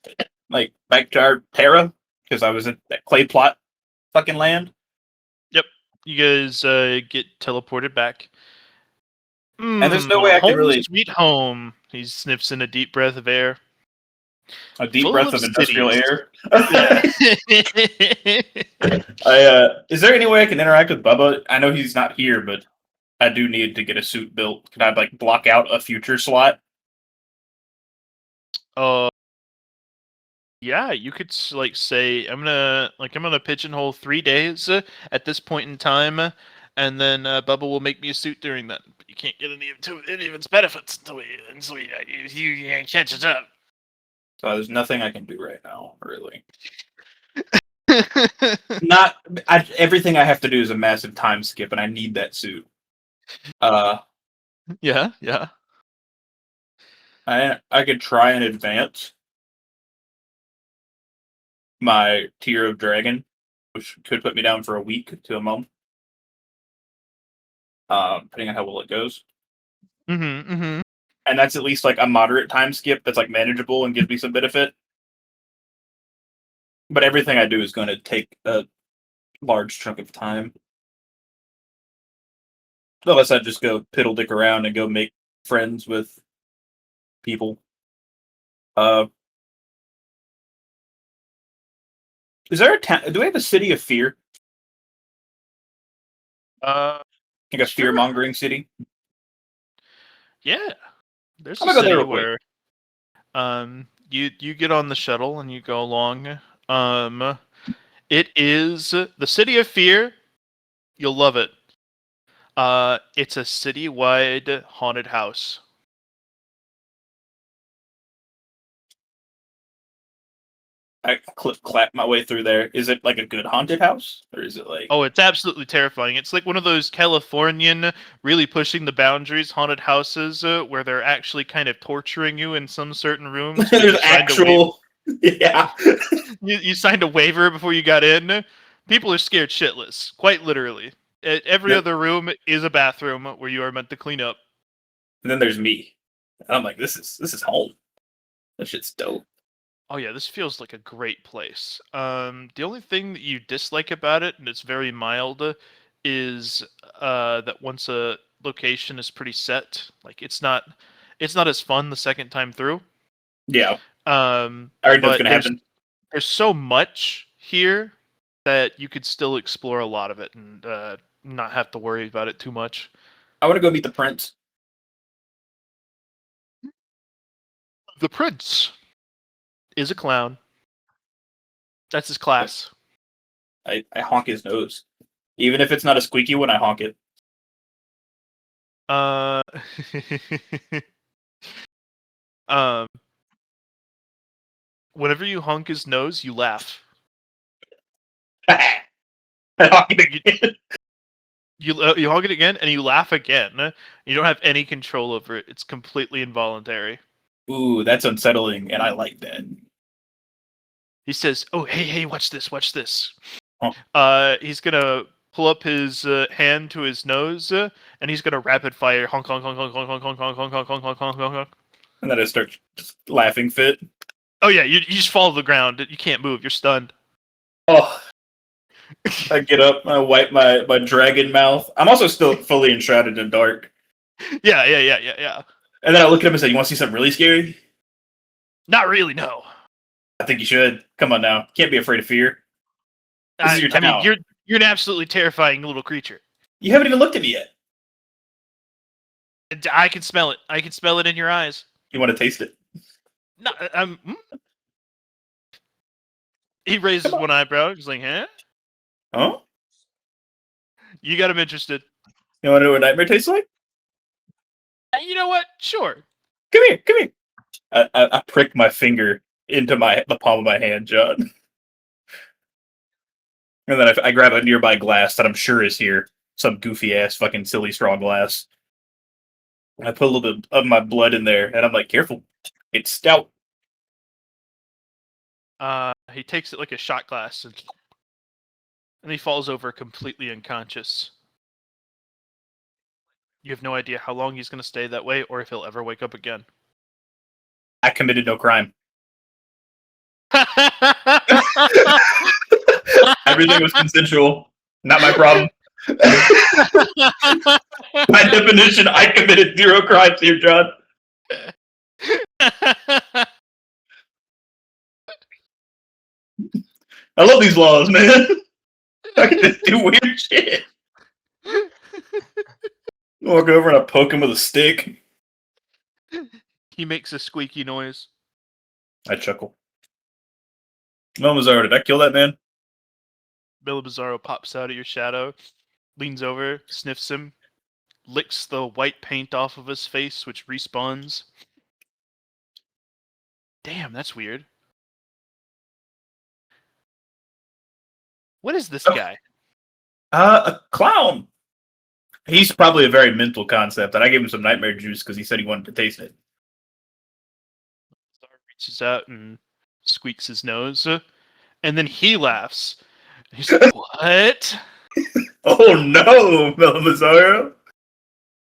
Like back to our Terra, because I was in that clay plot fucking land. You guys get teleported back. And there's no way I home can really sweet home. He sniffs in a deep breath of air. a deep Full breath of of industrial cities. air. Yeah. Is there any way I can interact with Bubba? I know he's not here, but I do need to get a suit built. Can I like block out a future slot? Yeah, you could like say I'm gonna pigeonhole 3 days at this point in time, and then Bubba will make me a suit during that. But you can't get any of its benefits until you catch it up. So there's nothing I can do right now, really. Everything I have to do is a massive time skip, and I need that suit. Yeah. I could try and advance my tier of dragon, which could put me down for a week to a month, depending on how well it goes. Mm-hmm. And that's at least like a moderate time skip that's like manageable and gives me some benefit. But everything I do is going to take a large chunk of time. Unless I just go piddle dick around and go make friends with people. Is there a town? Do we have a city of fear? Like a Sure. fear mongering city? Yeah. There's I'm a gonna go there city real quick. where you get on the shuttle and you go along. It is the City of Fear. You'll love it. It's a citywide haunted house. I clap my way through there. Is it like a good haunted house? Or is it like Oh, it's absolutely terrifying. It's like one of those Californian, really pushing the boundaries haunted houses where they're actually kind of torturing you in some certain rooms. but there's you signed a actual yeah. you signed a waiver before you got in. People are scared shitless, quite literally. Every Yep. other room is a bathroom where you are meant to clean up. And then there's me. And I'm like, this is home. That shit's dope. Oh yeah, this feels like a great place. The only thing that you dislike about it, and it's very mild, is that once a location is pretty set, like it's not as fun the second time through. Yeah. I already know what's but gonna happen. there's so much here that you could still explore a lot of it and not have to worry about it too much. I want to go meet the prince. The prince is a clown. That's his class. I honk his nose. Even if it's not a squeaky one, I honk it. Whenever you honk his nose, you laugh. I honk it again. You honk it again, and you laugh again. You don't have any control over it. It's completely involuntary. Ooh, that's unsettling, and I like that. He says, "Oh, hey, watch this. Oh. He's gonna pull up his hand to his nose, and he's gonna rapid fire honk honk honk honk honk honk honk honk honk honk honk honk honk honk honk. And then I start just laughing fit. Oh yeah, you just fall to the ground. You can't move. You're stunned. Oh, I get up, I wipe my dragon mouth. I'm also still fully enshrouded in dark. Yeah. And then I look at him and say, "You want to see something really scary? Not really, no. I think you should. Come on now. Can't be afraid of fear. This is your I mean, town. you're an absolutely terrifying little creature. You haven't even looked at me yet. And I can smell it. I can smell it in your eyes. You want to taste it? No, He raises Come on. one eyebrow. He's like, huh? Huh? You got him interested. You want to know what nightmare tastes like? You know what? Sure. Come here. Come here. I prick my finger into the palm of my hand, John. And then I grab a nearby glass that I'm sure is here. Some goofy ass fucking silly straw glass. I put a little bit of my blood in there, and I'm like, careful. It's stout. He takes it like a shot glass and he falls over completely unconscious. You have no idea how long he's going to stay that way or if he'll ever wake up again. I committed no crime. Everything was consensual. Not my problem. By definition, I committed 0 crimes here, John. I love these laws, man. I can just do weird shit. Walk over and I poke him with a stick. He makes a squeaky noise. I chuckle. Momazaro, did I kill that man? Bella Bizarro pops out of your shadow, leans over, sniffs him, licks the white paint off of his face, which respawns. Damn, that's weird. What is this guy? A clown. He's probably a very mental concept, and I gave him some nightmare juice because he said he wanted to taste it. Star reaches out and squeaks his nose, and then he laughs. He's like, "What? Oh no, Melamazzaro.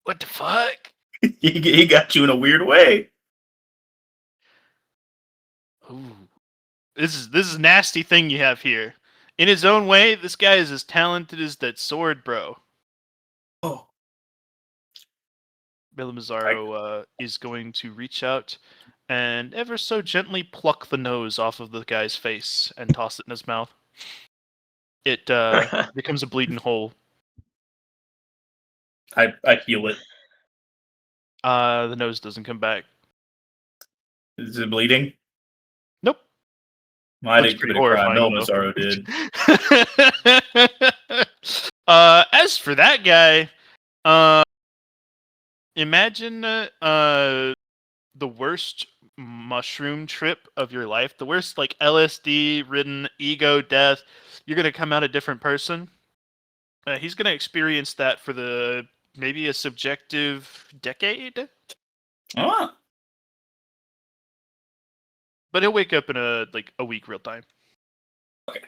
What the fuck?" He got you in a weird way. Ooh. This is a nasty thing you have here. In his own way, this guy is as talented as that sword, bro. Oh. Belamazzaro is going to reach out and ever so gently pluck the nose off of the guy's face and toss it in his mouth. It becomes a bleeding hole. I heal it. The nose doesn't come back. Is it bleeding? Nope. Well, I Looks didn't pretty commit a crime. horrifying, Melamazzaro did. As for that guy, imagine the worst mushroom trip of your life, the worst like LSD ridden ego death. You're gonna come out a different person. He's gonna experience that for maybe a subjective decade, Oh. but he'll wake up in a week real time.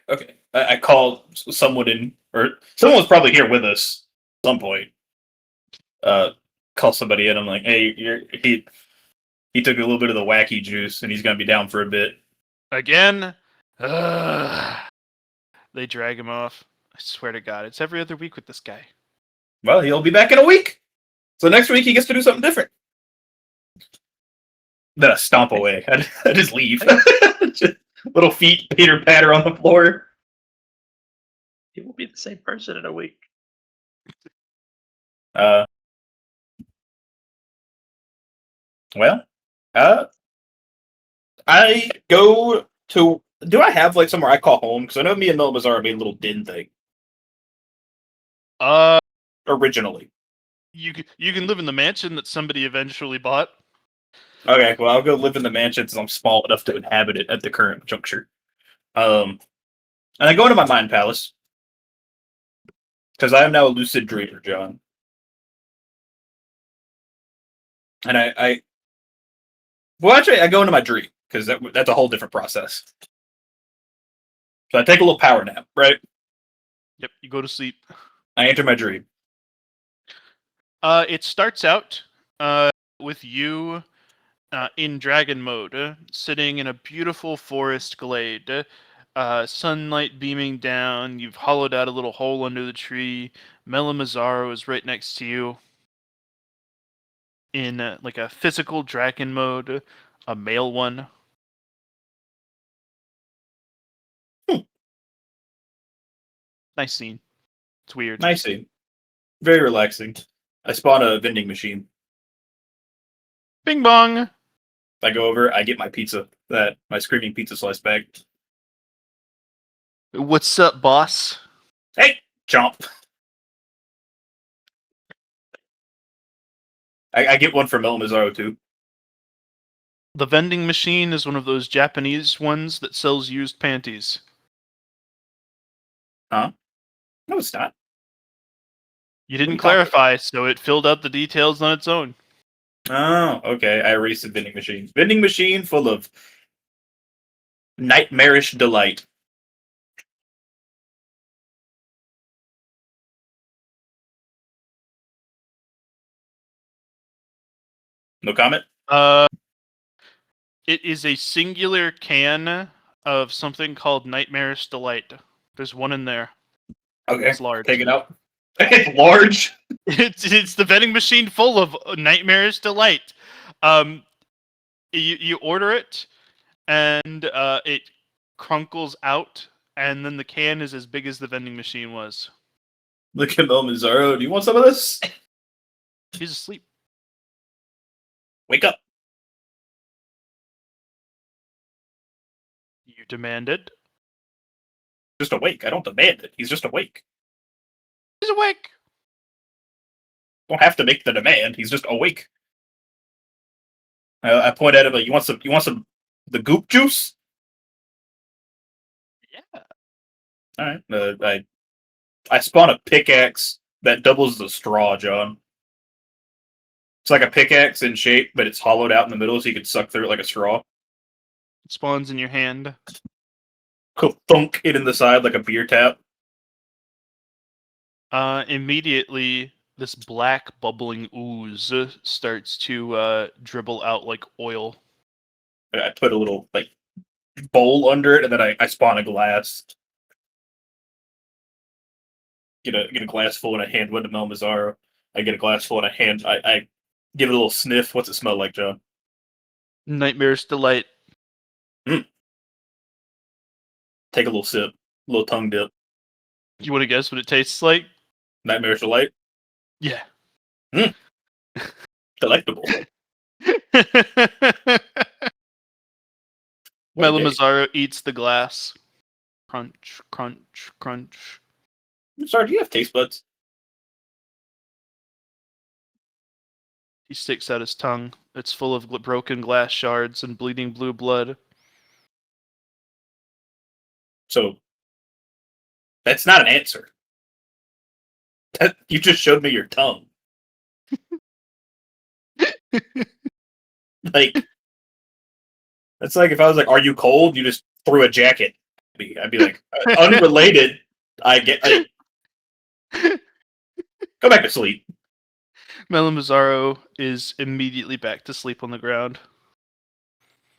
Okay. I called someone in, or someone was probably here with us at some point. Call somebody in. I'm like, hey, he took a little bit of the wacky juice, and he's gonna be down for a bit. Again, they drag him off. I swear to God, it's every other week with this guy. Well, he'll be back in a week. So next week he gets to do something different. Then I stomp away. I just leave. Just little feet pitter patter on the floor. He will be the same person in a week. Well, I go to. Do I have like somewhere I call home? Because I know me and Melamazzaro made a little den thing originally. You can live in the mansion that somebody eventually bought. Okay, well I'll go live in the mansion since I'm small enough to inhabit it at the current juncture. And I go into my mind palace because I am now a lucid dreamer, John. And I go into my dream because that's a whole different process. So I take a little power nap, right? Yep, you go to sleep. I enter my dream. It starts out with you in dragon mode, sitting in a beautiful forest glade, sunlight beaming down. You've hollowed out a little hole under the tree. Melamazaro is right next to you in like a physical dragon mode, a male one. Nice scene. It's weird. Nice scene. Very relaxing. I spawn a vending machine. Bing bong. I go over, I get my pizza, my screaming pizza slice bag. What's up, boss? Hey, chomp. I get one from Melamazaro too. The vending machine is one of those Japanese ones that sells used panties. No, it's not. You What are didn't you talking clarify, so it filled out the details on its own. Oh, okay. I erased the vending machine. Vending machine full of nightmarish delight. No comment? It is a singular can of something called Nightmarish Delight. There's one in there. Okay. It's large. Take it out. It's large. It's the vending machine full of Nightmarish Delight. You order it, and it crunkles out, and then the can is as big as the vending machine was. Look at Melamazaro. Do you want some of this? He's asleep. Wake up. You demanded. Just awake. I don't demand it. He's just awake. He's awake. Don't have to make the demand. He's just awake. I point at him like, you want some the goop juice? Yeah. All right. I spawn a pickaxe that doubles the straw, John. It's like a pickaxe in shape, but it's hollowed out in the middle, so you can suck through it like a straw. It spawns in your hand. Cool. Thunk it in the side like a beer tap. Immediately, this black bubbling ooze starts to dribble out like oil. I put a little like bowl under it, and then I spawn a glass. Get a glass full and I hand one to Melamazaro. I get a glass full and I give it a little sniff. What's it smell like, John? Nightmare's Delight. Take a little sip, a little tongue dip. You want to guess what it tastes like? Nightmarish Delight. Yeah. Delectable. Melamazaro eats the glass. Crunch, crunch, crunch. I'm sorry, do you have taste buds? He sticks out his tongue. It's full of broken glass shards and bleeding blue blood. So that's not an answer. You just showed me your tongue. Like, that's like if I was like, "Are you cold?" You just threw a jacket at me. I'd be like, unrelated. Go back to sleep. Melamazaro is immediately back to sleep on the ground.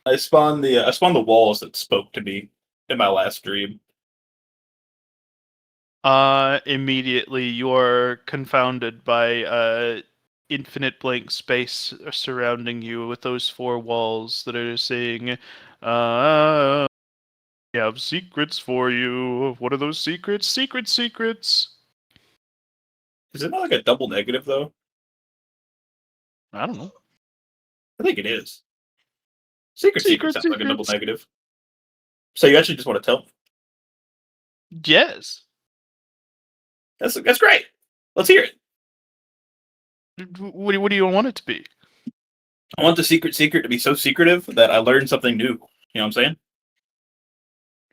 I spawned the walls that spoke to me in my last dream. Immediately you are confounded by infinite blank space surrounding you with those four walls that are saying, "We have secrets for you." What are those secrets? Secrets. Is it not like a double negative though? I don't know. I think it is. Secret Secret sounds like a double secrets. negative. So you actually just want to tell me? Yes. That's great. Let's hear it. What do you want it to be? I want the secret to be so secretive that I learn something new. You know what I'm saying?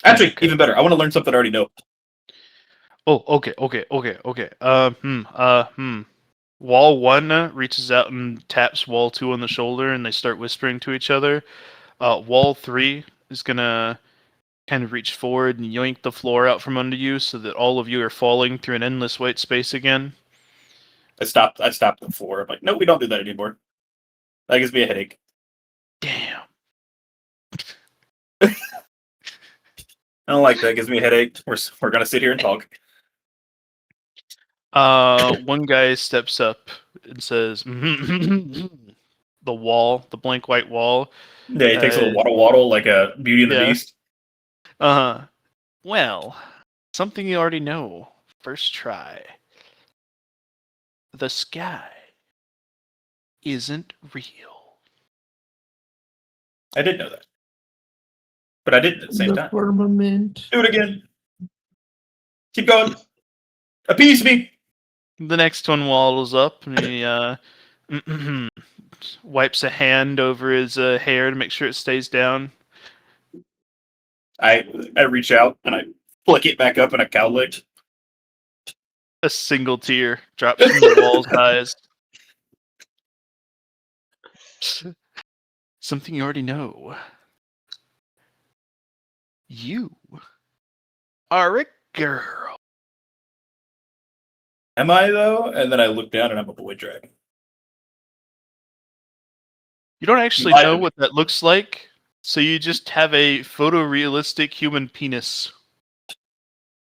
Actually, Okay. even better. I want to learn something I already know. Oh, okay. Wall 1 reaches out and taps Wall 2 on the shoulder, and they start whispering to each other. Wall 3 is gonna kind of reach forward and yoink the floor out from under you, so that all of you are falling through an endless white space again. I stopped the floor. I'm like, no, we don't do that anymore. That gives me a headache. Damn. I don't like that. It gives me a headache. We're gonna sit here and talk. One guy steps up and says, "The wall, the blank white wall." Yeah, he takes a little waddle like a Beauty and the yeah. Beast. Well, something you already know. First try. The sky isn't real. I did know that, but I didn't at the same time. Firmament. Do it again. Keep going. Appease me. The next one waddles up and he wipes a hand over his hair to make sure it stays down. I reach out and I flick it back up in a cow lick. A single tear drops from the wall's eyes. Something you already know. You are a girl. Am I though? And then I look down and I'm a boy dragon. You don't actually lied to know me. what that looks like, so you just have a photorealistic human penis.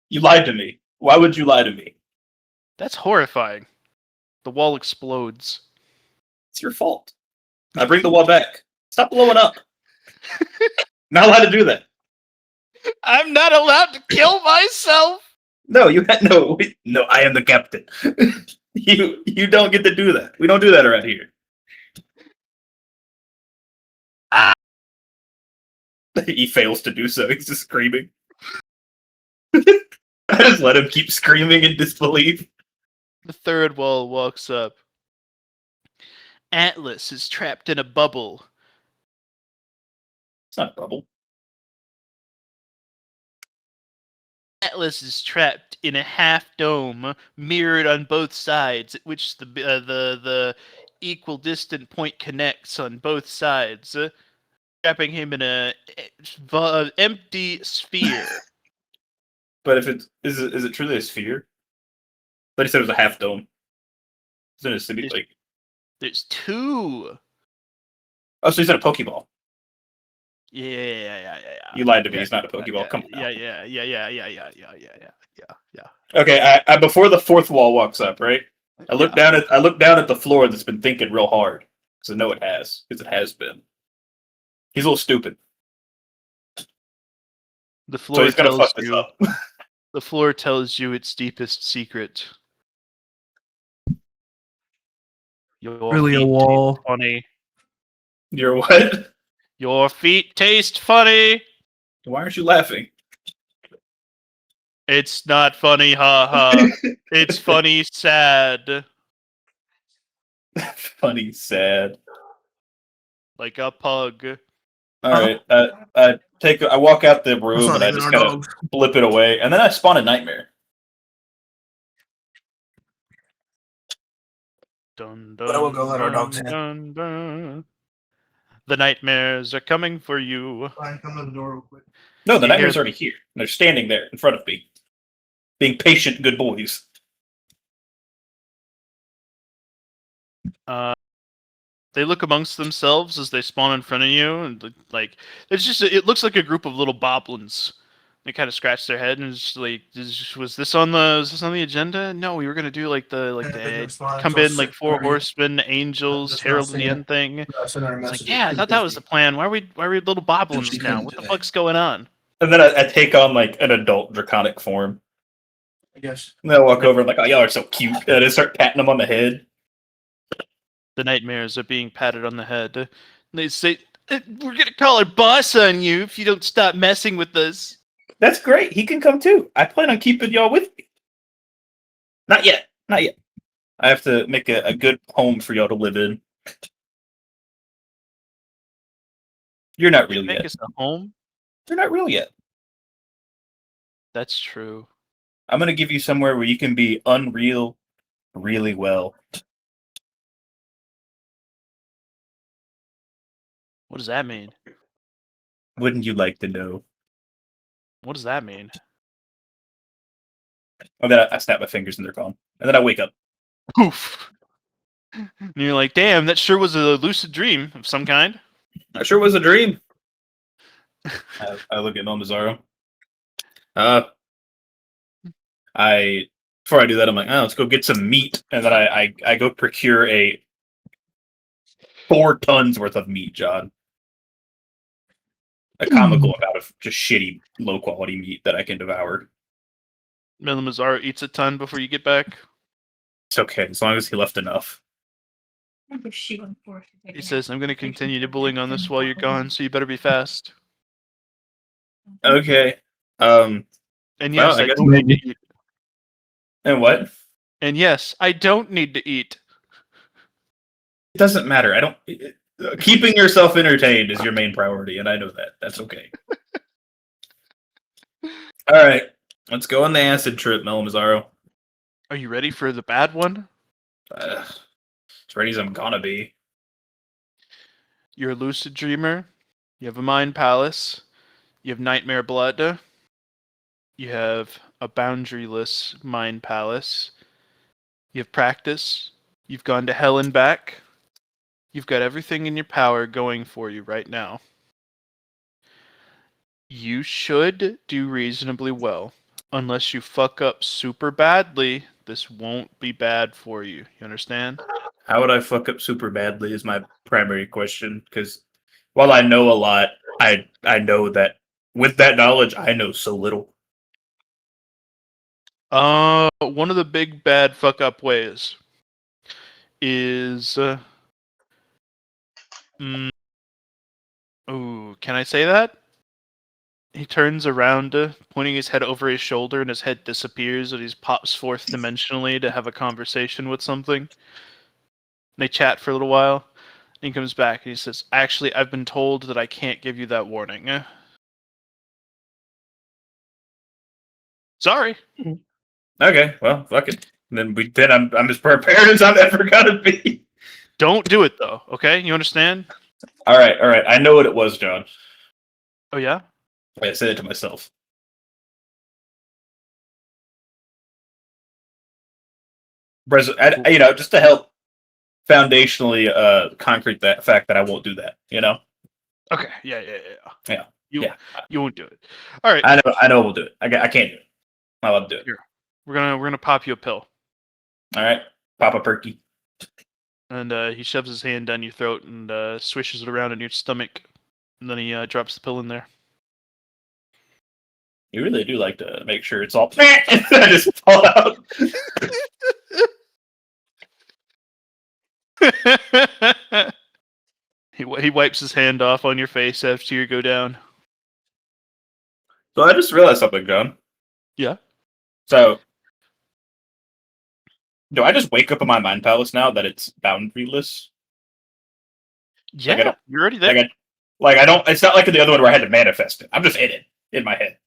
You lied to me. Why would you lie to me? That's horrifying. The wall explodes. It's your fault. I bring the wall back. Stop blowing up. Not allowed to do that. I'm not allowed to kill myself. No, you had no. No, I am the captain. You don't get to do that. We don't do that around here. He fails to do so. He's just screaming. I just let him keep screaming in disbelief. The third wall walks up. Atlas is trapped in a bubble. It's not a bubble. Atlas is trapped in a half dome, mirrored on both sides, at which the equidistant point connects on both sides, trapping him in a empty sphere. But if it's is it truly a sphere? But he said it was a half dome. It's in a city like. There's two. Oh, so he's in a Pokeball. Yeah. You lied to me. He's not a Pokeball. Come on. Yeah. Okay, I before the fourth wall walks up, right? I look down at the floor that's been thinking real hard. Because I know it has. Because it has been. He's a little stupid. The So floor he's gonna tells fuck this you. up. The floor tells you its deepest secret. Your Really a feet wall. taste funny. You're what? Your feet taste funny. Why aren't you laughing? It's not funny, haha. It's funny, sad, Funny, sad. like a pug. Alright. I walk out the room That's and not I even just our kind of dogs. blip it away, and then I spawn a nightmare. Dun, But I will go let our dun, dogs in. dun, dun. The nightmares are coming for you. Fine, come to the door real quick. No, the You nightmare's hear- already here. They're standing there in front of me. Being patient, good boys. They look amongst themselves as they spawn in front of you, and like it's just it looks like a group of little boblins. They kind of scratch their head and it's just like, was this on the agenda? No, we were gonna do like the come in like four horsemen, angels, Just Herald not of the seeing End thing. Send her a It's message like, yeah, I thought that was the plan. Why are we little boblins She now? couldn't What the today. fuck's going on? And then I take on like an adult draconic form. I guess. And then I walk over and like, oh, y'all are so cute. And I start patting them on the head. The nightmares are being patted on the head. And they say, we're gonna call our boss on you if you don't stop messing with us. That's great. He can come too. I plan on keeping y'all with me. Not yet. Not yet. I have to make a good home for y'all to live in. You're not real Make yet. us a home. You're not real yet. That's true. I'm gonna give you somewhere where you can be unreal really well. What does that mean? Wouldn't you like to know? What does that mean? And then I snap my fingers and they're gone. And then I wake up. Poof. And you're like, damn, that sure was a lucid dream of some kind. I sure was a dream. I look at Momazaro. I before I do that, I'm like, oh, let's go get some meat, and then I go procure a 4 tons worth of meat, John. A comical amount of just shitty, low quality meat that I can devour. Milamazar eats a ton before you get back. It's okay as long as he left enough. He says, I'm going to continue nibbling on this while you're gone, so you better be fast. Okay. And Well, yes, I I guess don't need to eat. And what? And yes, I don't need to eat. It doesn't matter. I don't. Keeping yourself entertained is your main priority, and I know that. That's okay. All right, let's go on the acid trip, Melamazaro. Are you ready for the bad one? As ready as I'm gonna be. You're a lucid dreamer. You have a mind palace. You have nightmare blood. You have a boundaryless mind palace. You have practice. You've gone to hell and back. You've got everything in your power going for you right now. You should do reasonably well. Unless you fuck up super badly, this won't be bad for you. You understand? How would I fuck up super badly is my primary question, because while I know a lot, I know that with that knowledge, I know so little. One of the big bad fuck up ways is ooh, can I say that? He turns around, pointing his head over his shoulder, and his head disappears, and he pops forth dimensionally to have a conversation with something. And they chat for a little while, and he comes back, and he says, actually, I've been told that I can't give you that warning. Sorry. Okay, well, fuck it. Then I'm as prepared as I'm ever gonna be. Don't do it, though, okay? You understand? All right. I know what it was, John. Oh, yeah? I said it to myself. Just to help foundationally concrete that fact that I won't do that. Okay, yeah. Yeah. You won't do it. All right. I know we'll do it. I can't do it. I'm not allowed to do it. Here. We're gonna pop you a pill. All right, Papa Perky. And he shoves his hand down your throat and swishes it around in your stomach, and then he drops the pill in there. You really do like to make sure it's all. I just fall out. He wipes his hand off on your face after you go down. So I just realized something, John. Yeah. So, do I just wake up in my mind palace now that it's boundaryless? Yeah, you're already there. I don't. It's not like in the other one where I had to manifest it. I'm just in it in my head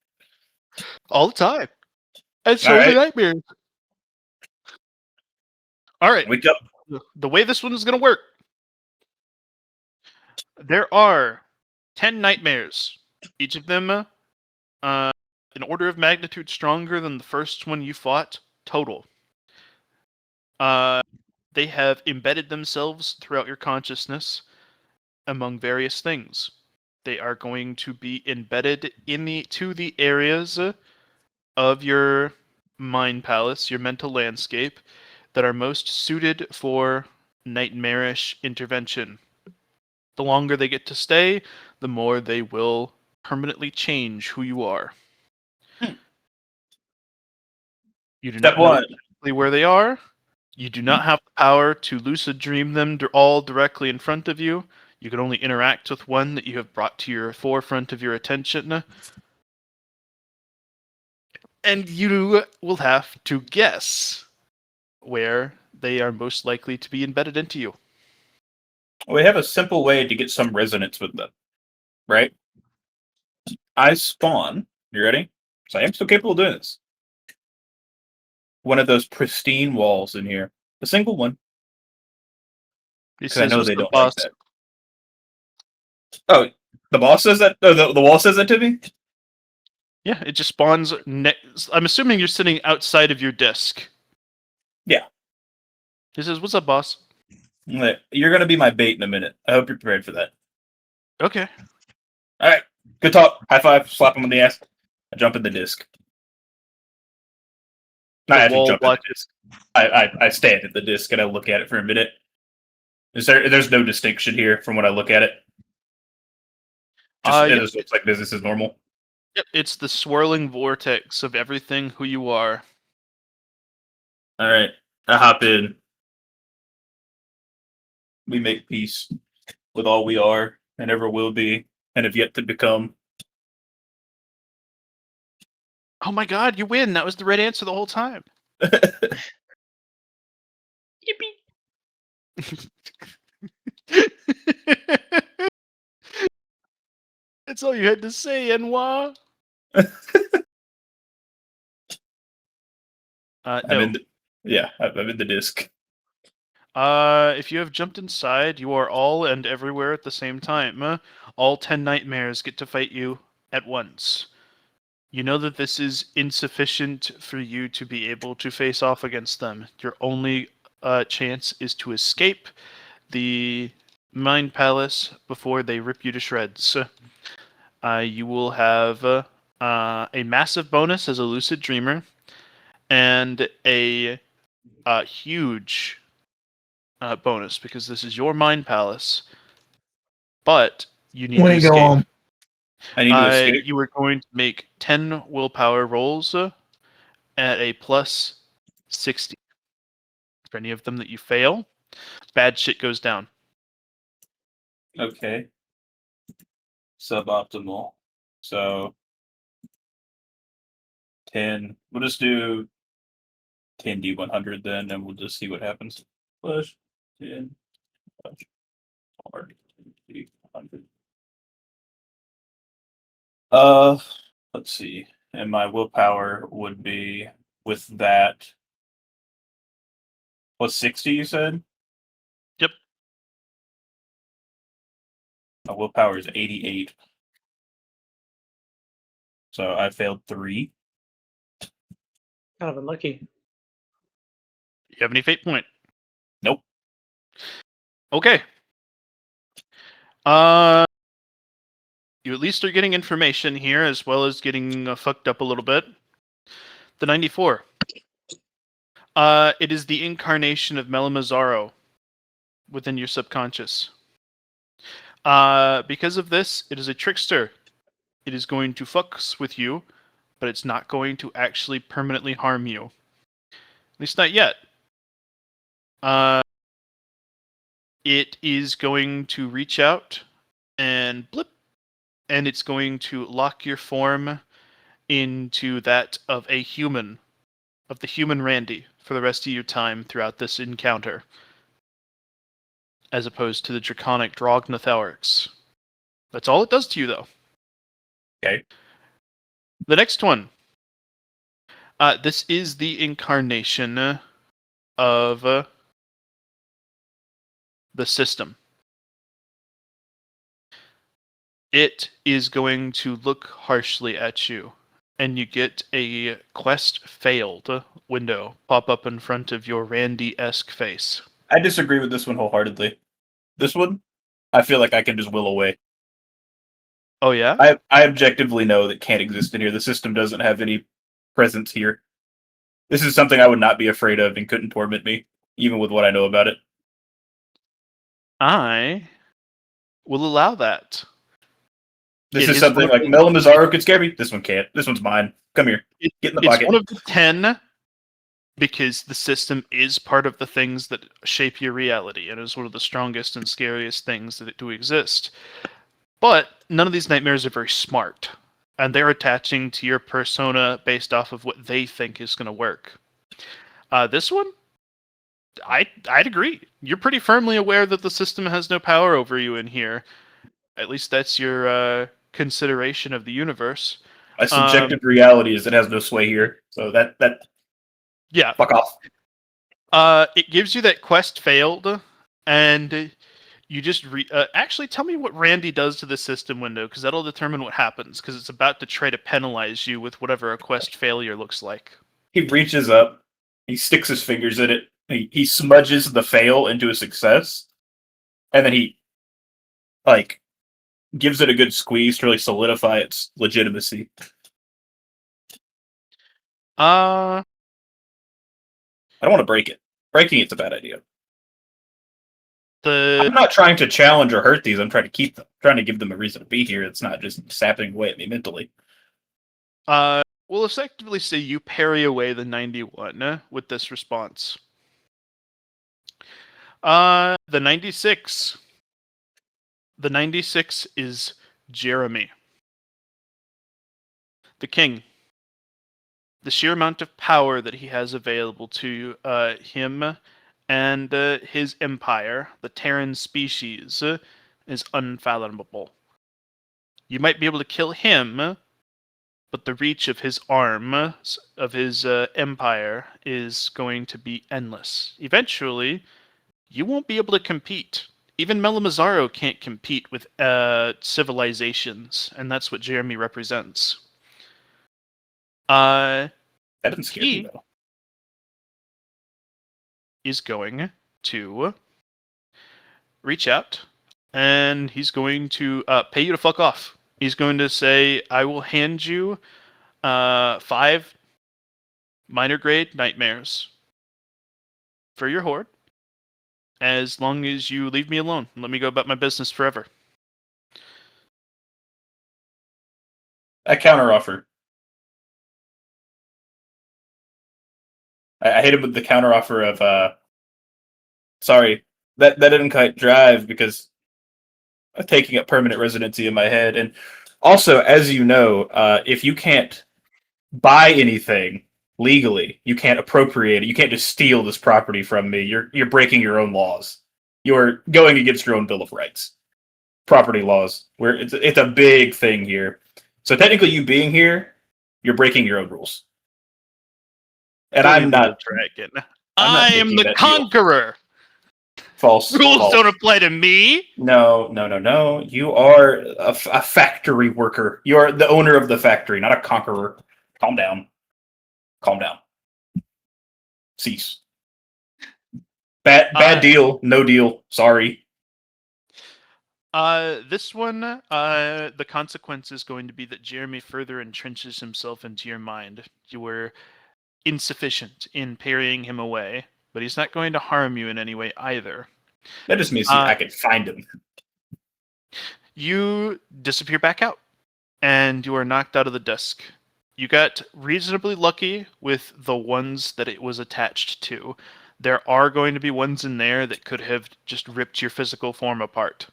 all the time. And so All many right. nightmares. All right. Wake up. The way this one is going to work. There are 10 nightmares. Each of them an order of magnitude stronger than the first one you fought total. They have embedded themselves throughout your consciousness among various things. They are going to be embedded to the areas of your mind palace, your mental landscape, that are most suited for nightmarish intervention. The longer they get to stay, the more they will permanently change who you are. You do Step not know one. exactly where they are. You do not have the power to lucid dream them all directly in front of you. You can only interact with one that you have brought to your forefront of your attention. And you will have to guess where they are most likely to be embedded into you. We have a simple way to get some resonance with them, right? I spawn. You ready? So I am still capable of doing this. One of those pristine walls in here, a single one. He Because I know "What's they the don't boss?" like that. Oh, the boss says that. The wall says that to me. Yeah, it just spawns. I'm assuming you're sitting outside of your disk. Yeah. He says, "What's up, boss?" You're gonna be my bait in a minute. I hope you're prepared for that. Okay. All right. Good talk. High five. Slap him on the ass. I jump in the disc. I The actually wall jump at block- the disc. I stand at the disc and I look at it for a minute. There's no distinction here from when I look at it. It Yep. just looks like business as normal. Yep, it's the swirling vortex of everything who you are. All right, I hop in. We make peace with all we are and ever will be and have yet to become. Oh my god, you win! That was the right answer the whole time. Yippee! That's all you had to say, Enwa. I'm No. in I'm in the disc. If you have jumped inside, you are all and everywhere at the same time. All 10 nightmares get to fight you at once. You know that this is insufficient for you to be able to face off against them. Your only chance is to escape the Mind Palace before they rip you to shreds. You will have a massive bonus as a lucid dreamer and a huge bonus because this is your Mind Palace, but you need When to you escape. go on, I need to escape. You are going to make 10 willpower rolls at a plus 60. For any of them that you fail, bad shit goes down. Okay. Suboptimal. So 10. We'll just do 10 D100 then, and we'll just see what happens. Push 10. Push hard D100. Let's see. And my willpower would be with that. Plus 60, you said? Yep. My willpower is 88. So I failed 3. Kind of unlucky. You have any fate point? Nope. Okay. You at least are getting information here, as well as getting fucked up a little bit. The 94. It is the incarnation of Melamazaro within your subconscious. Because of this, it is a trickster. It is going to fucks with you, but it's not going to actually permanently harm you. At least not yet. It is going to reach out and blip, and it's going to lock your form into that of a human, of the human Randy, for the rest of your time throughout this encounter, as opposed to the draconic Drognathaurix. That's all it does to you, though. Okay. The next one. This is the incarnation of the system. It is going to look harshly at you, and you get a quest failed window pop up in front of your Randy-esque face. I disagree with this one wholeheartedly. This one, I feel like I can just will away. Oh, yeah? I objectively know that can't exist in here. The system doesn't have any presence here. This is something I would not be afraid of and couldn't torment me, even with what I know about it. I will allow that. This It is is something one like of Mel Mazzaro could scare me. This one can't. This one's mine. Come here. Get in the It's pocket. one of the 10 because the system is part of the things that shape your reality and is one of the strongest and scariest things that do exist. But none of these nightmares are very smart, and they're attaching to your persona based off of what they think is going to work. This one, I'd agree. You're pretty firmly aware that the system has no power over you in here. At least that's your consideration of the universe. My subjective reality is it has no sway here. So that Yeah. fuck off. It gives you that quest failed, and you just actually tell me what Randy does to the system window, because that'll determine what happens, because it's about to try to penalize you with whatever a quest failure looks like. He reaches up, he sticks his fingers in it, he smudges the fail into a success, and then he gives it a good squeeze to really solidify its legitimacy. I don't want to break it. Breaking it's a bad idea. The I'm not trying to challenge or hurt these. I'm trying to keep them. I'm trying to give them a reason to be here. It's not just sapping away at me mentally. we'll effectively say you parry away the 91 with this response. The 96. The 96 is Jeremy. The king. The sheer amount of power that he has available to him and his empire, the Terran species, is unfathomable. You might be able to kill him, but the reach of his arm, of his empire, is going to be endless. Eventually, you won't be able to compete. Even Melamazaro can't compete with civilizations, and that's what Jeremy represents. That didn't scare me, He- though. Is going to reach out, and he's going to pay you to fuck off. He's going to say, I will hand you 5 minor grade nightmares for your horde, as long as you leave me alone and let me go about my business forever. I counteroffer. I hit him with the counteroffer of, sorry, that didn't quite drive because of taking up permanent residency in my head. And also, as you know, if you can't buy anything legally, you can't appropriate it. You can't just steal this property from me. You're breaking your own laws. You're going against your own Bill of Rights. Property laws. Where it's a big thing here. So technically, you being here, you're breaking your own rules. And I'm not dragon. I'm not I am taking the that deal. conqueror. false. Rules false. don't apply to me. No. You are a factory worker. You are the owner of the factory, not a conqueror. Calm down. Cease. Bad deal. No deal. Sorry. This one, the consequence is going to be that Jeremy further entrenches himself into your mind. You were insufficient in parrying him away, but he's not going to harm you in any way either. That just means I can find him. You disappear back out, and you are knocked out of the desk. You got reasonably lucky with the ones that it was attached to. There are going to be ones in there that could have just ripped your physical form apart.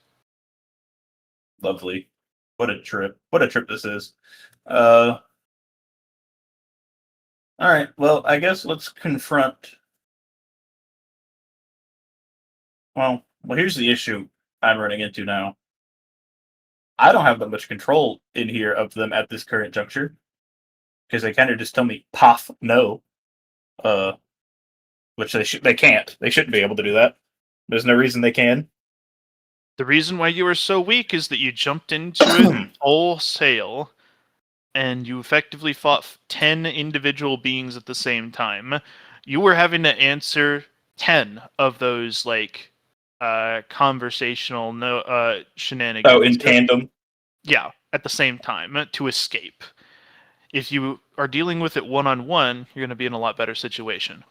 Lovely. What a trip. What a trip this is. All right. Well, I guess let's confront. Well, here's the issue I'm running into now. I don't have that much control in here of them at this current juncture because they kind of just tell me "pof no," which they can't. They shouldn't be able to do that. There's no reason they can. The reason why you are so weak is that you jumped into it wholesale, and you effectively fought 10 individual beings at the same time. You were having to answer 10 of those, conversational shenanigans. Oh, in tandem. Yeah, at the same time, to escape. If you are dealing with it one-on-one, you're going to be in a lot better situation.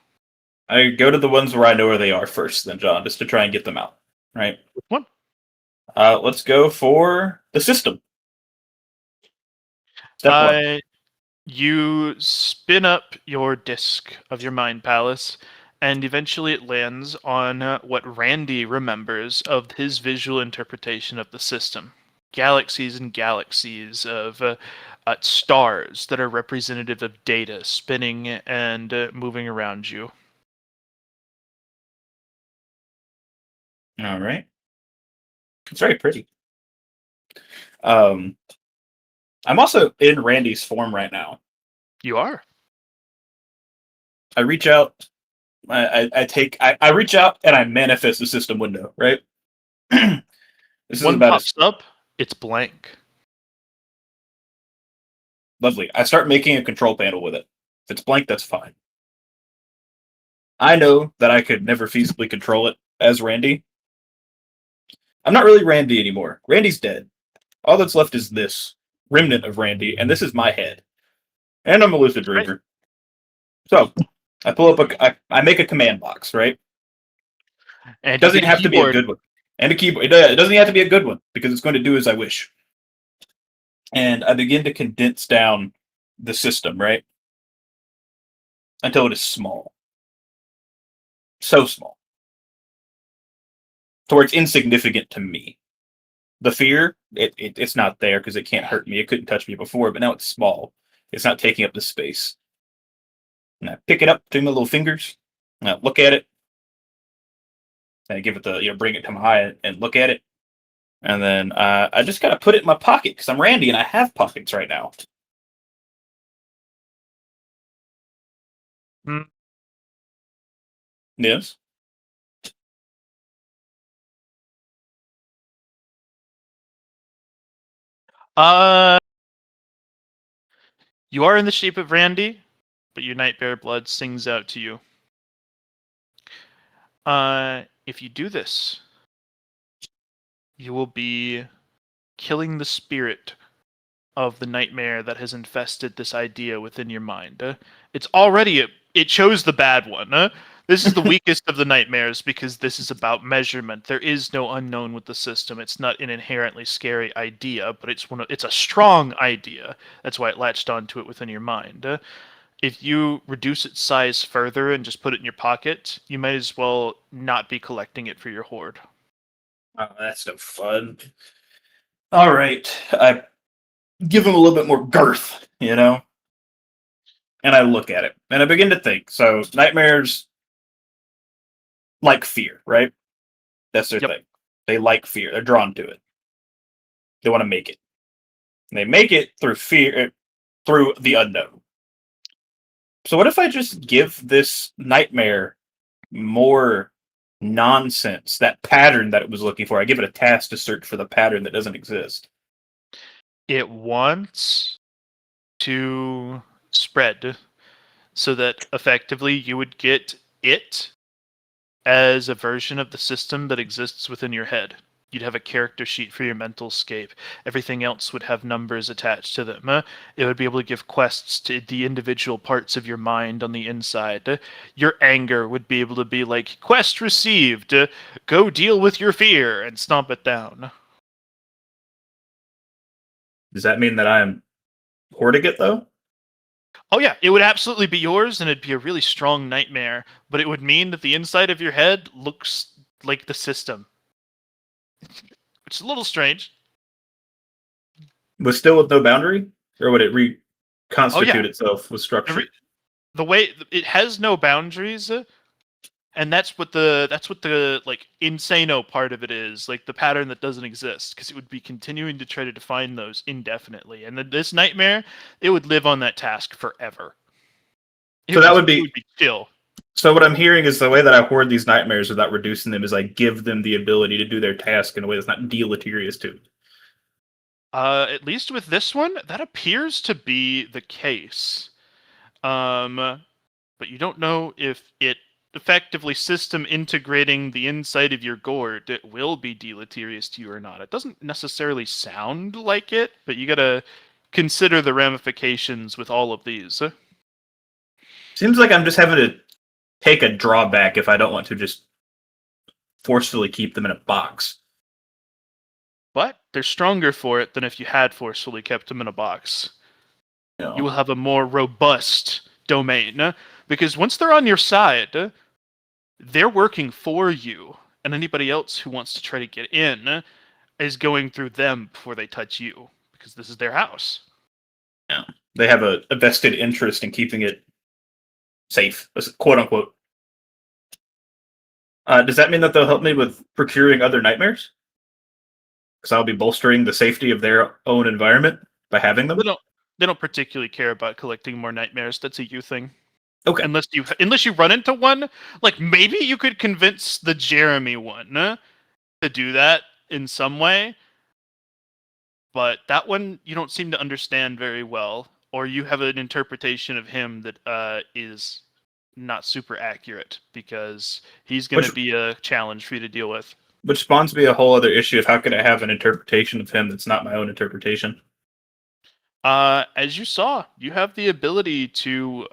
I go to the ones where I know where they are first, then John, just to try and get them out. Right. Which one? Let's go for the system. Step one. You spin up your disk of your mind palace, and eventually it lands on what Randy remembers of his visual interpretation of the system. Galaxies and galaxies of stars that are representative of data spinning and moving around you. All right. It's very pretty. I'm also in Randy's form right now. You are. I reach out. I reach out and I manifest the system window. Right. This is One about pops up, it's blank. lovely. I start making a control panel with it. If it's blank, that's fine. I know that I could never feasibly control it as Randy. I'm not really Randy anymore. Randy's dead. All that's left is this remnant of Randy, and this is my head. And I'm a lucid dreamer. So, I pull up I make a command box, right? And It doesn't you get have to be a keyboard. good one. And a keyboard. It doesn't have to be a good one because it's going to do as I wish. And I begin to condense down the system, right? Until it is small. So small. To where it's insignificant to me. The fear, it's not there because it can't hurt me. It couldn't touch me before, but now it's small. It's not taking up the space. And I pick it up between my little fingers. And I look at it. And I give it the, bring it to my eye and look at it. And then I just gotta put it in my pocket because I'm Randy and I have pockets right now. Hmm. Yes. You are in the shape of Randy, but your nightmare blood sings out to you. If you do this, you will be killing the spirit of the nightmare that has infested this idea within your mind. It's already it chose the bad one. This is the weakest of the nightmares because this is about measurement. There is no unknown with the system. It's not an inherently scary idea, but it's a strong idea. That's why it latched onto it within your mind. If you reduce its size further and just put it in your pocket, you might as well not be collecting it for your hoard. Oh, that's no fun. All right. I give him a little bit more girth, And I look at it and I begin to think. So nightmares like fear, right? That's their Yep. thing. They like fear. They're drawn to it. They want to make it. And they make it through fear, through the unknown. So what if I just give this nightmare more nonsense, that pattern that it was looking for? I give it a task to search for the pattern that doesn't exist. It wants to spread so that effectively you would get it as a version of the system that exists within your head. You'd have a character sheet for your mental scape. Everything else would have numbers attached to them. It would be able to give quests to the individual parts of your mind on the inside. Your anger would be able to be like, quest received, go deal with your fear, and stomp it down. Does that mean that I'm hoarding it, though? Oh yeah, it would absolutely be yours, and it'd be a really strong nightmare, but it would mean that the inside of your head looks like the system. Which is a little strange. Was still with no boundary? Or would it reconstitute yeah. itself with structure? The way it has no boundaries, and that's what the like insano part of it is, like the pattern that doesn't exist, because it would be continuing to try to define those indefinitely. And this nightmare, it would live on that task forever. So that would it be would be chill. So what I'm hearing is the way that I hoard these nightmares without reducing them is I give them the ability to do their task in a way that's not deleterious to them. At least with this one, that appears to be the case. But you don't know if it effectively system integrating the inside of your gourd it will be deleterious to you or not. It doesn't necessarily sound like it, but you gotta consider the ramifications with all of these. Seems like I'm just having to take a drawback if I don't want to just forcefully keep them in a box. But they're stronger for it than if you had forcefully kept them in a box. No. You will have a more robust domain, because once they're on your side, they're working for you, and anybody else who wants to try to get in is going through them before they touch you, because this is their house. Yeah. They have a vested interest in keeping it safe, quote unquote. Does that mean that they'll help me with procuring other nightmares? Because I'll be bolstering the safety of their own environment by having them? They don't particularly care about collecting more nightmares. That's a you thing. Okay. Unless you run into one, like maybe you could convince the Jeremy one to do that in some way. But that one you don't seem to understand very well, or you have an interpretation of him that is not super accurate, because he's going to be a challenge for you to deal with. Which spawns me a whole other issue of how could I have an interpretation of him that's not my own interpretation? As you saw, you have the ability to,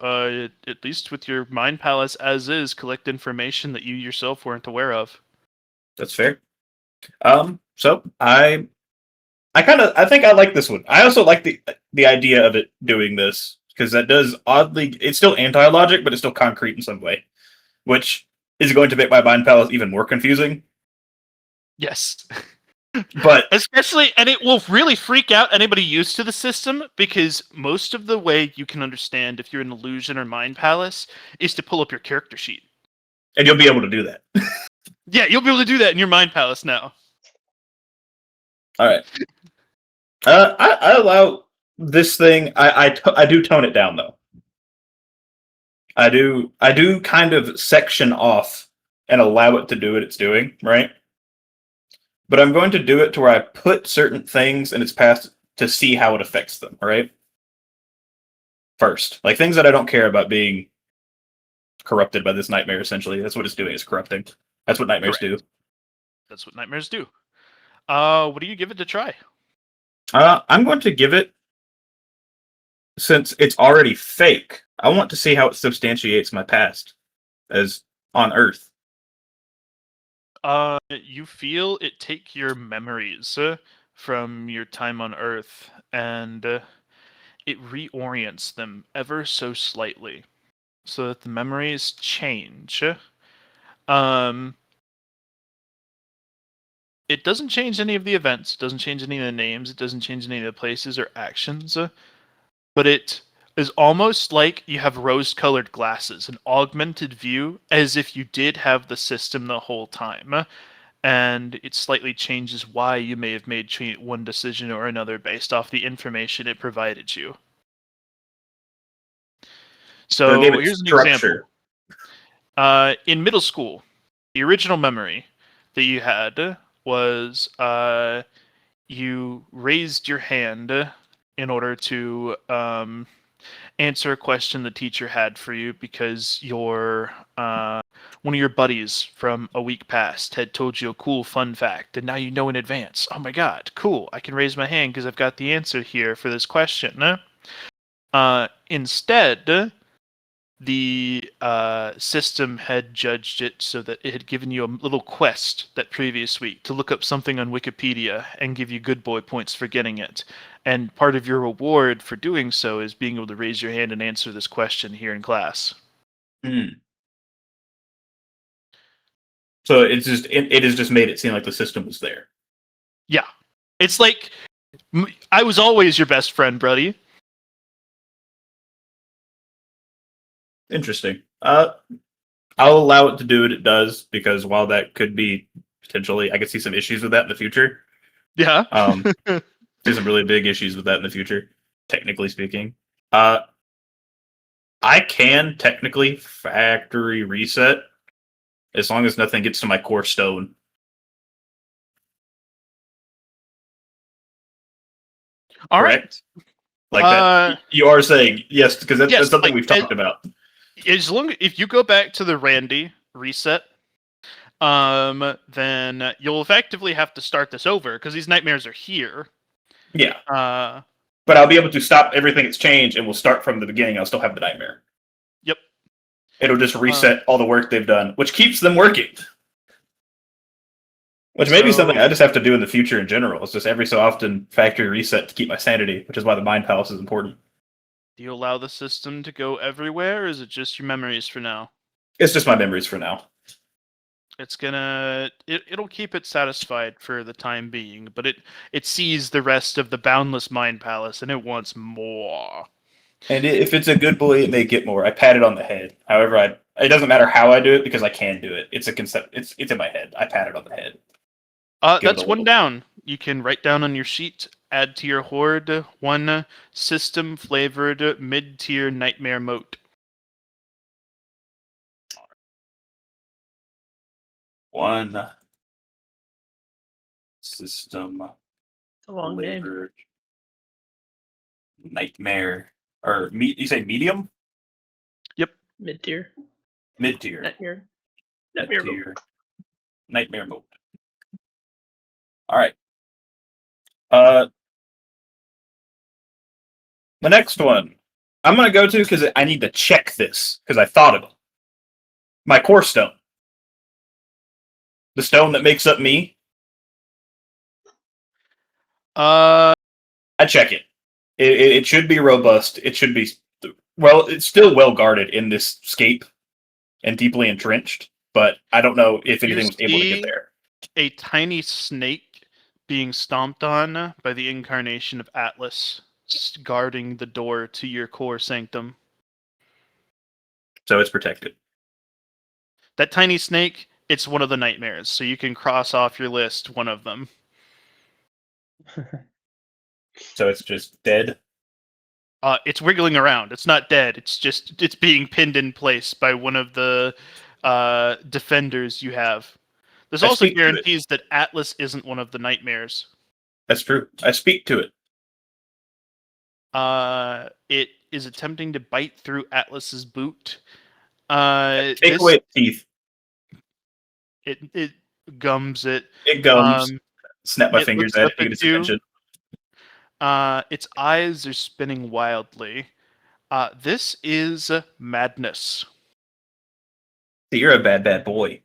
at least with your mind palace as is, collect information that you yourself weren't aware of. That's fair. So I think I like this one. I also like the idea of it doing this because that does oddly. It's still anti-logic, but it's still concrete in some way, which is going to make my mind palace even more confusing. Yes. But Especially, and it will really freak out anybody used to the system because most of the way you can understand if you're an illusion or mind palace is to pull up your character sheet. and you'll be able to do that. Yeah, you'll be able to do that in your mind palace now. All right. I allow this thing. I do tone it down though. I do kind of section off and allow it to do what it's doing, right? But I'm going to do it to where I put certain things in its past to see how it affects them, right? First, like things that I don't care about being corrupted by this nightmare. Essentially, that's what it's doing. It's corrupting. That's what nightmares do. That's what nightmares do. What do you give it to try? I'm going to give it, since it's already fake, I want to see how it substantiates my past as on Earth. You feel it take your memories from your time on Earth and it reorients them ever so slightly so that the memories change. It doesn't change any of the events, it doesn't change any of the names, it doesn't change any of the places or actions, but it is almost like you have rose-colored glasses, an augmented view, as if you did have the system the whole time. And it slightly changes why you may have made one decision or another based off the information it provided you. So Give it here's an structure. example. In middle school, the original memory that you had was you raised your hand in order to answer a question the teacher had for you because your one of your buddies from a week past had told you a cool fun fact, and now you know in advance. Oh my god, cool! I can raise my hand because I've got the answer here for this question. Instead, the system had judged it so that it had given you a little quest that previous week to look up something on Wikipedia and give you good boy points for getting it. And part of your reward for doing so is being able to raise your hand and answer this question here in class. So it's just it has just made it seem like the system was there. Yeah. It's like, I was always your best friend, buddy. Interesting. I'll allow it to do what it does because while that could be potentially, I could see some issues with that in the future. Yeah. See some really big issues with that in the future, technically speaking. I can technically factory reset as long as nothing gets to my core stone. All right. Correct? Like that. You are saying yes, because that's something like, we've talked about. As long if you go back to the Randy reset, then you'll effectively have to start this over because these nightmares are here. Yeah. But I'll be able to stop everything that's changed, and we'll start from the beginning. I'll still have the nightmare. Yep. It'll just reset all the work they've done, which keeps them working. Which may be something I just have to do in the future in general. It's just every so often factory reset to keep my sanity, which is why the mind palace is important. Do you allow the system to go everywhere, or is it just your memories for now? It's just my memories for now. It's gonna it'll keep it satisfied for the time being, but it sees the rest of the boundless mind palace and it wants more. And if it's a good boy, it may get more. I pat it on the head. However, it doesn't matter how I do it because I can do it. It's a concept. It's in my head. I pat it on the head. That's one down. You can write down on your sheet, add to your horde, one system flavored mid-tier nightmare moat. One system It's a long game. flavored nightmare, or you say medium? Yep. Mid tier. Mid tier. Nightmare. Nightmare mode. All right. The next one I'm going to go to because I need to check this because I thought of it. My core stone. The stone that makes up me. Uh, I check it. It should be robust. It should be, well, it's still well guarded in this scape and deeply entrenched, but I don't know if anything was able to see get there. a tiny snake being stomped on by the incarnation of Atlas, guarding the door to your core sanctum. So it's protected. That tiny snake, it's one of the nightmares, so you can cross off your list one of them. So it's just dead. It's wiggling around. It's not dead. It's being pinned in place by one of the defenders you have. There's I also speak to it. guarantees that Atlas isn't one of the nightmares. That's true. I speak to it. It is attempting to bite through Atlas's boot. Take away its teeth. It gums it. It gums. Snap my it fingers looks at up it to get its at you. attention. Its eyes are spinning wildly. This is madness. So you're a bad boy.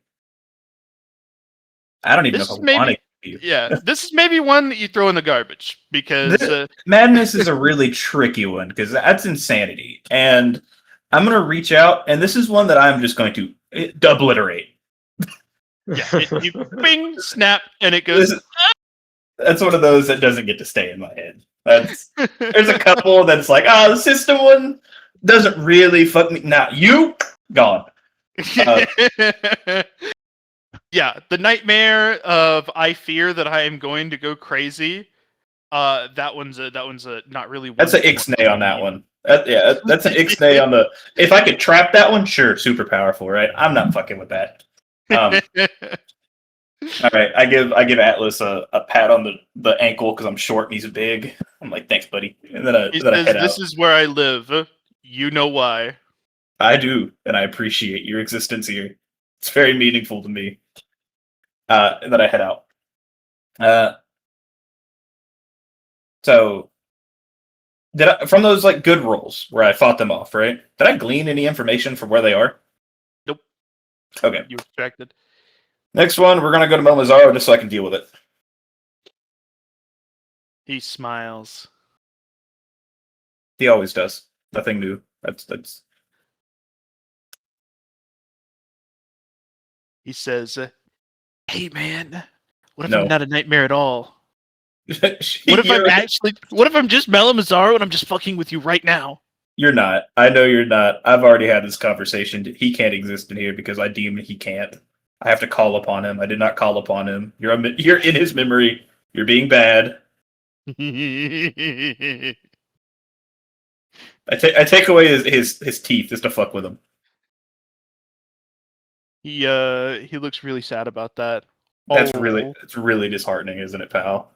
I don't even This know is if I want maybe- to you. Yeah, this is maybe one that you throw in the garbage because Madness is a really tricky one because that's insanity. And I'm going to reach out, and this is one that I'm just going to obliterate. you bing, snap, and it goes. That's one of those that doesn't get to stay in my head. There's a couple that's like, the system one doesn't really fuck me. Nah, you gone. Yeah, the nightmare of I fear that I am going to go crazy. That one's a not really. That's an ixnay on that one. That's an ixnay on the. If I could trap that one, sure, super powerful, right? I'm not fucking with that. All right, I give Atlas a pat on the ankle because I'm short and he's big. I'm like, thanks, buddy. And then I He head says, out. "This is where I live. You know why." I do, and I appreciate your existence here. It's very meaningful to me. And then I head out. So from those like good rolls where I fought them off, right? Did I glean any information from where they are? Nope. Okay. You were distracted. Next one, we're gonna go to Momazaro just so I can deal with it. He smiles. He always does. Nothing new. That's. He says, "Hey, man, what if No. I'm not a nightmare at all? What What if I'm just Malamazaro and I'm just fucking with you right now?" You're not. I know you're not. I've already had this conversation. He can't exist in here because I deem he can't. I have to call upon him. I did not call upon him. You're in his memory. You're being bad. He I take away his teeth just to fuck with him. he looks really sad about that. It's really disheartening, isn't it, pal?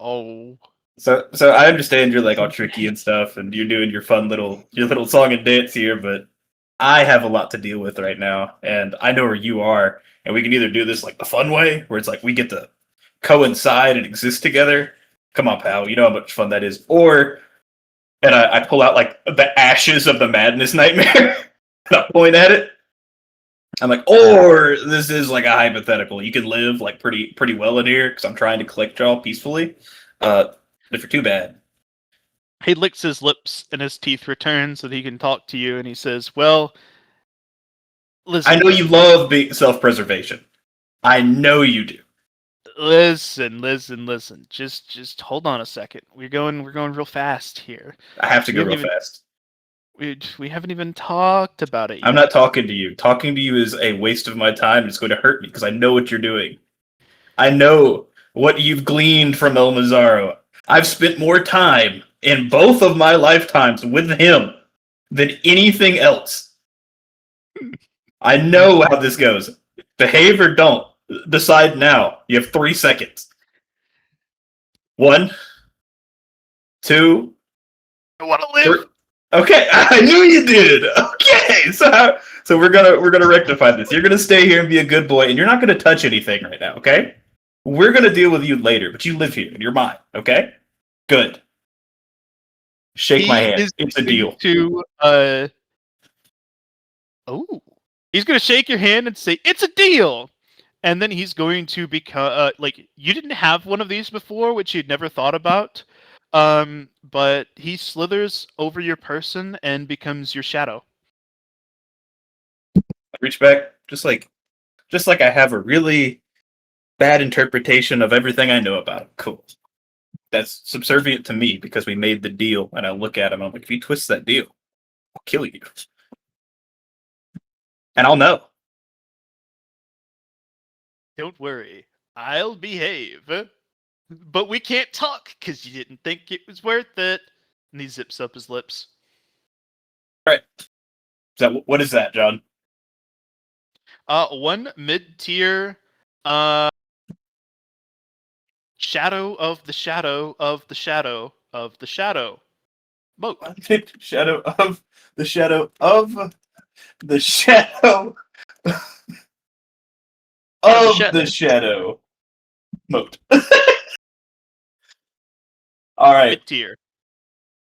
Oh. So I understand you're like all tricky and stuff, and you're doing your fun little song and dance here, but I have a lot to deal with right now, and I know where you are, and we can either do this like the fun way, where it's like we get to coincide and exist together. Come on, pal, you know how much fun that is. Or, and I pull out like the ashes of the madness nightmare, and I point at it. I'm like, or this is like a hypothetical. You can live like pretty well in here because I'm trying to collect y'all peacefully. If you're too bad. He licks his lips and his teeth return so that he can talk to you, and he says, "Well, listen, I know you love self-preservation. I know you do. listen. Just hold on a second. We're going real fast here. I have to go You real haven't fast. We haven't even talked about it yet. I'm not talking to you. Talking to you is a waste of my time. It's going to hurt me because I know what you're doing. I know what you've gleaned from El Mazzaro. I've spent more time in both of my lifetimes with him than anything else. I know how this goes. Behave or don't. Decide now. You have 3 seconds. 1, 2, I want to live. 3. Okay, I knew you did. Okay, so we're gonna rectify this. You're gonna stay here and be a good boy, and you're not gonna touch anything right now. Okay, we're gonna deal with you later, but you live here and you're mine. Okay, good. Shake my He hand. is It's a going deal. To he's going to shake your hand and say it's a deal, and then he's going to become like you didn't have one of these before, which you'd never thought about. But he slithers over your person and becomes your shadow. I reach back, just like I have a really bad interpretation of everything I know about him. Cool. That's subservient to me because we made the deal. And I look at him. I'm like, if you twist that deal, I'll kill you, and I'll know. Don't worry, I'll behave. But we can't talk because you didn't think it was worth it. And he zips up his lips. All right. What is that, John? One mid-tier, shadow of the shadow of the shadow of the shadow. Moat. Shadow of the shadow of the shadow of the shadow. Moat. All right. Mid-tier.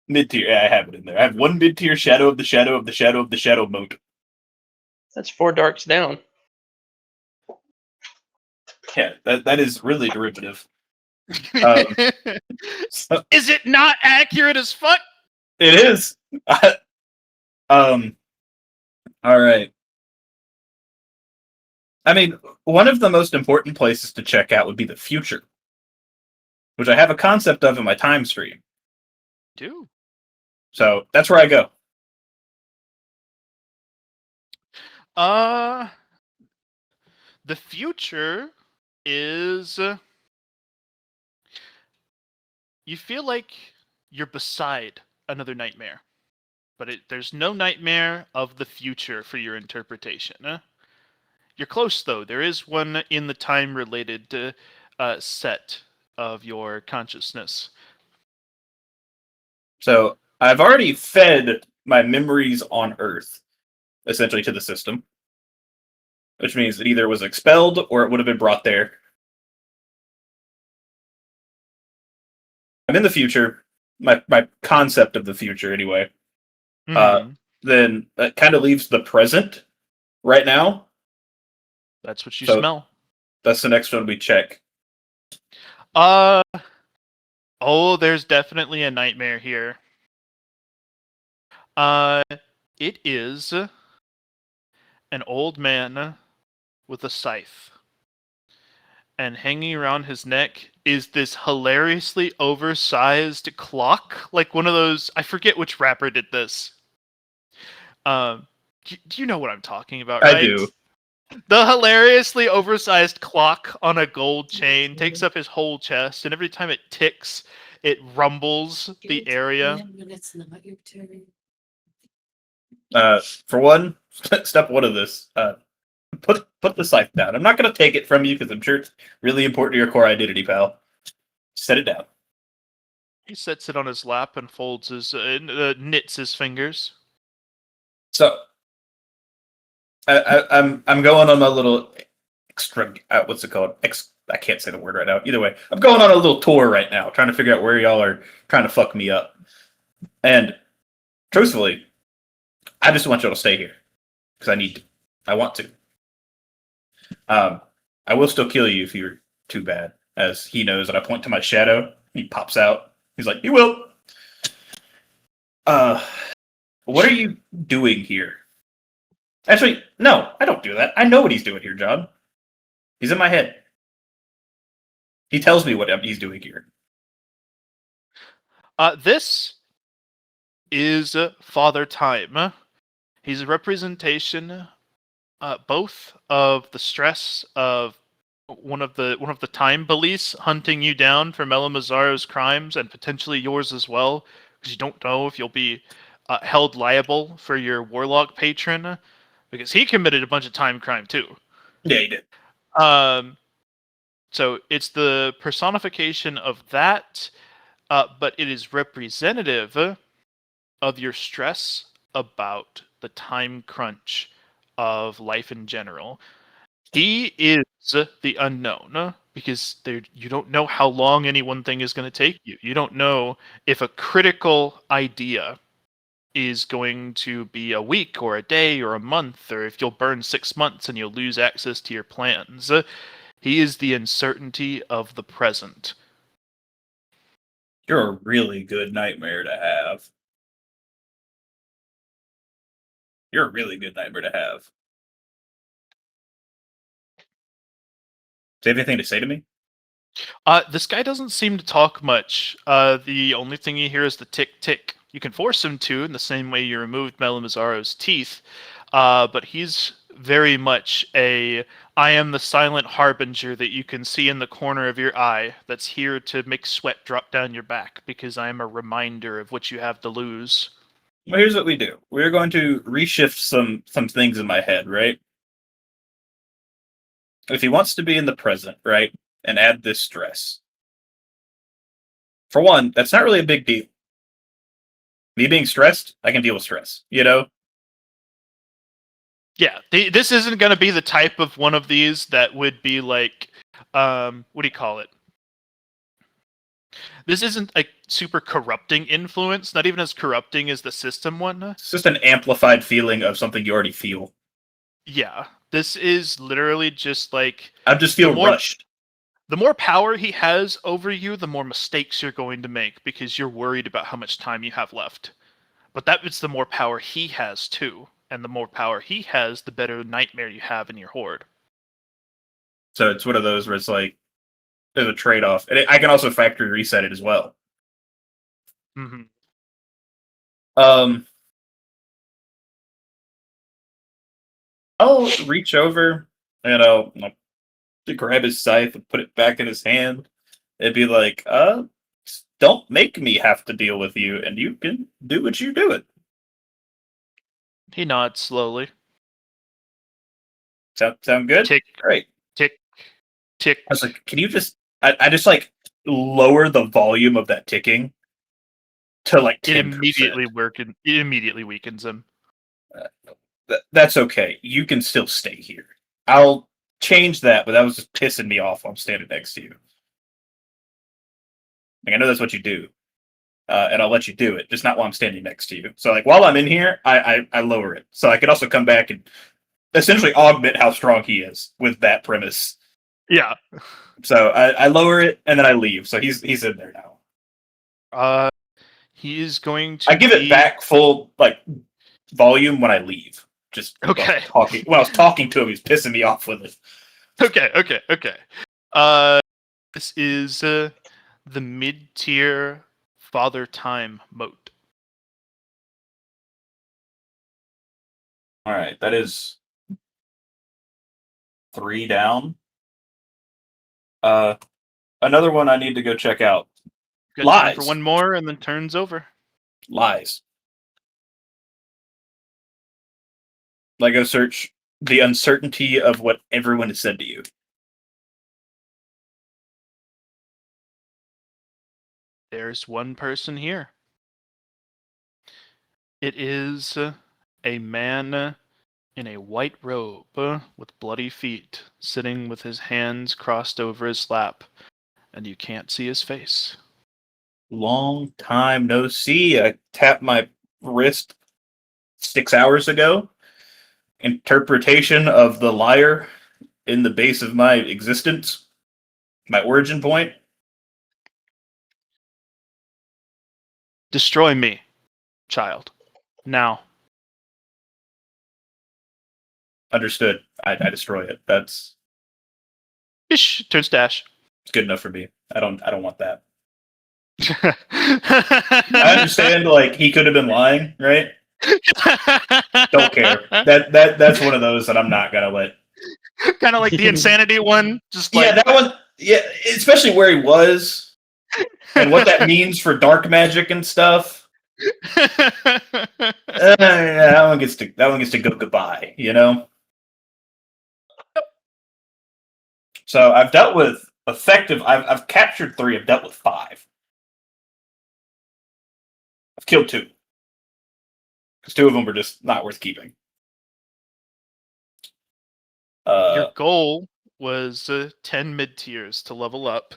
Mid-tier. Yeah, I have it in there. I have one mid-tier shadow of the shadow of the shadow of the shadow moat. That's 4 darks down. Yeah, that is really derivative. So- Is it not accurate as fuck? It is. All right. I mean, one of the most important places to check out would be the future, which I have a concept of in my time stream. Do. So that's where I go. The future is. You feel like you're beside another nightmare, but there's no nightmare of the future for your interpretation. You're close, though. There is one in the time-related set of your consciousness. So I've already fed my memories on Earth, essentially, to the system, which means it either was expelled or it would have been brought there. I'm in the future, my concept of the future, anyway. Then that kind of leaves the present right now. That's what you So- smell. That's the next one we check. There's definitely a nightmare here. It is an old man with a scythe. And hanging around his neck is this hilariously oversized clock. Like one of those, I forget which rapper did this. Do you know what I'm talking about, right? I do. The hilariously oversized clock on a gold chain takes up his whole chest, and every time it ticks, it rumbles the area. For one, step one of this, put the scythe down. I'm not going to take it from you because I'm sure it's really important to your core identity, pal. Set it down. He sets it on his lap and folds his, knits his fingers. So, I'm going on my little extra. What's it called? I can't say the word right now. Either way, I'm going on a little tour right now, trying to figure out where y'all are trying to fuck me up. And truthfully, I just want y'all to stay here because I need to. I want to. I will still kill you if you're too bad, as he knows. And I point to my shadow. He pops out. He's like, "You will." What are you doing here? Actually, no, I don't do that. I know what he's doing here, John. He's in my head. He tells me what he's doing here. This is Father Time. He's a representation, both of the stress of one of the time police hunting you down for Mela Mazzaro's crimes and potentially yours as well, because you don't know if you'll be held liable for your warlock patron, because he committed a bunch of time crime too. Yeah, he did. So it's the personification of that, but it is representative of your stress about the time crunch of life in general. He is the unknown because you don't know how long any one thing is going to take you. You don't know if a critical idea is going to be a week or a day or a month, or if you'll burn 6 months and you'll lose access to your plans. He is the uncertainty of the present. You're a really good nightmare to have. You're a really good nightmare to have. Do you have anything to say to me? This guy doesn't seem to talk much. The only thing you hear is the tick tick. You can force him to, in the same way you removed Melamazzaro's teeth, but he's very much I am the silent harbinger that you can see in the corner of your eye that's here to make sweat drop down your back because I am a reminder of what you have to lose. Well, here's what we do. We're going to reshift some things in my head, right? If he wants to be in the present, right, and add this stress. For one, that's not really a big deal. Me being stressed, I can deal with stress, you know? Yeah, this isn't going to be the type of one of these that would be like, what do you call it? This isn't a super corrupting influence, not even as corrupting as the system one. It's just an amplified feeling of something you already feel. Yeah, this is literally just like... I just feel rushed. The more power he has over you, the more mistakes you're going to make because you're worried about how much time you have left. But that is the more power he has too. And the more power he has, the better nightmare you have in your horde. So it's one of those where it's like, there's a trade-off. And I can also factory reset it as well. Mm-hmm. I'll reach over and I'll grab his scythe and put it back in his hand. It'd be like, don't make me have to deal with you, and you can do what you're doing. He nods slowly. Sound good? Tick, Great. tick, tick. I was like, can you just... I just, like, lower the volume of that ticking to, like, 10%. It immediately weakens him. That's okay. You can still stay here. I'll change that, but that was just pissing me off while I'm standing next to you. Like, I know that's what you do, and I'll let you do it, just not while I'm standing next to you. So, like, while I'm in here, I lower it. So I could also come back and essentially augment how strong he is with that premise. Yeah. So I lower it, and then I leave. So he's in there now. He is going to I give it back full, like, volume when I leave. Just okay. When I was talking to him, he's pissing me off with it. Okay. This is the mid-tier Father Time moat. All right, that is 3 down. Another one I need to go check out. Got Lies. time for one more, and then turns over. Lies. Lego search the uncertainty of what everyone has said to you. There's one person here. It is a man in a white robe with bloody feet, sitting with his hands crossed over his lap, and you can't see his face. Long time no see. I tapped my wrist 6 hours ago. Interpretation of the liar in the base of my existence. My origin point. Destroy me, child. Now. Understood. I destroy it. That's Ish, turns to ash. it's good enough for me. I don't want that. I understand, like, he could have been lying, right? Don't care. That's one of those that I'm not gonna let. Kind of like the insanity one. Just like Yeah, that one. Yeah, especially where he was and what that means for dark magic and stuff. That one gets to go goodbye. You know. So I've dealt with effective. I've captured 3. I've dealt with 5. I've killed 2. Because 2 of them were just not worth keeping. Your goal was 10 mid tiers to level up.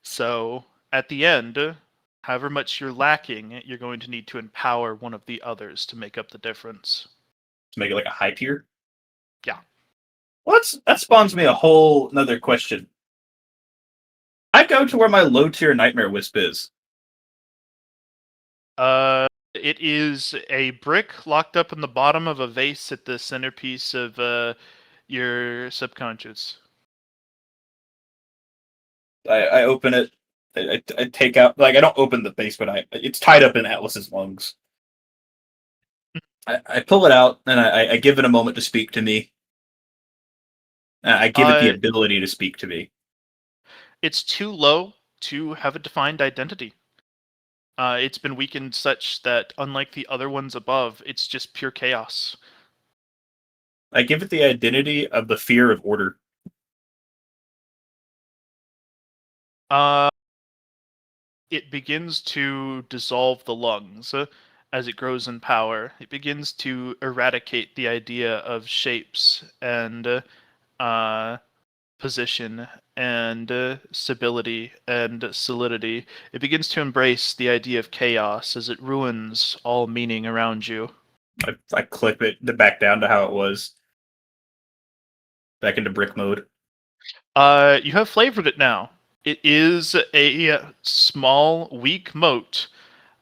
So at the end, however much you're lacking, you're going to need to empower one of the others to make up the difference. To make it like a high tier? Yeah. Well, that spawns me a whole another question. I go to where my low tier Nightmare Wisp is. It is a brick locked up in the bottom of a vase at the centerpiece of your subconscious. I open it. I take out, like, I don't open the base, but it's tied up in Atlas's lungs. I pull it out and I give it a moment to speak to me. I give it the ability to speak to me. It's too low to have a defined identity. It's been weakened such that, unlike the other ones above, it's just pure chaos. I give it the identity of the fear of order. It begins to dissolve the lungs as it grows in power. It begins to eradicate the idea of shapes and position and stability and solidity. It begins to embrace the idea of chaos as it ruins all meaning around you. I clip it back down to how it was. Back into brick mode. You have flavored it now. It is a small, weak mote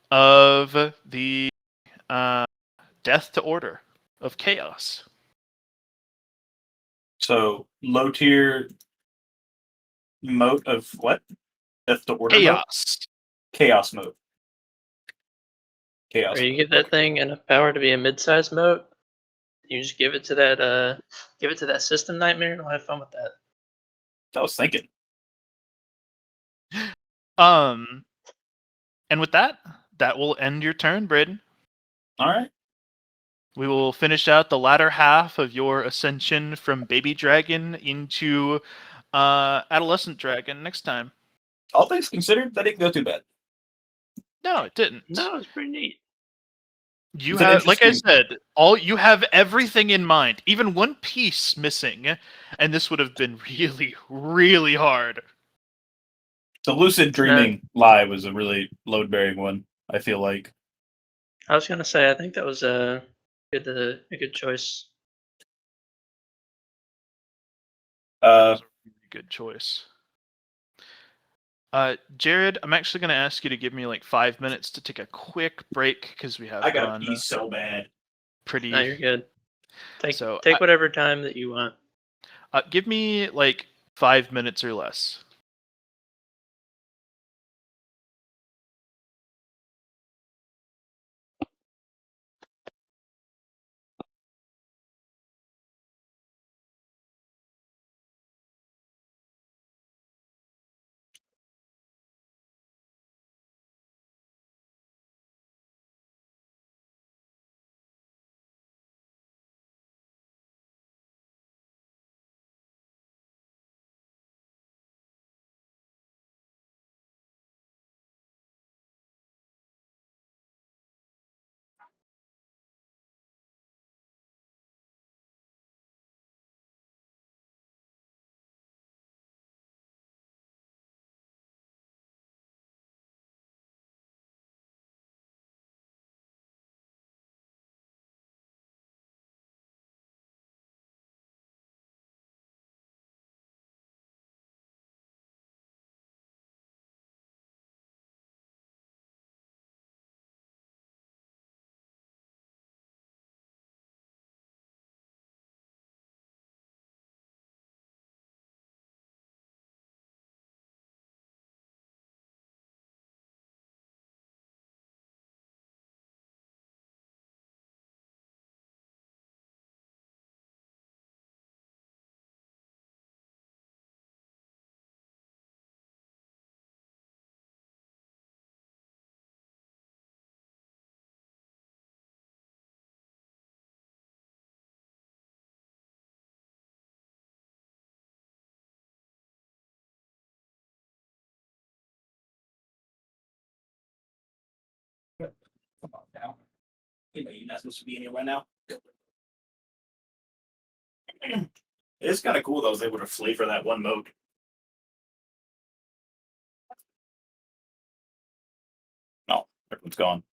of the death to order of chaos. So low tier mote of what? Death to order Chaos. mode? Chaos mode. Chaos. Or you mode. give that thing enough power to be a mid-sized moat. You just give it to that system nightmare, and we'll have fun with that. I was thinking. And with that will end your turn, Braden. All right. We will finish out the latter half of your ascension from baby dragon into adolescent dragon next time. All things considered, that didn't go too bad. No, it didn't. No, it's pretty neat. You It's an have, like I interesting- said, you have everything in mind, even one piece missing, and this would have been really, really hard. The lucid dreaming lie was a really load-bearing one, I feel like. I was gonna say, I think that was a good choice. Uh, Really good choice. Jared, I'm actually going to ask you to give me like 5 minutes to take a quick break because we have I gotta gone pee so bad. pretty. No, you're good. Take So, whatever time that you want. Give me like 5 minutes or less. Come on now. You know you're not supposed to be in here right now. It's kind of cool that I was able to flavor that one moat. No, everyone's gone.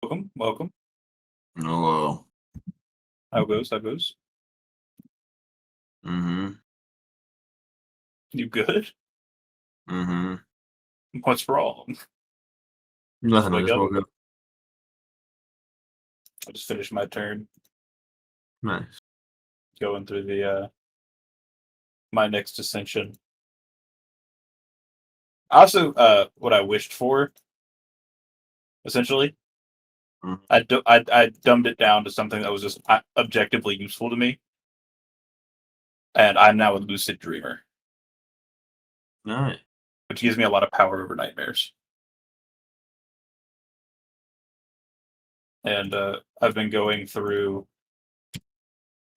Welcome, welcome. Hello. How goes? How goes? Mm-hmm. You good? Mm-hmm. What's wrong? Nothing. I Wake just up. woke up. I just finished my turn, Nice. going through the my next ascension. Also, what I wished for, essentially, Mhm. I dumbed it down to something that was just objectively useful to me, and I'm now a lucid dreamer, Nice. which gives me a lot of power over nightmares. And I've been going through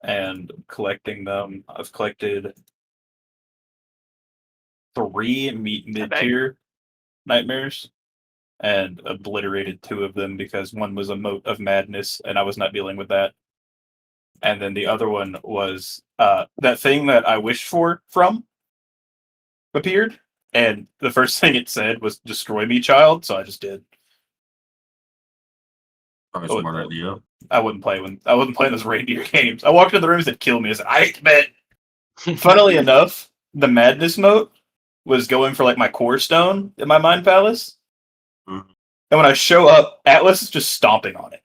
and collecting them. I've collected 3 mid-tier nightmares and obliterated 2 of them because one was a moat of madness and I was not dealing with that. And then the other one was that thing that I wished for from appeared, and the first thing it said was "Destroy me, child." So I just did. Probably Oh, a smart no. idea. I wouldn't play those reindeer games. I walked in the room and said, "Kill me." I said, "I hate bet." Funnily enough, the madness moat was going for like my core stone in my mind palace. Mhm. And when I show up, Atlas is just stomping on it,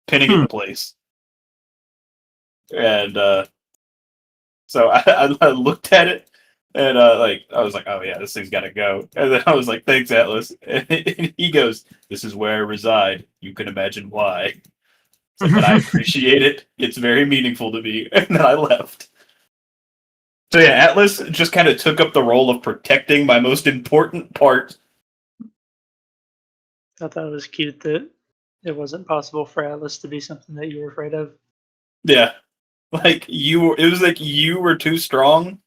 pinning it in place. And so I looked at it, and I was like, "Oh yeah, this thing's got to go." And then I was like, "Thanks, Atlas." And he goes, "This is where I reside. You can imagine why." It's like, and I appreciate it. It's very meaningful to me. And then I left. So yeah, Atlas just kind of took up the role of protecting my most important part. I thought it was cute that it wasn't possible for Atlas to be something that you were afraid of. Yeah. It was like you were too strong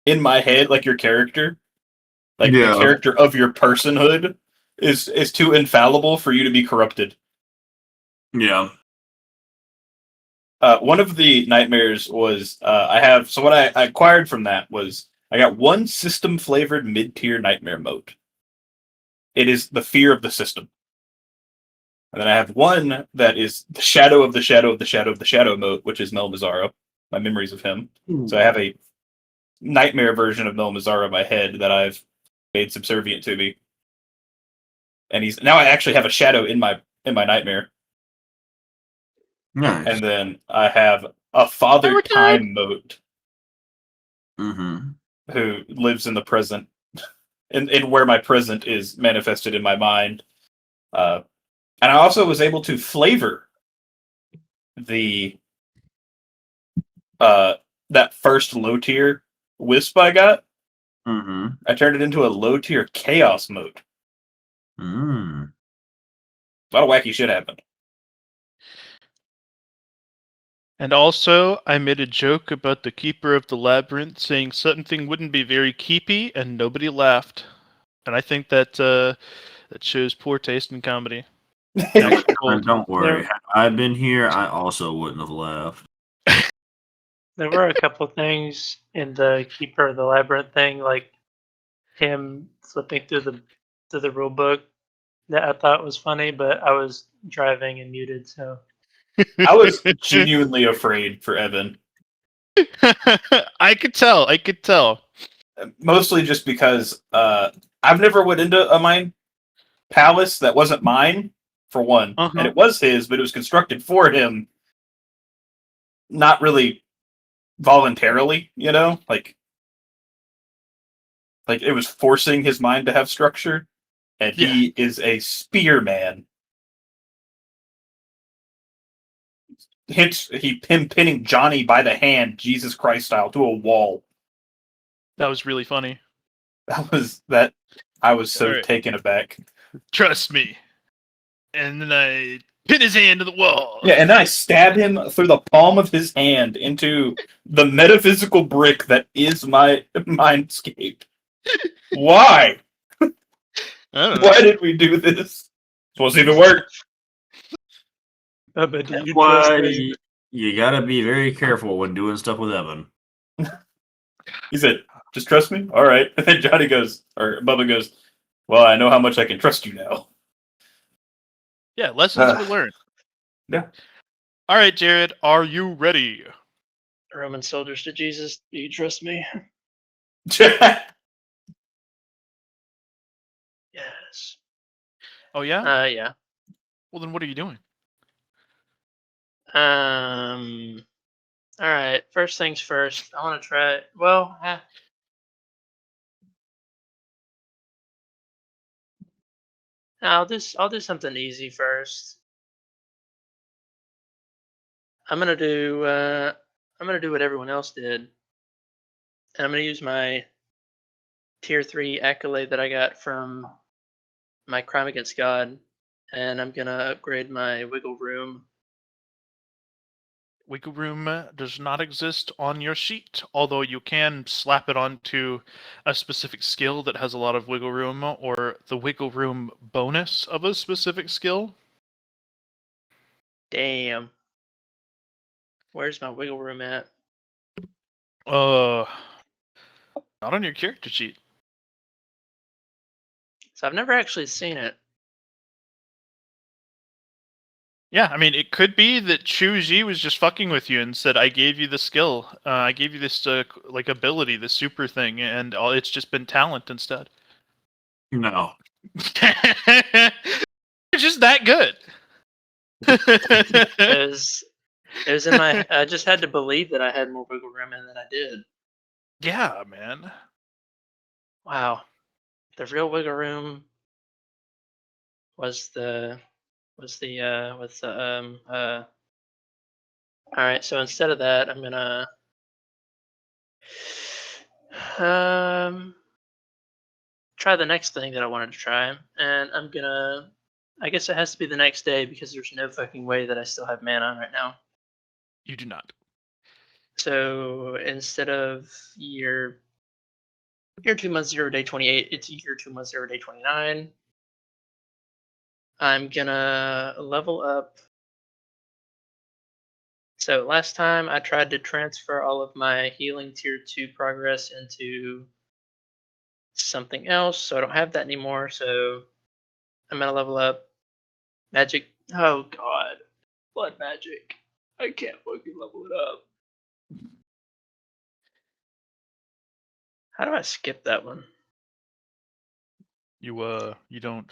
in my head, like your character. Like Yeah. the character of your personhood is too infallible for you to be corrupted. Yeah. One of the nightmares was what I acquired from that was I got one system flavored mid tier nightmare mode. It is the fear of the system. And then I have one that is the shadow of the shadow of the shadow of the shadow mode, which is Mel Mazzaro, my memories of him. So I have a nightmare version of Mel Mazzaro in my head that I've made subservient to me. And he's now I actually have a shadow in my nightmare. Nice. And then I have a father time mode Mm-hmm. who lives in the present, in where my present is manifested in my mind. And I also was able to flavor the that first low tier wisp I got. Mm-hmm. I turned it into a low tier chaos mode. Mm. A lot of wacky shit happened. And also, I made a joke about the keeper of the labyrinth saying something wouldn't be very keepy, and nobody laughed. And I think that that shows poor taste in comedy. Actually, And cold. don't worry. Had I been here, I also wouldn't have laughed. There were a couple things in the Keeper of the Labyrinth thing, like him flipping through the rule book, that I thought was funny, but I was driving and muted, so I was genuinely afraid for Evan. I could tell. I could tell. Mostly just because I've never went into a mine palace that wasn't mine, for one. Uh-huh. And it was his, but it was constructed for him. Not really voluntarily, you know? Like it was forcing his mind to have structure. And he is a spearman. Him pinning Johnny by the hand, Jesus Christ style, to a wall. That was really funny. I was so Alright. taken aback. Trust me. And then I pin his hand to the wall. Yeah, and then I stab him through the palm of his hand into the metaphysical brick that is my mindscape. Why? I don't know. Why did we do this? Supposed to even work. but do you trust Why me? you gotta be very careful when doing stuff with Evan. He said, "Just trust me." All right. And then Johnny goes, or Bubba goes, "Well, I know how much I can trust you now." Yeah, lessons were learned. Yeah. All right, Jared, are you ready? Roman soldiers to Jesus, do you trust me? Yes. Oh yeah. Yeah. Well, then what are you doing? All right. First things first. I want to try. Well, I'll do something easy first. I'm gonna do what everyone else did, and I'm gonna use my tier 3 accolade that I got from my Crime Against God, and I'm gonna upgrade my wiggle room. Wiggle room does not exist on your sheet, although you can slap it onto a specific skill that has a lot of wiggle room, or the wiggle room bonus of a specific skill. Damn. Where's my wiggle room at? Not on your character sheet. So I've never actually seen it. Yeah, I mean, it could be that Chu Ji was just fucking with you and said, "I gave you the skill. I gave you this like ability, this super thing, and it's just been talent instead." No. You're just that good. It was in my. I just had to believe that I had more wiggle room than I did. Yeah, man. Wow, the real wiggle room was the. All right, so instead of that, I'm gonna try the next thing that I wanted to try, and I'm gonna. I guess it has to be the next day because there's no fucking way that I still have mana right now. You do not. So instead of your Year 2 months 0 day 28. It's year 2 months 0 day 29. I'm gonna level up. So last time I tried to transfer all of my healing tier 2 progress into something else, so I don't have that anymore. So I'm gonna level up magic. Oh god, blood magic. I can't fucking level it up. How do I skip that one? You don't.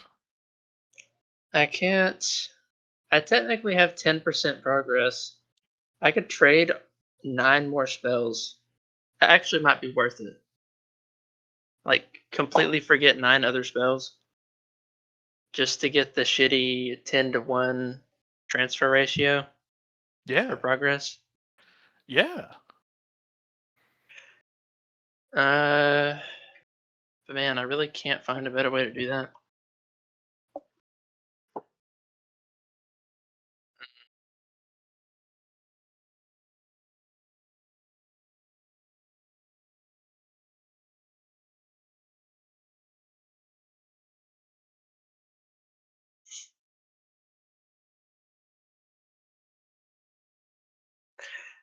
I can't. I technically have 10% progress. I could trade 9 more spells. That actually might be worth it. Like, completely forget 9 other spells just to get the shitty 10-to-1 transfer ratio for Yeah. progress. Yeah. But man, I really can't find a better way to do that.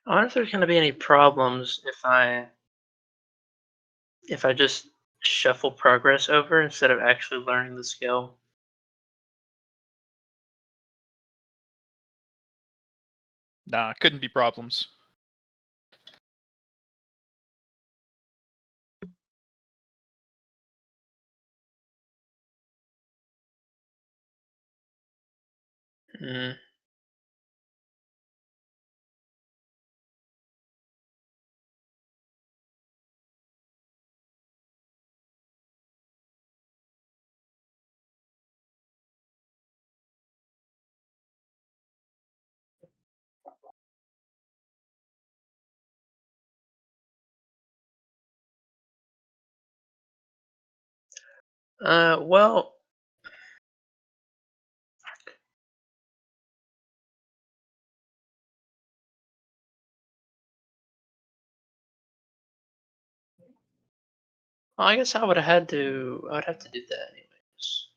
I wonder if there's going to be any problems if I just shuffle progress over instead of actually learning the skill. Nah, couldn't be problems. Mm. Well, I guess I would have to do that anyways.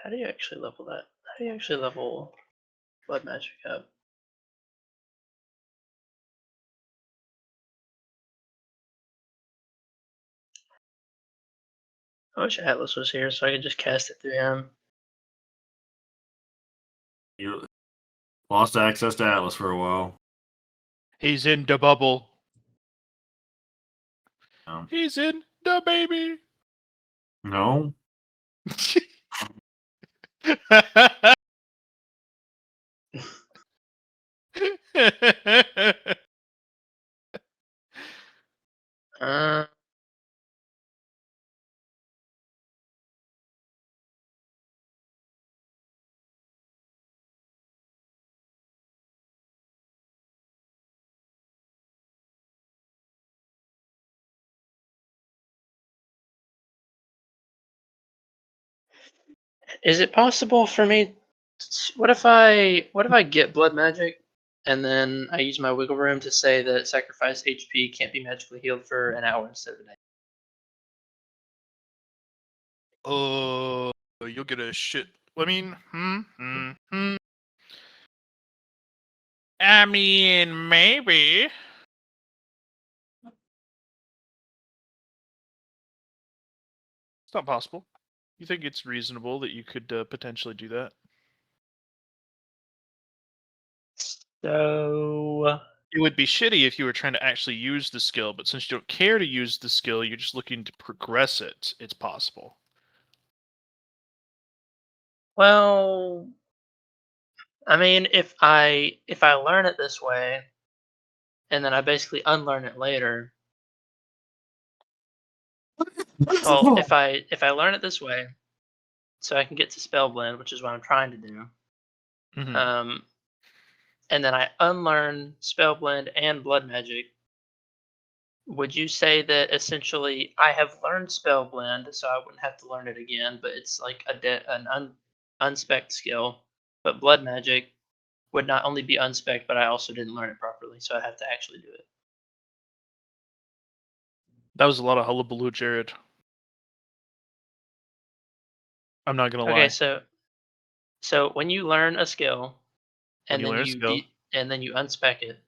How do you actually level that? How do you actually level blood magic up? I wish Atlas was here so I could just cast it through him. You lost access to Atlas for a while. He's in the bubble. No. He's in the baby. No. Uh, is it possible for me? What if I get blood magic, and then I use my wiggle room to say that sacrifice HP can't be magically healed for an hour instead of a day? Oh, you'll get a shit. I mean, I mean, maybe. It's not possible. You think it's reasonable that you could potentially do that? So It would be shitty if you were trying to actually use the skill, but since you don't care to use the skill, you're just looking to progress it. It's possible. well, I mean, if I learn it this way, and then I basically unlearn it later. Well, if I learn it this way, so I can get to Spellblend, which is what I'm trying to do. Mhm. And then I unlearn Spellblend and Blood Magic. Would you say that essentially I have learned Spellblend, so I wouldn't have to learn it again, but it's like an unspec skill, but Blood Magic would not only be unspec, but I also didn't learn it properly, so I'd have to actually do it. That was a lot of hullabaloo, Jared. I'm not gonna Okay, lie. so when you learn a skill, When and you then learn a you skill, and then you unspec it,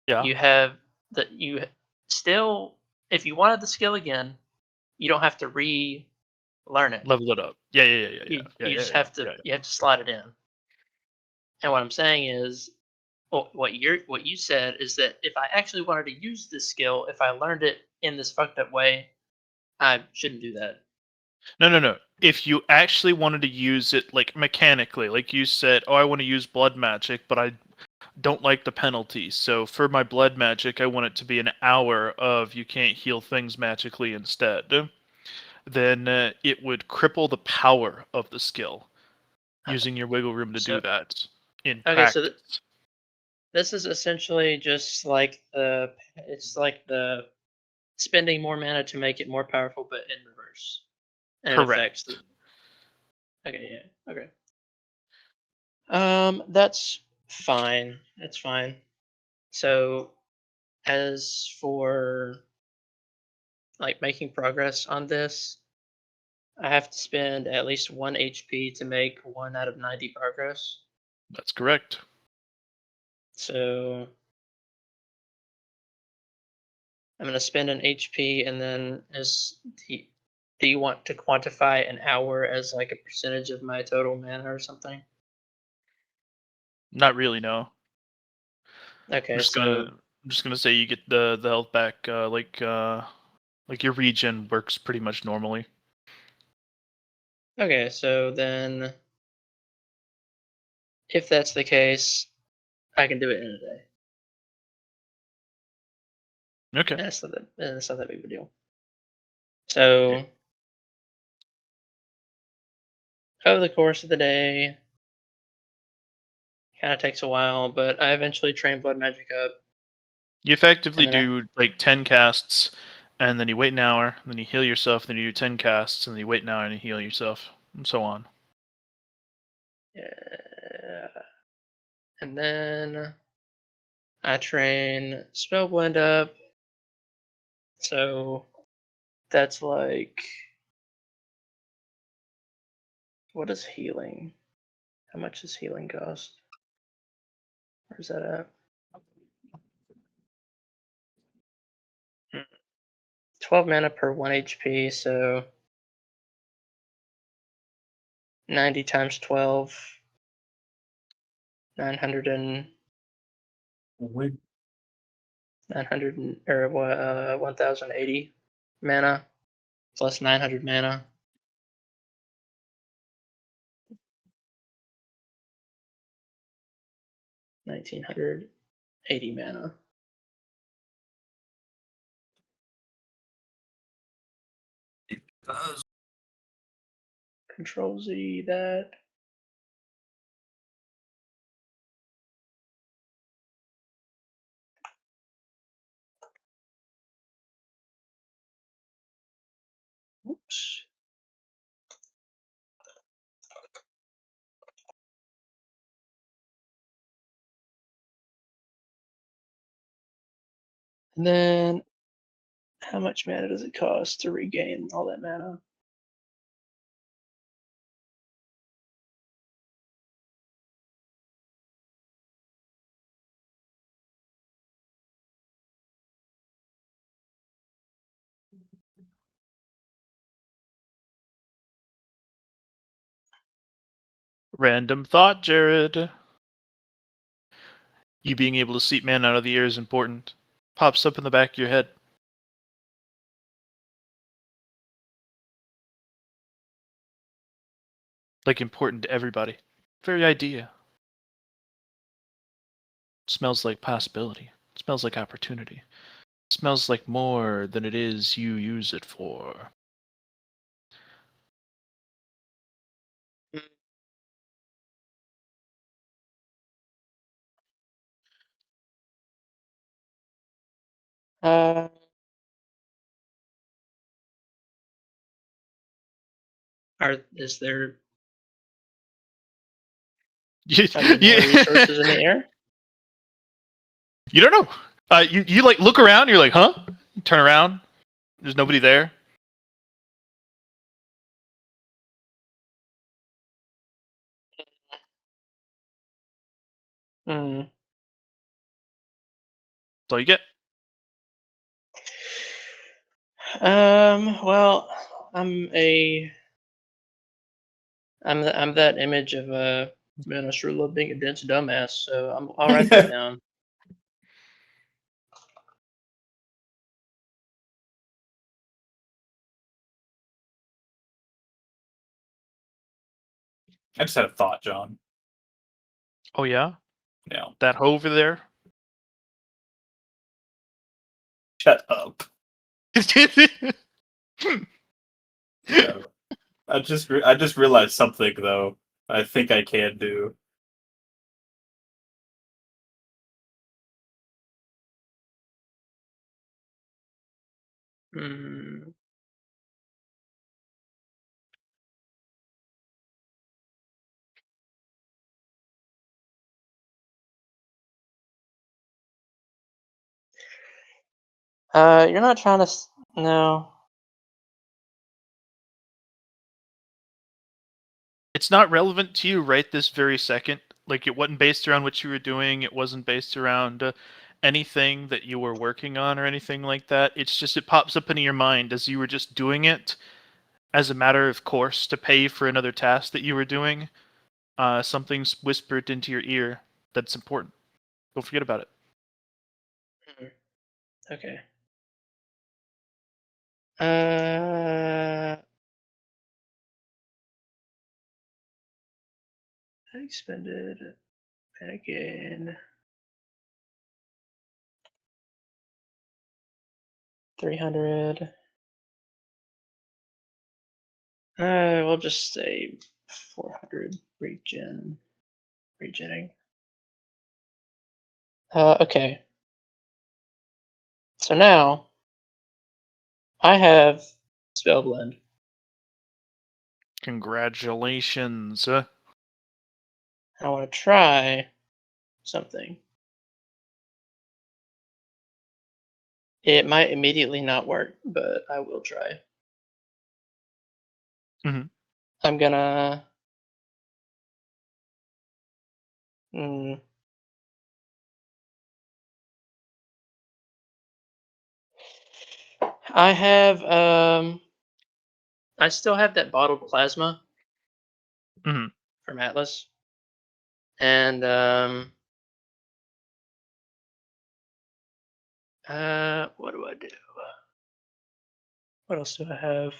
yeah, you have that you still, if you wanted the skill again, you don't have to relearn it. level it up. Yeah, yeah, yeah, yeah, You yeah, you yeah, just yeah, have to yeah. you have to slide it in. And what I'm saying is, what you said is that if I actually wanted to use this skill, if I learned it in this fucked up way, I shouldn't do that. No. If you actually wanted to use it like mechanically, like you said, oh, I want to use blood magic, but I don't like the penalty. So for my blood magic, I want it to be an hour of you can't heal things magically instead. Then it would cripple the power of the skill, using your wiggle room to do So that in okay, so practice. this is essentially just like it's like the spending more mana to make it more powerful, but in reverse, and it affects Correct. Okay, yeah, okay. That's fine. That's fine. So, as for like making progress on this, I have to spend at least 1 HP to make 1 out of 90 progress. That's correct. So, I'm gonna spend an HP, and then do you want to quantify an hour as like a percentage of my total mana or something? Not really, no. Okay, I'm just gonna say you get the health back like your regen works pretty much normally. okay, so then if that's the case, I can do it in a day. Okay. That's not that big of a deal. So over the course of the day, kind of takes a while, but I eventually train blood magic up, You effectively and then do like 10 casts, and then you wait an hour, and then you heal yourself, then you do 10 casts, and then you wait an hour and you heal yourself, and so on. and then I train spell blend up. So that's like, what is healing? How much does healing cost? Where's that at? 12 mana per 1 HP, so 90 times 12, 900 and 1080 mana plus 900 mana. 1980 mana. Control Z that. Oops. And then, how much mana does it cost to regain all that mana? Random thought, Jared. You being able to seep man out of the air is important. Pops up in the back of your head. Like important to everybody. Very idea. Smells like possibility. Smells like opportunity. Smells like more than it is you use it for. Uh, is there You, Are there more resources in the air? you don't know. You like look around. You're like, huh? You turn around. There's nobody there. Hmm. That's all you get. Well, I'm that image of man, I sure love being a dense dumbass, so I'll write that down. I just had a thought, John. Oh yeah, No, that hoe over there. shut up. No. I just realized something though. I think I can do. Hmm. You're not trying to. No. It's not relevant to you right this very second. Like it wasn't based around what you were doing. It wasn't based around anything that you were working on or anything like that. It's just it pops up into your mind as you were just doing it as a matter of course to pay for another task that you were doing. Something's whispered into your ear that's important. Don't forget about it. Okay. I expended. And again. 300. We'll just say 400 regenning. Okay. So now I have spell blend. Congratulations. I want to try something. It might immediately not work, but I will try. Mhm. I'm gonna. I have I still have that bottled plasma Mhm. from Atlas, and what do I do? What else do I have?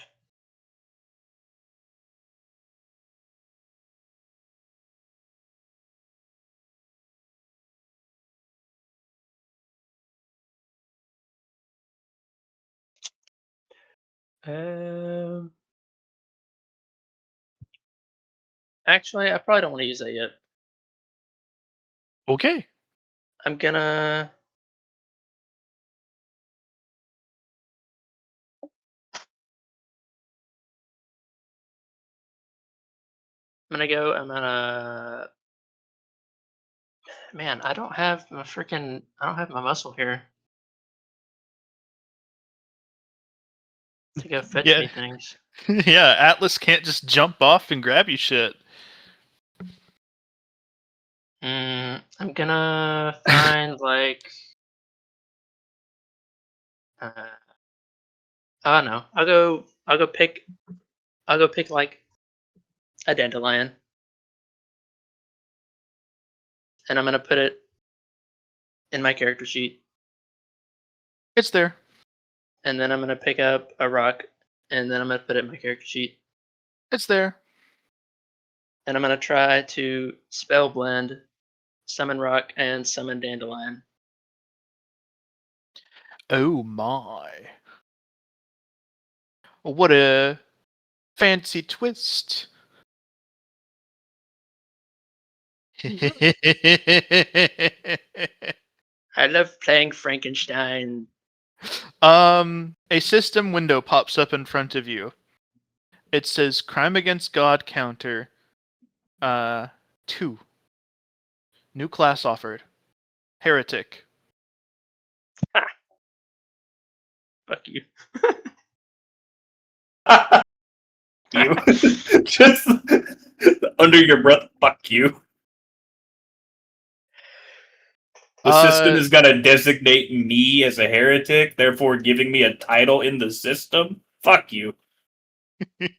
Actually, I probably don't want to use that yet. Okay. I'm gonna. I'm gonna. Man, I don't have my muscle here to go fetch Yeah. me things. Yeah, Atlas can't just jump off and grab you shit. I'm gonna find like. I don't know. I'll go pick like a dandelion, and I'm gonna put it in my character sheet, It's there. and then I'm gonna pick up a rock, and then I'm gonna put it in my character sheet, It's there. and I'm gonna try to spell blend, summon rock, and summon dandelion. Oh my. What a fancy twist. I love playing Frankenstein. A system window pops up in front of you. It says crime against God counter 2. New class offered. Heretic. Fuck you. You just under your breath. Fuck you. The system is gonna designate me as a heretic, therefore giving me a title in the system. Fuck you.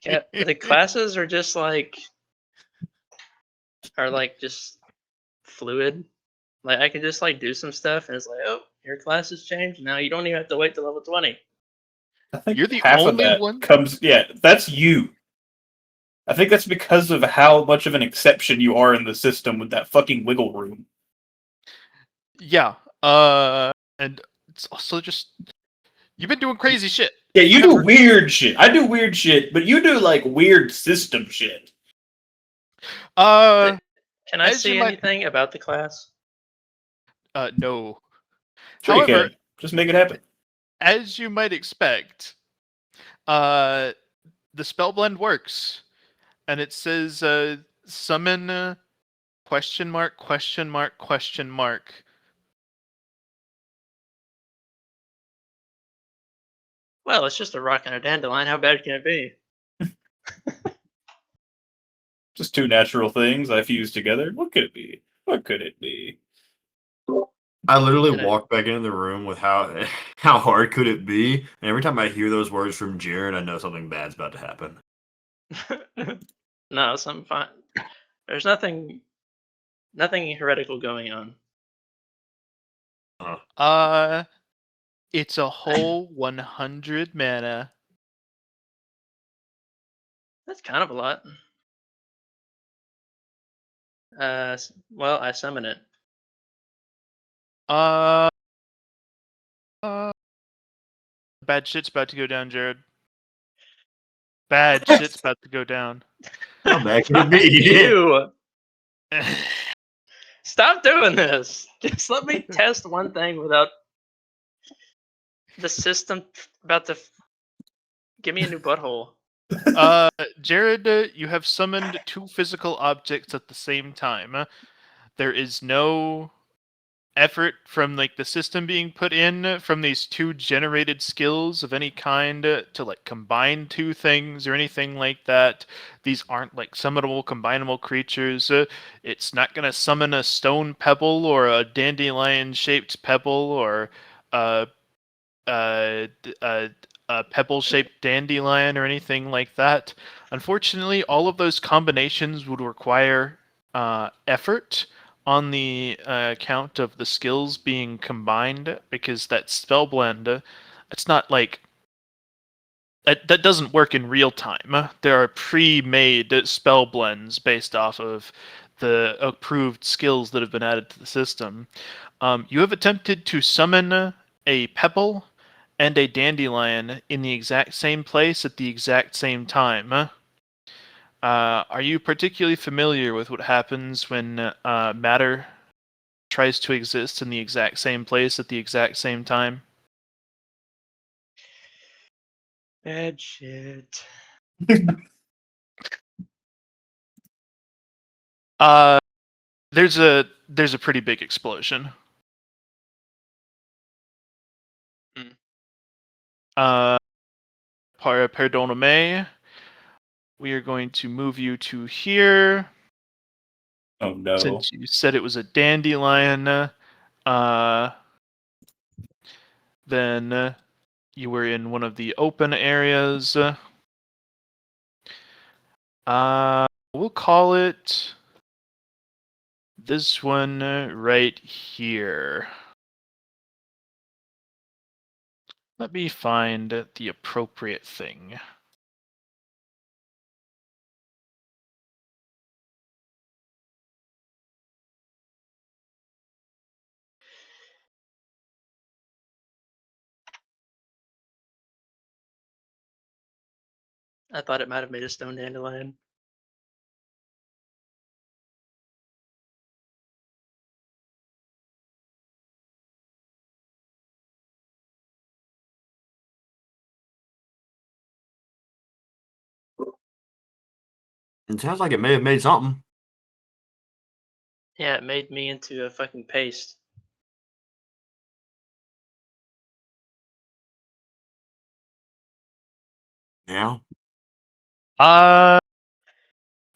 Yeah, the classes are just like just fluid. Like I can just like do some stuff and it's like, oh, your class has changed. Now you don't even have to wait till level 20. I think You're the half of only that one- comes. Yeah, that's you. I think that's because of how much of an exception you are in the system with that fucking wiggle room. Yeah. And it's also just you've been doing crazy shit. Yeah, you do weird shit. I do weird shit, but you do like weird system shit. Uh, Can I As you see might- anything about the class? no. Sure However, you can. Just make it happen. as you might expect, the spell blend works, and it says summon question mark question mark question mark. Well, it's just a rock and a dandelion. How bad can it be? Just two natural things I fused together. What could it be? What could it be? I literally Can I- walk back into the room with how how hard could it be? And every time I hear those words from Jared, I know something bad's about to happen. No, something fine. There's nothing heretical going on. It's a whole 100 mana. That's kind of a lot. Well, I summon it. Bad shit's about to go down, Jared. Bad shit's about to go down. How bad could it be? You stop doing this. Just let me test one thing without the system about to give me a new butthole. Jared, you have summoned two physical objects at the same time. There is no effort from like the system being put in from these two generated skills of any kind to like combine two things or anything like that. These aren't like summonable, combinable creatures. It's not going to summon a stone pebble or a dandelion-shaped pebble or a pebble-shaped dandelion or anything like that. Unfortunately, all of those combinations would require effort on the account of the skills being combined, because that spell blend, it's not like that doesn't work in real time. There are pre-made spell blends based off of the approved skills that have been added to the system. You have attempted to summon a pebble and a dandelion in the exact same place at the exact same time. Are you particularly familiar with what happens when matter tries to exist in the exact same place at the exact same time? Bad shit. There's a pretty big explosion. Pardonne, we are going to move you to here. Oh no. Since you said it was a dandelion, then you were in one of the open areas. We'll call it this one right here. Let me find the appropriate thing. I thought it might have made a stone dandelion. It sounds like it may have made something. Yeah, it made me into a fucking paste. Yeah.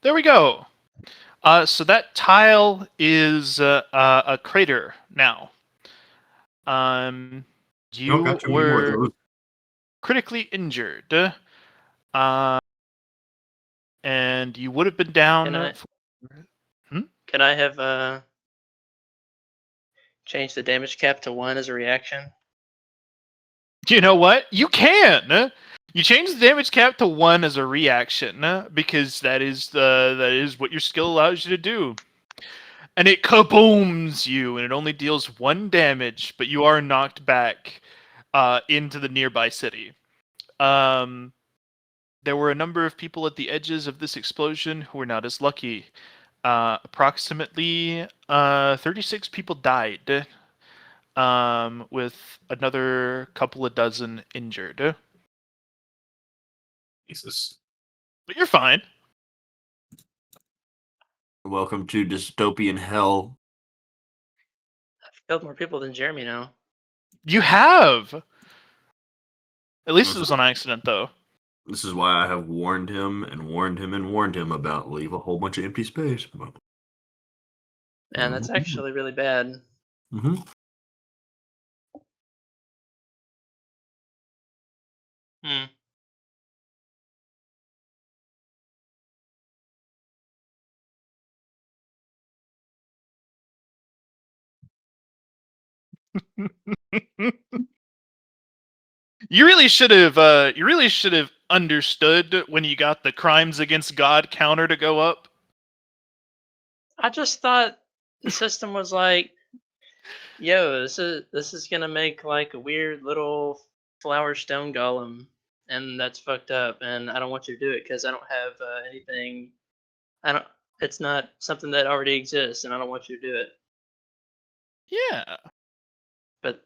There we go. So that tile is a crater now. You got too many more of were those. critically injured, and you would have been down. Can I- Hmm? Could I have changed the damage cap to 1 as a reaction? You know what? You can. You change the damage cap to 1 as a reaction because that is what your skill allows you to do. And it kabooms you, and it only deals 1 damage, but you are knocked back into the nearby city. There were a number of people at the edges of this explosion who were not as lucky. Approximately 36 people died, with another couple of dozen injured. Jesus. But you're fine. Welcome to dystopian hell. I've killed more people than Jeremy now. You have. At least it Listen. was on accident, though. This is why I have warned him and warned him and warned him about leave a whole bunch of empty space. And that's actually really bad. Mm-hmm. Hmm. You really should have. You really should have understood when you got the crimes against God counter to go up. I just thought the system was like, yo, this is gonna make like a weird little flower stone golem, and that's fucked up, and I don't want you to do it because I don't have anything. I don't. It's not something that already exists, and I don't want you to do it. Yeah. But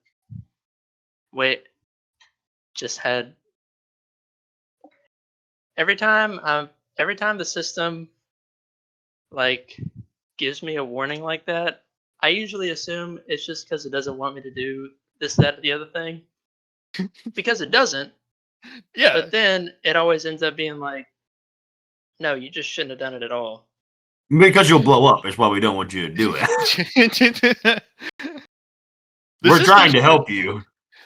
wait, just had every time the system like gives me a warning like that, I usually assume it's just because it doesn't want me to do this, that, or the other thing. Because it doesn't. Yeah. But then it always ends up being like, no, you just shouldn't have done it at all. Because you'll blow up. That's why we don't want you to do it. We're trying to help you.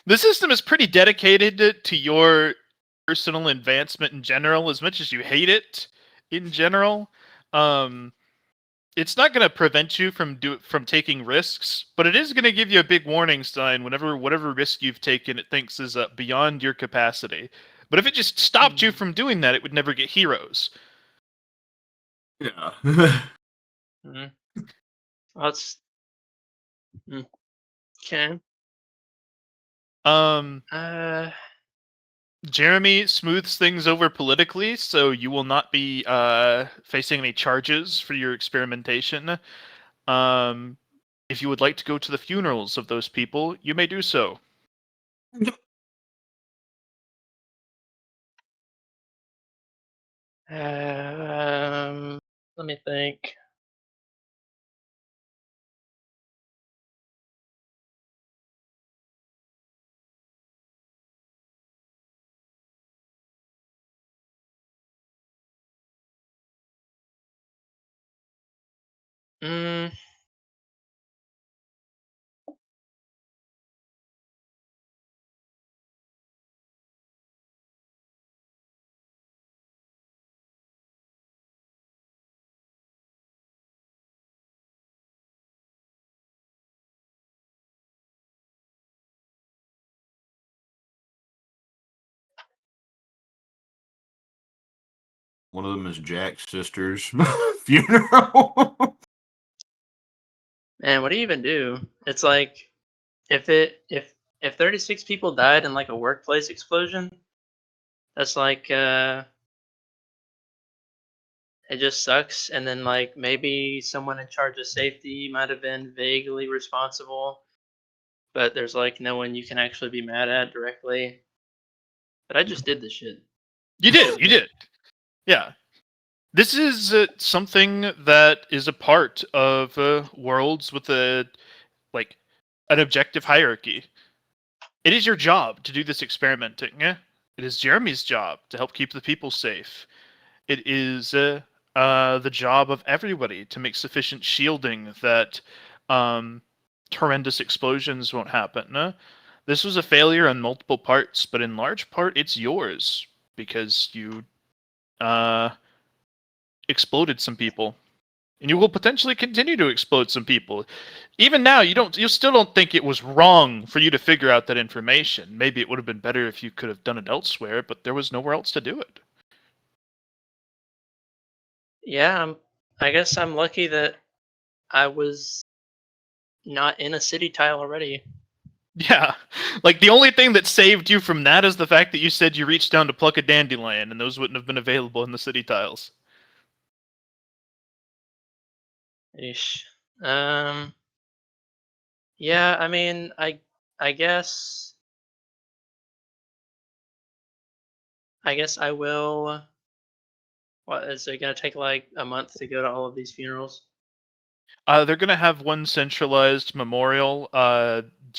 The system is pretty dedicated to your personal advancement in general, as much as you hate it in general. It's not going to prevent you from taking risks, but it is going to give you a big warning sign whenever whatever risk you've taken it thinks is beyond your capacity. But if it just stopped you from doing that, it would never get heroes. Yeah. Mm-hmm. That's okay. Jeremy smooths things over politically, so you will not be facing any charges for your experimentation. If you would like to go to the funerals of those people, you may do so. Let me think. One of them is Jack's sister's funeral. Man, what do you even do? It's like if 36 people died in like a workplace explosion, that's like it just sucks. And then like maybe someone in charge of safety might have been vaguely responsible, but there's like no one you can actually be mad at directly. But I just did this shit. You did. Yeah. This is something that is a part of worlds with a like an objective hierarchy. It is your job to do this experimenting. It is Jeremy's job to help keep the people safe. It is the job of everybody to make sufficient shielding that horrendous explosions won't happen. This was a failure on multiple parts, but in large part, it's yours because you exploded some people, and you will potentially continue to explode some people. Even now, you still don't think it was wrong for you to figure out that information. Maybe it would have been better if you could have done it elsewhere, but there was nowhere else to do it. Yeah, I guess I'm lucky that I was not in a city tile already. Yeah, like the only thing that saved you from that is the fact that you said you reached down to pluck a dandelion, and those wouldn't have been available in the city tiles. Eesh. Yeah, I mean, I guess I will. What is it gonna take like a month to go to all of these funerals? They're going to have one centralized memorial.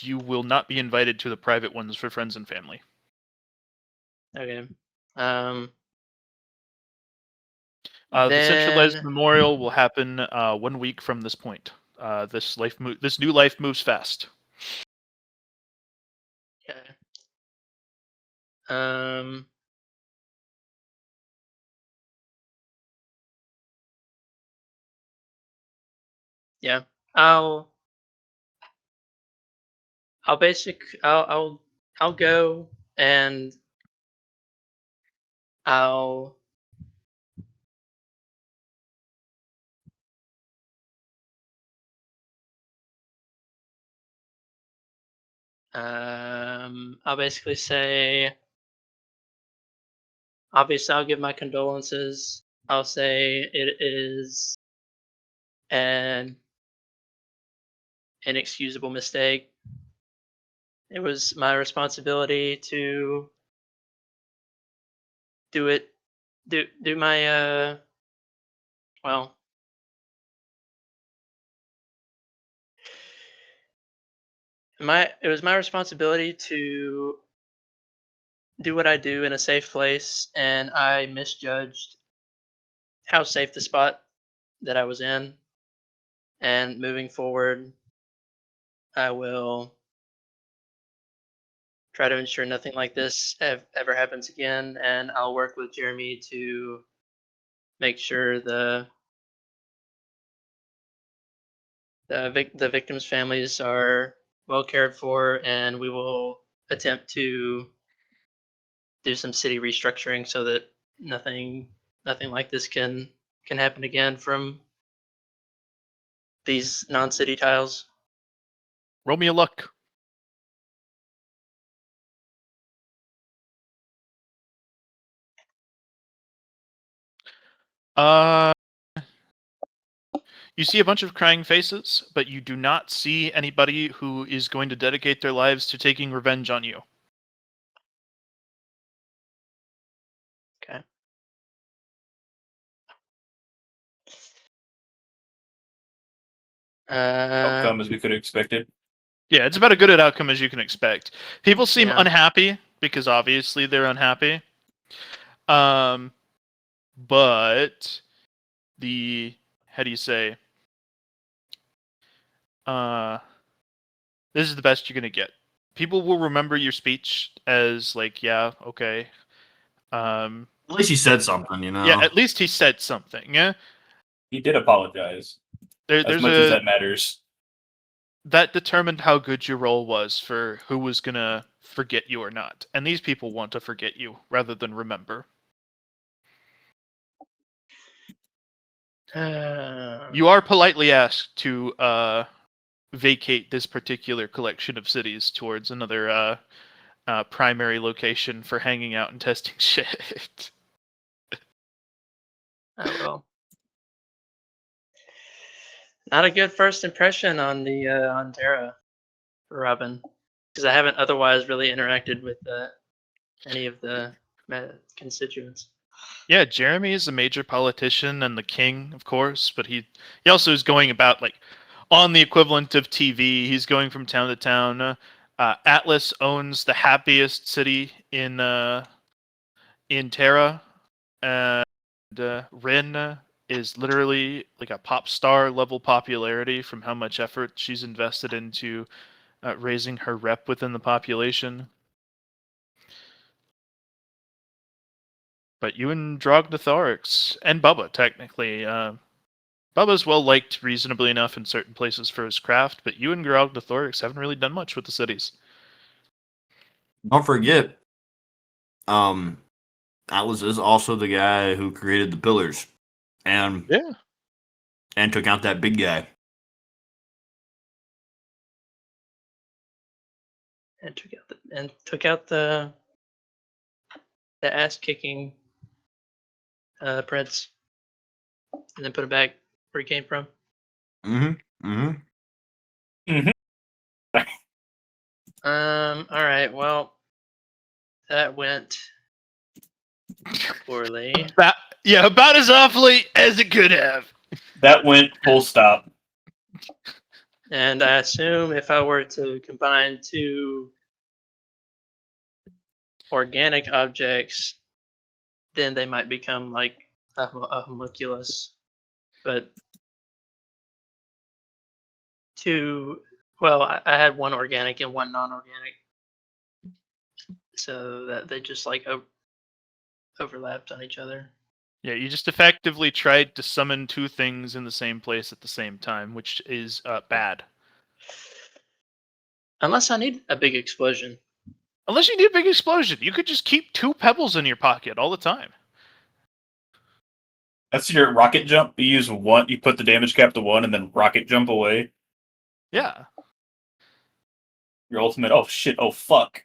You will not be invited to the private ones for friends and family. Okay. The centralized Then memorial will happen 1 week from this point. This new life moves fast. okay. Yeah. I'll I'll go and I'll I'll basically say, obviously I'll give my condolences. I'll say it is an inexcusable mistake. It was my responsibility to do it, do my well, it was my responsibility to do what I do in a safe place, and I misjudged how safe the spot that I was in. And moving forward, I will try to ensure nothing like this ever happens again, and I'll work with Jeremy to make sure the victims' families are well cared for, and we will attempt to do some city restructuring so that nothing like this can happen again from these non-city tiles. Roll me a luck. You see a bunch of crying faces, but you do not see anybody who is going to dedicate their lives to taking revenge on you. Okay. Outcome as we could have expected. Yeah, it's about as good an outcome as you can expect. People seem Yeah. unhappy because obviously they're unhappy. But how do you say? This is the best you're gonna get. People will remember your speech as like, yeah, okay. At least he said something, you know. Yeah, at least he said something. Yeah, He did apologize. As there's much as that matters. that determined how good your role was for who was gonna forget you or not. And these people want to forget you rather than remember. You are politely asked to vacate this particular collection of cities towards another primary location for hanging out and testing shit. Oh well. Not a good first impression on the on Terra for Robin, because I haven't otherwise really interacted with any of the constituents. Yeah, Jeremy is a major politician and the king, of course, but he also is going about like on the equivalent of TV. He's going from town to town. Atlas owns the happiest city in Terra, and Rin is literally like a pop star level popularity from how much effort she's invested into raising her rep within the population. But you and Drognothoryx and Bubba, technically, Bubba's well liked reasonably enough in certain places for his craft, but you and Drognothoryx haven't really done much with the cities. Don't forget, Atlas is also the guy who created the pillars, and took out that big guy. And took out the ass kicking prince, and then put it back where he came from. All right. Well, that went poorly. About as awfully as it could have. That went full stop. And I assume if I were to combine two organic objects, then they might become like a homunculus. But I had one organic and one non-organic, so that they just like overlapped on each other. Yeah, you just effectively tried to summon two things in the same place at the same time, which is bad. Unless I need a big explosion. Unless you need a big explosion, you could just keep two pebbles in your pocket all the time. That's your rocket jump. You use one. You put the damage cap to 1, and then rocket jump away. Yeah. Your ultimate. Oh shit! Oh fuck!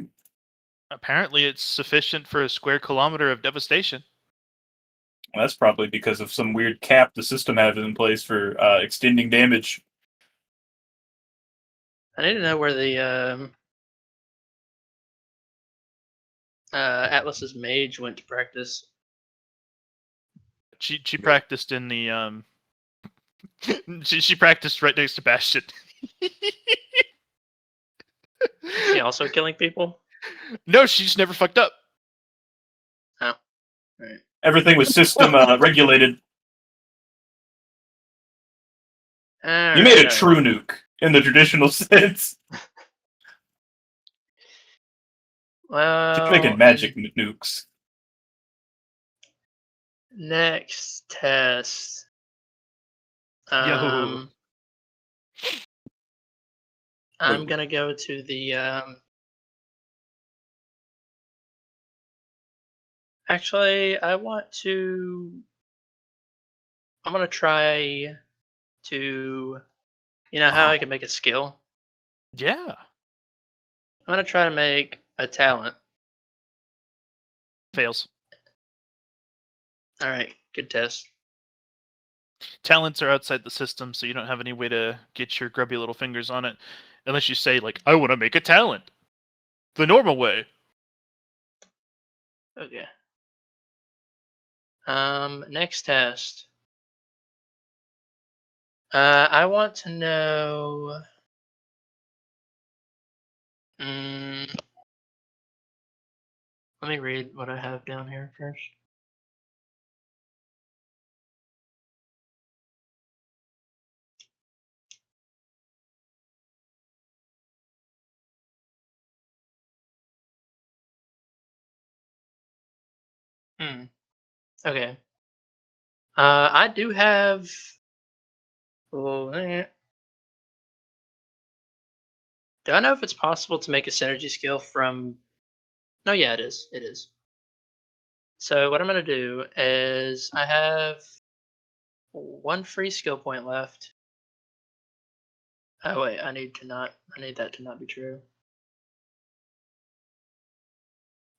Apparently, it's sufficient for a square kilometer of devastation. Well, that's probably because of some weird cap the system has in place for extending damage. I need to know where the Atlas's mage went to practice. She practiced in the she practiced right next to Bastion. She also killing people? No, she just never fucked up. Oh, right. Everything was system regulated. You made a true nuke in the traditional sense. Well, Just making magic nukes. Next test. Yo. I'm gonna go to the actually I'm gonna try to, you know how I can make a skill? Yeah. I'm gonna try to make a talent. Fails. Alright, good test. Talents are outside the system, so you don't have any way to get your grubby little fingers on it. Unless you say, like, I want to make a talent. The normal way. Okay. Next test. I want to know. Let me read what I have down here first. Okay. I do have. Do I know if it's possible to make a synergy skill from? No, yeah, it is. It is. So what I'm gonna do is I have one free skill point left. Oh wait, I need that to not be true.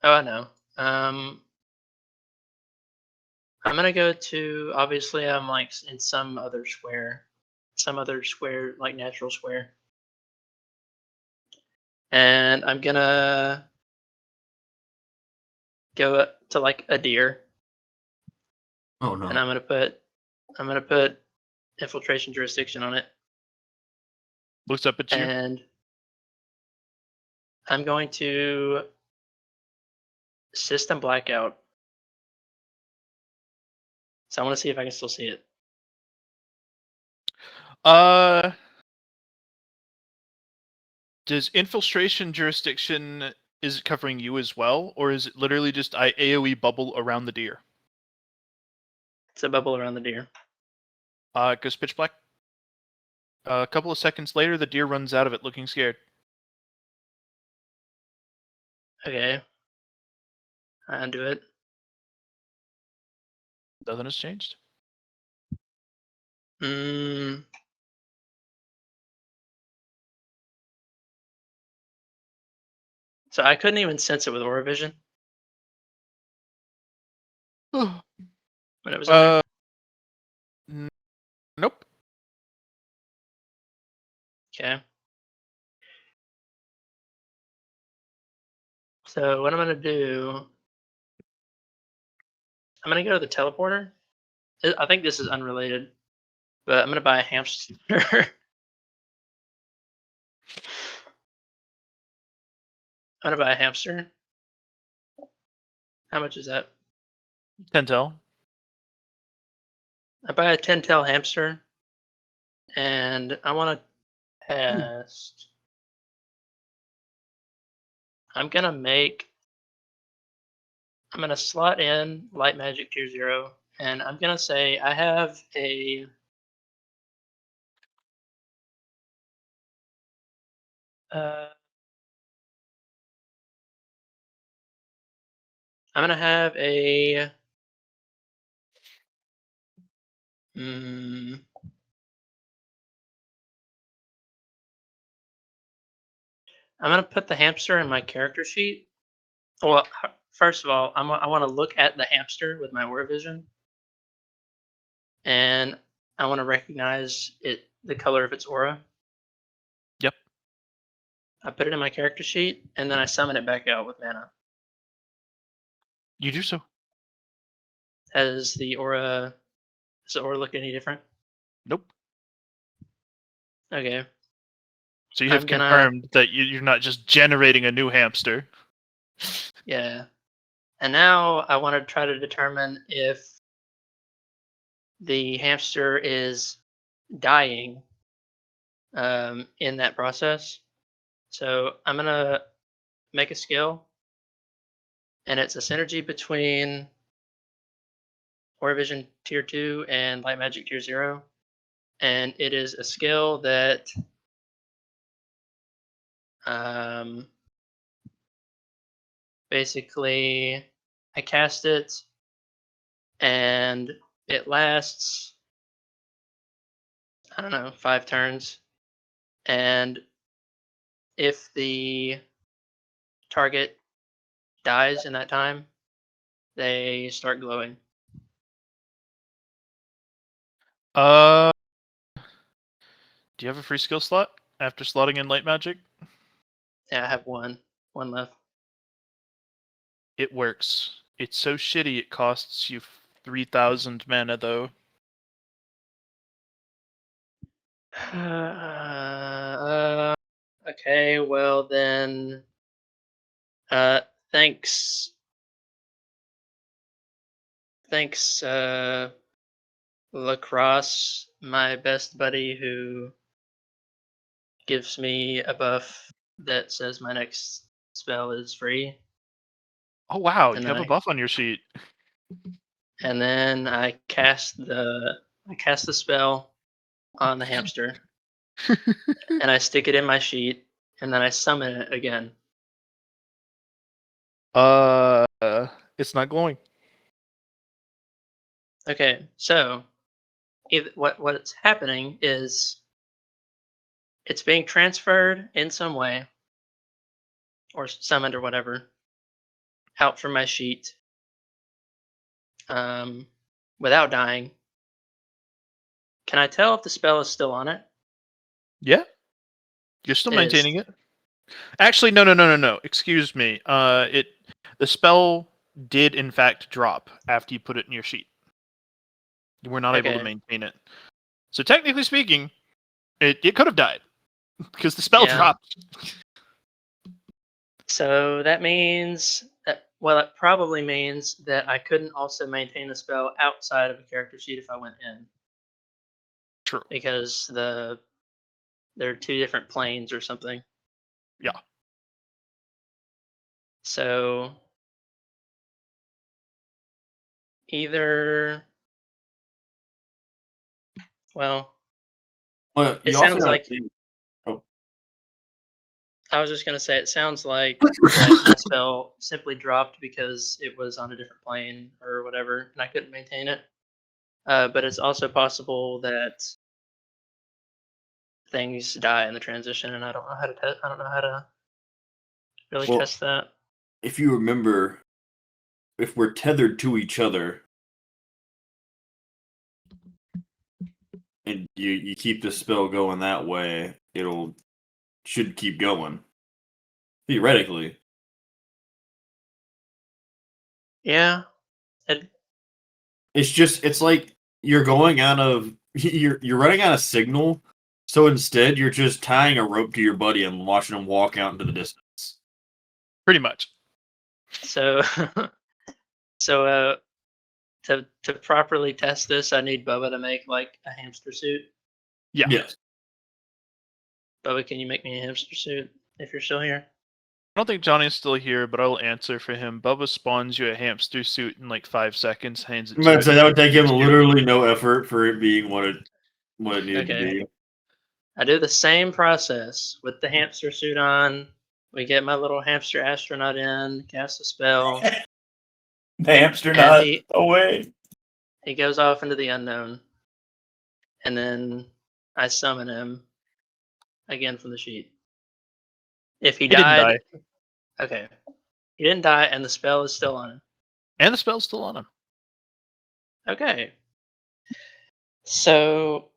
Oh, I know. I'm gonna go to, obviously I'm like in some other square, like natural square. And I'm gonna go to like a deer. Oh no. and I'm gonna put infiltration jurisdiction on it, Looks up at you. and I'm going to system blackout. So I want to see if I can still see it. Does infiltration jurisdiction, is it covering you as well, or is it literally just AoE bubble around the deer? It's a bubble around the deer. It goes pitch black. A couple of seconds later, the deer runs out of it, looking scared. Okay. I undo it. Nothing has changed. Mm. So I couldn't even sense it with Aura Vision when it was in there. Nope. Okay. So what I'm gonna do, I'm gonna go to the teleporter. I think this is unrelated, but I'm gonna buy a hamster. I'm gonna buy a hamster. How much is that? Tentel. I buy a 10-tail hamster, and I want to test. I'm gonna slot in Light Magic Tier 0, and I'm gonna say I have a I'm gonna have a I'm gonna put the hamster in my character sheet. Well, first of all, I want to look at the hamster with my Aura Vision, and I want to recognize the color of its aura. Yep. I put it in my character sheet, and then I summon it back out with mana. You do so. Does the aura look any different? Nope. Okay. So you have confirmed that you're not just generating a new hamster. Yeah. And now I want to try to determine if the hamster is dying in that process. So I'm going to make a skill, and it's a synergy between Aura Vision Tier 2 and Light Magic Tier 0. And it is a skill that basically I cast it, and it lasts, I don't know, 5 turns. And if the target dies in that time, they start glowing. Do you have a free skill slot after slotting in light magic? Yeah, I have one left. It works. It's so shitty it costs you 3,000 mana though. Okay, well then, thanks, Lacrosse, my best buddy, who gives me a buff that says my next spell is free. Oh wow, And you have a buff on your sheet. And then I cast the spell on the hamster, and I stick it in my sheet, and then I summon it again. It's not glowing. Okay, so what's happening is it's being transferred in some way, or summoned or whatever, out from my sheet, without dying. Can I tell if the spell is still on it? Yeah. You're still It maintaining it. Actually, no. Excuse me. The spell did in fact drop after you put it in your sheet. You were not able to Okay. maintain it. So technically speaking, it could have died because the spell Yeah. dropped. So that means that, well, it probably means that I couldn't also maintain the spell outside of a character sheet if I went in, True. because there are two different planes or something. Yeah. So either, well, Well, it you also sounds gotta like think- oh, I was just gonna say it sounds like that my spell simply dropped because it was on a different plane or whatever, and I couldn't maintain it. But it's also possible that things die in the transition, and I don't know how to I don't know how to really Well, test that. if you remember, if we're tethered to each other and you keep the spell going that way, should keep going. Theoretically. Yeah, it, It's like you're going out of you're running out of signal, so instead you're just tying a rope to your buddy and watching him walk out into the distance. Pretty much. so so to properly test this, I need Bubba to make like a hamster suit. Yeah. Yes. Bubba, can you make me a hamster suit if you're still here? I don't think Johnny's still here, but I'll answer for him. Bubba spawns you a hamster suit in like 5 seconds, hands it I'm to about you. to say that would take him literally no effort for it being what it needed to Okay. be. I do the same process with the hamster suit on. We get my little hamster astronaut in, cast a spell, The hamster and not he away. goes off into the unknown. And then I summon him again from the sheet. If he didn't died, die. okay. He didn't die, and the spell is still on him. And the spell's still on him. Okay. So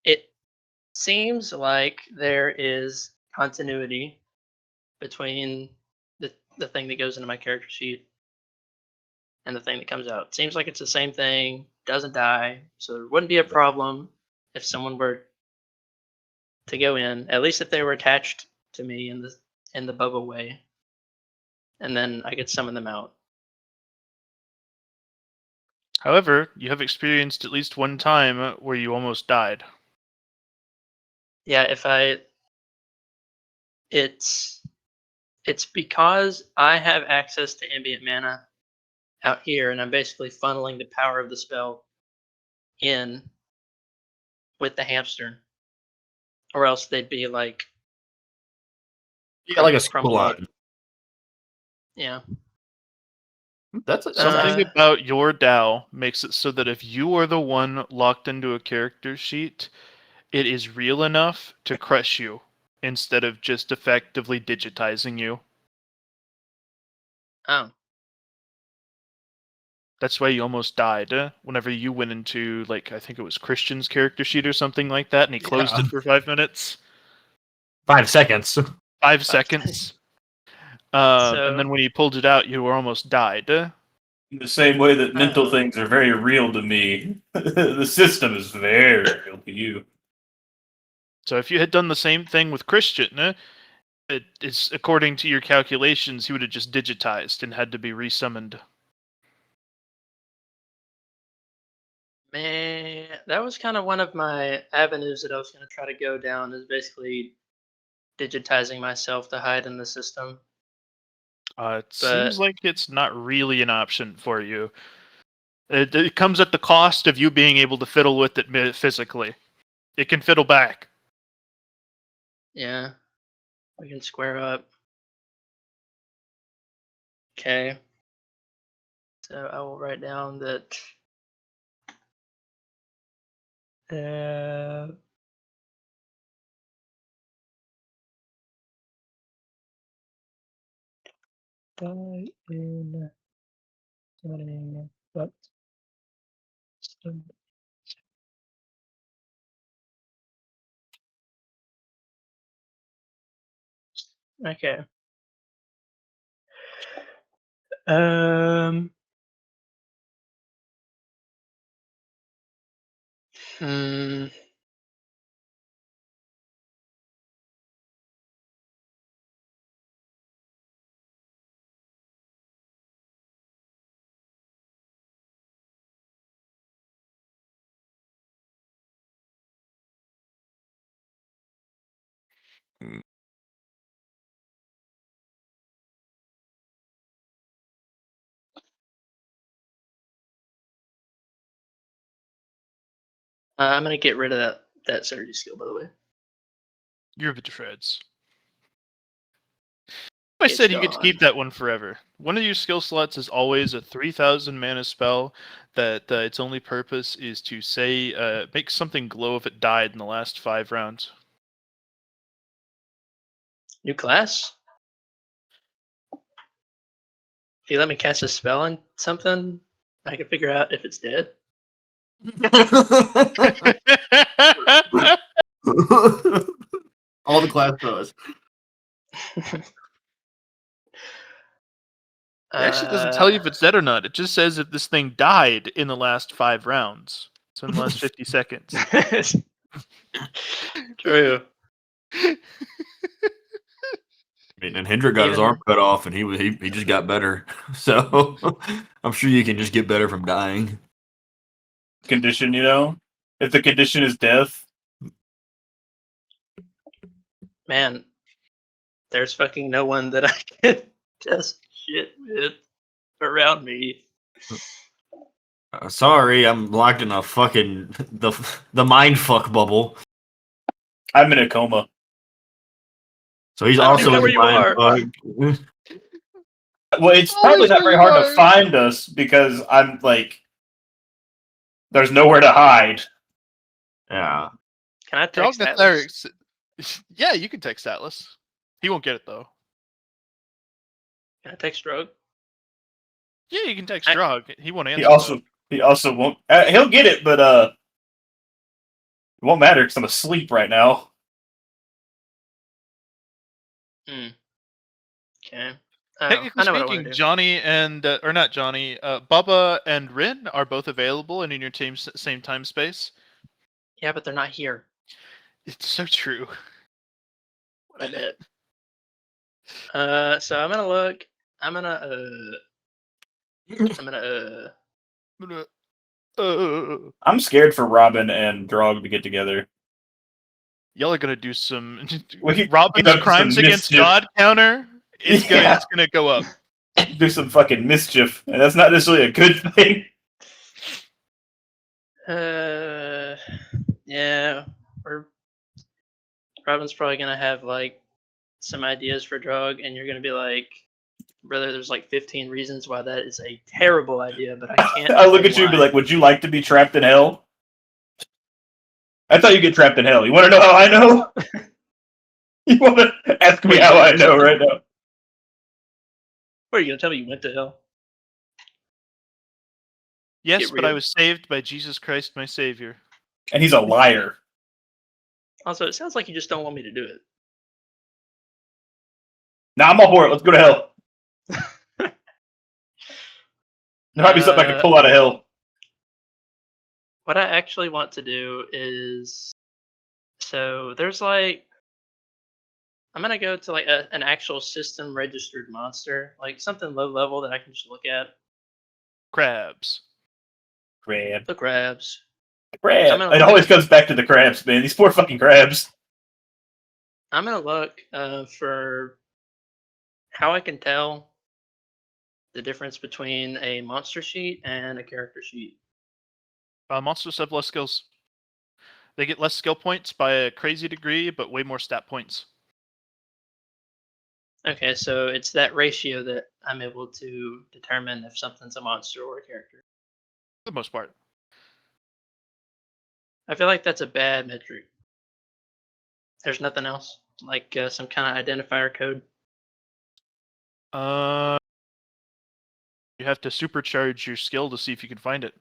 it seems like there is continuity between the thing that goes into my character sheet and the thing that comes out. It seems like it's the same thing, doesn't die, so there wouldn't be a problem if someone were to go in, at least if they were attached to me in the Bubba way, and then I could summon them out. However, you have experienced at least one time where you almost died. Yeah, it's because I have access to ambient mana out here, and I'm basically funneling the power of the spell in with the hamster, or else they'd be like Yeah, like a crumpled up. squad. Yeah. That's Something Uh, about your DAO makes it so that if you are the one locked into a character sheet, it is real enough to crush you instead of just effectively digitizing you. Oh. That's why you almost died whenever you went into, like, I think it was Christian's character sheet or something like that, and he closed it for 5 minutes. 5 seconds. 5 seconds. And then when he pulled it out, you were almost died. In the same way that mental Oh. things are very real to me, the system is very real to you. So if you had done the same thing with Christian, it is according to your calculations, he would have just digitized and had to be resummoned. Man, that was kind of one of my avenues that I was going to try to go down, is basically digitizing myself to hide in the system. It seems But like it's not really an option for you. It comes at the cost of you being able to fiddle with it physically. It can fiddle back. yeah, we can square up. Okay. So I will write down that die in summoning, but okay. Hmm. I'm gonna get rid of that surgery skill, by the way. You're a bit of shreds. I It's said you get to gone. keep that one forever. One of your skill slots is always a 3,000 mana spell that its only purpose is to say, make something glow if it died in the last 5 rounds. New class? If you let me cast a spell on something, I can figure out if it's dead. All the class does. It actually doesn't tell you if it's dead or not. It just says if this thing died in the last 5 rounds. So in the last 50 seconds. True. I mean, and Hendrik got his Even- arm cut off, and he just got better. So I'm sure you can just get better from dying. Condition, you know? If the condition is death, Man, there's fucking no one that I can just shit with around me. Sorry, I'm locked in a fucking the mind fuck bubble. I'm in a coma. So he's I don't also even know in where the you are. mind fuck. Well, it's probably not very hard to find us because I'm like, there's nowhere to hide. Yeah. Can I text Drog Atlas? Yeah, you can text Atlas. He won't get it though. Can I text Drog? Yeah, you can text I- Drog. He won't answer. He also won't. He'll get it, but it won't matter because I'm asleep right now. Okay. though. Oh, Technically I know what I want speaking, to do. Johnny and or not Johnny, Bubba and Rin are both available and in your same time space. Yeah, but they're not here. It's so true. What I meant. So I'm gonna look. I'm gonna I'm scared for Robin and Drog to get together. Y'all are gonna do some We could Robin's get up to crimes some against mischief. God counter. It's Yeah. gonna go up. Do some fucking mischief, and that's not necessarily a good thing. yeah. Robin's probably gonna have like some ideas for Drog, and you're gonna be like, brother, there's like 15 reasons why that is a terrible idea, but I can't. I look tell at you and be why. like, "Would you like to be trapped in hell?" I thought you get trapped in hell. You want to know how I know? You want to ask me how I know right now? What are you gonna tell me? You went to hell? Yes, Get but I real. was saved by Jesus Christ, my Savior. And he's a liar. Also, it sounds like you just don't want me to do it. Nah, I'm all for it. Let's go to hell. There might be something I can pull out of hell. What I actually want to do is, so there's like, I'm gonna go to like an actual system registered monster, like something low level that I can just look at. Crabs. Crab. The crabs. Crab. I'm gonna It look- always comes back to the crabs, man. These poor fucking crabs. I'm gonna look for how I can tell the difference between a monster sheet and a character sheet. Monsters have less skills. They get less skill points by a crazy degree, but way more stat points. Okay, so it's that ratio that I'm able to determine if something's a monster or a character. For the most part. I feel like that's a bad metric. There's nothing else, like some kind of identifier code. You have to supercharge your skill to see if you can find it.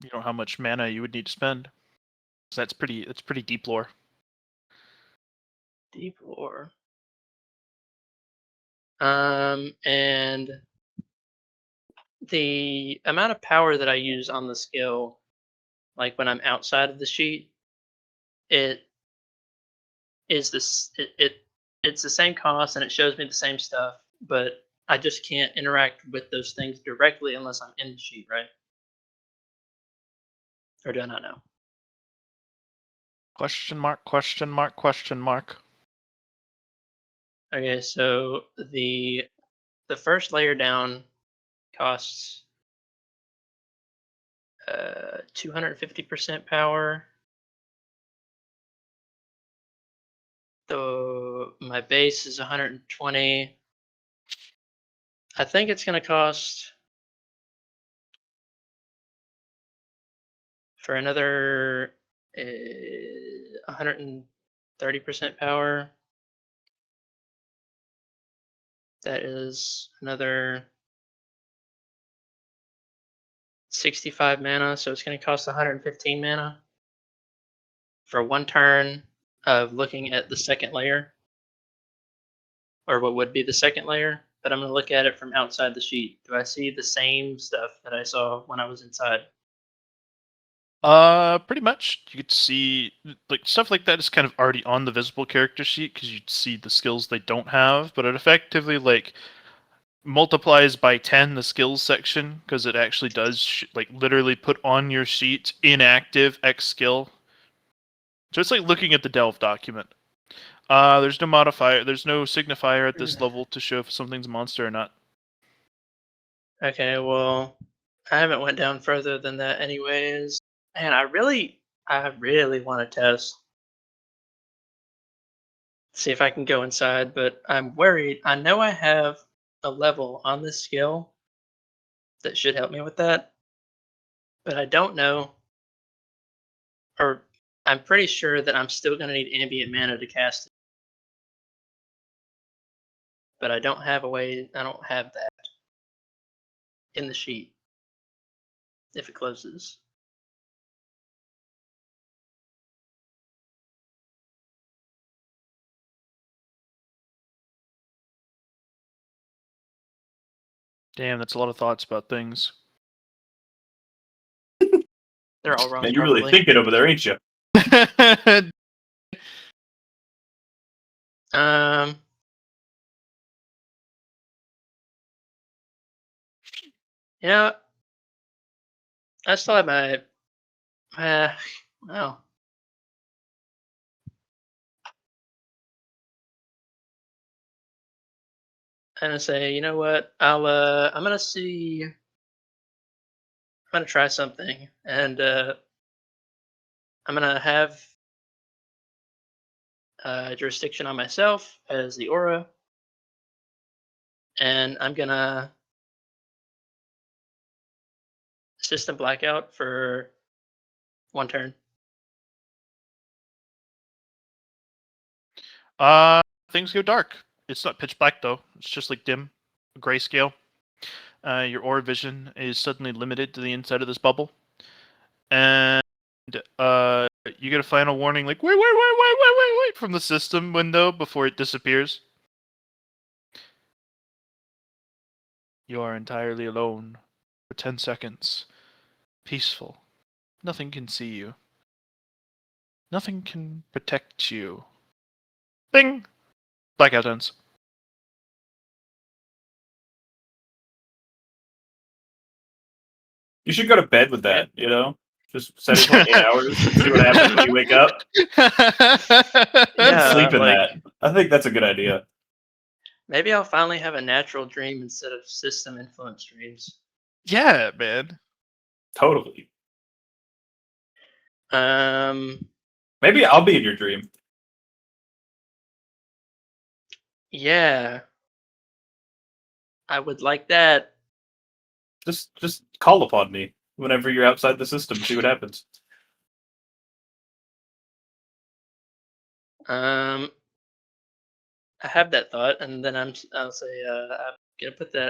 You know how much mana you would need to spend. So that's pretty deep lore. Deep lore. And the amount of power that I use on the skill, like when I'm outside of the sheet, it is this it's the same cost and it shows me the same stuff, but I just can't interact with those things directly unless I'm in the sheet, right? Or do I not know? Question mark, question mark, question mark. Okay, so the first layer down costs 250% power. My base is 120. I think it's going to cost for another 130% power. That is another 65 mana, so it's going to cost 115 mana for one turn of looking at the second layer, or what would be the second layer. But I'm going to look at it from outside the sheet. Do I see the same stuff that I saw when I was inside? Pretty much. You could see like stuff like that is kind of already on the visible character sheet because you'd see the skills they don't have, but it effectively like multiplies by 10 the skills section because it actually does like literally put on your sheet inactive X skill. So it's like looking at the Delve document. There's no modifier, there's no signifier at this level to show if something's a monster or not. Okay, well, I haven't went down further than that anyways. Man, I really want to test. See if I can go inside, but I'm worried. I know I have a level on this skill that should help me with that, but I don't know, or I'm pretty sure that I'm still going to need ambient mana to cast it. But I don't have that in the sheet if it closes. Damn, that's a lot of thoughts about things. They're all wrong. Man, you're really thinking over there, ain't you? You know, I still have my. Well, I'm gonna say, you know what? I'm gonna see. I'm gonna try something, and I'm gonna have jurisdiction on myself as the aura, and I'm gonna system blackout for one turn. Things go dark. It's not pitch black though. It's just like dim, grayscale. Your aura vision is suddenly limited to the inside of this bubble, and you get a final warning like wait from the system window before it disappears. You are entirely alone for 10 seconds. Peaceful. Nothing can see you. Nothing can protect you. Bing! Blackout ends. You should go to bed with that, you know? Just set it for 8 hours and see what happens when you wake up. Yeah, Sleep in like- that. I think that's a good idea. Maybe I'll finally have a natural dream instead of system influence dreams. Yeah, man. Totally. Maybe I'll be in your dream. Yeah. I would like that. Just call upon me whenever you're outside the system. See what happens. I have that thought, and then I'll say I'm gonna put that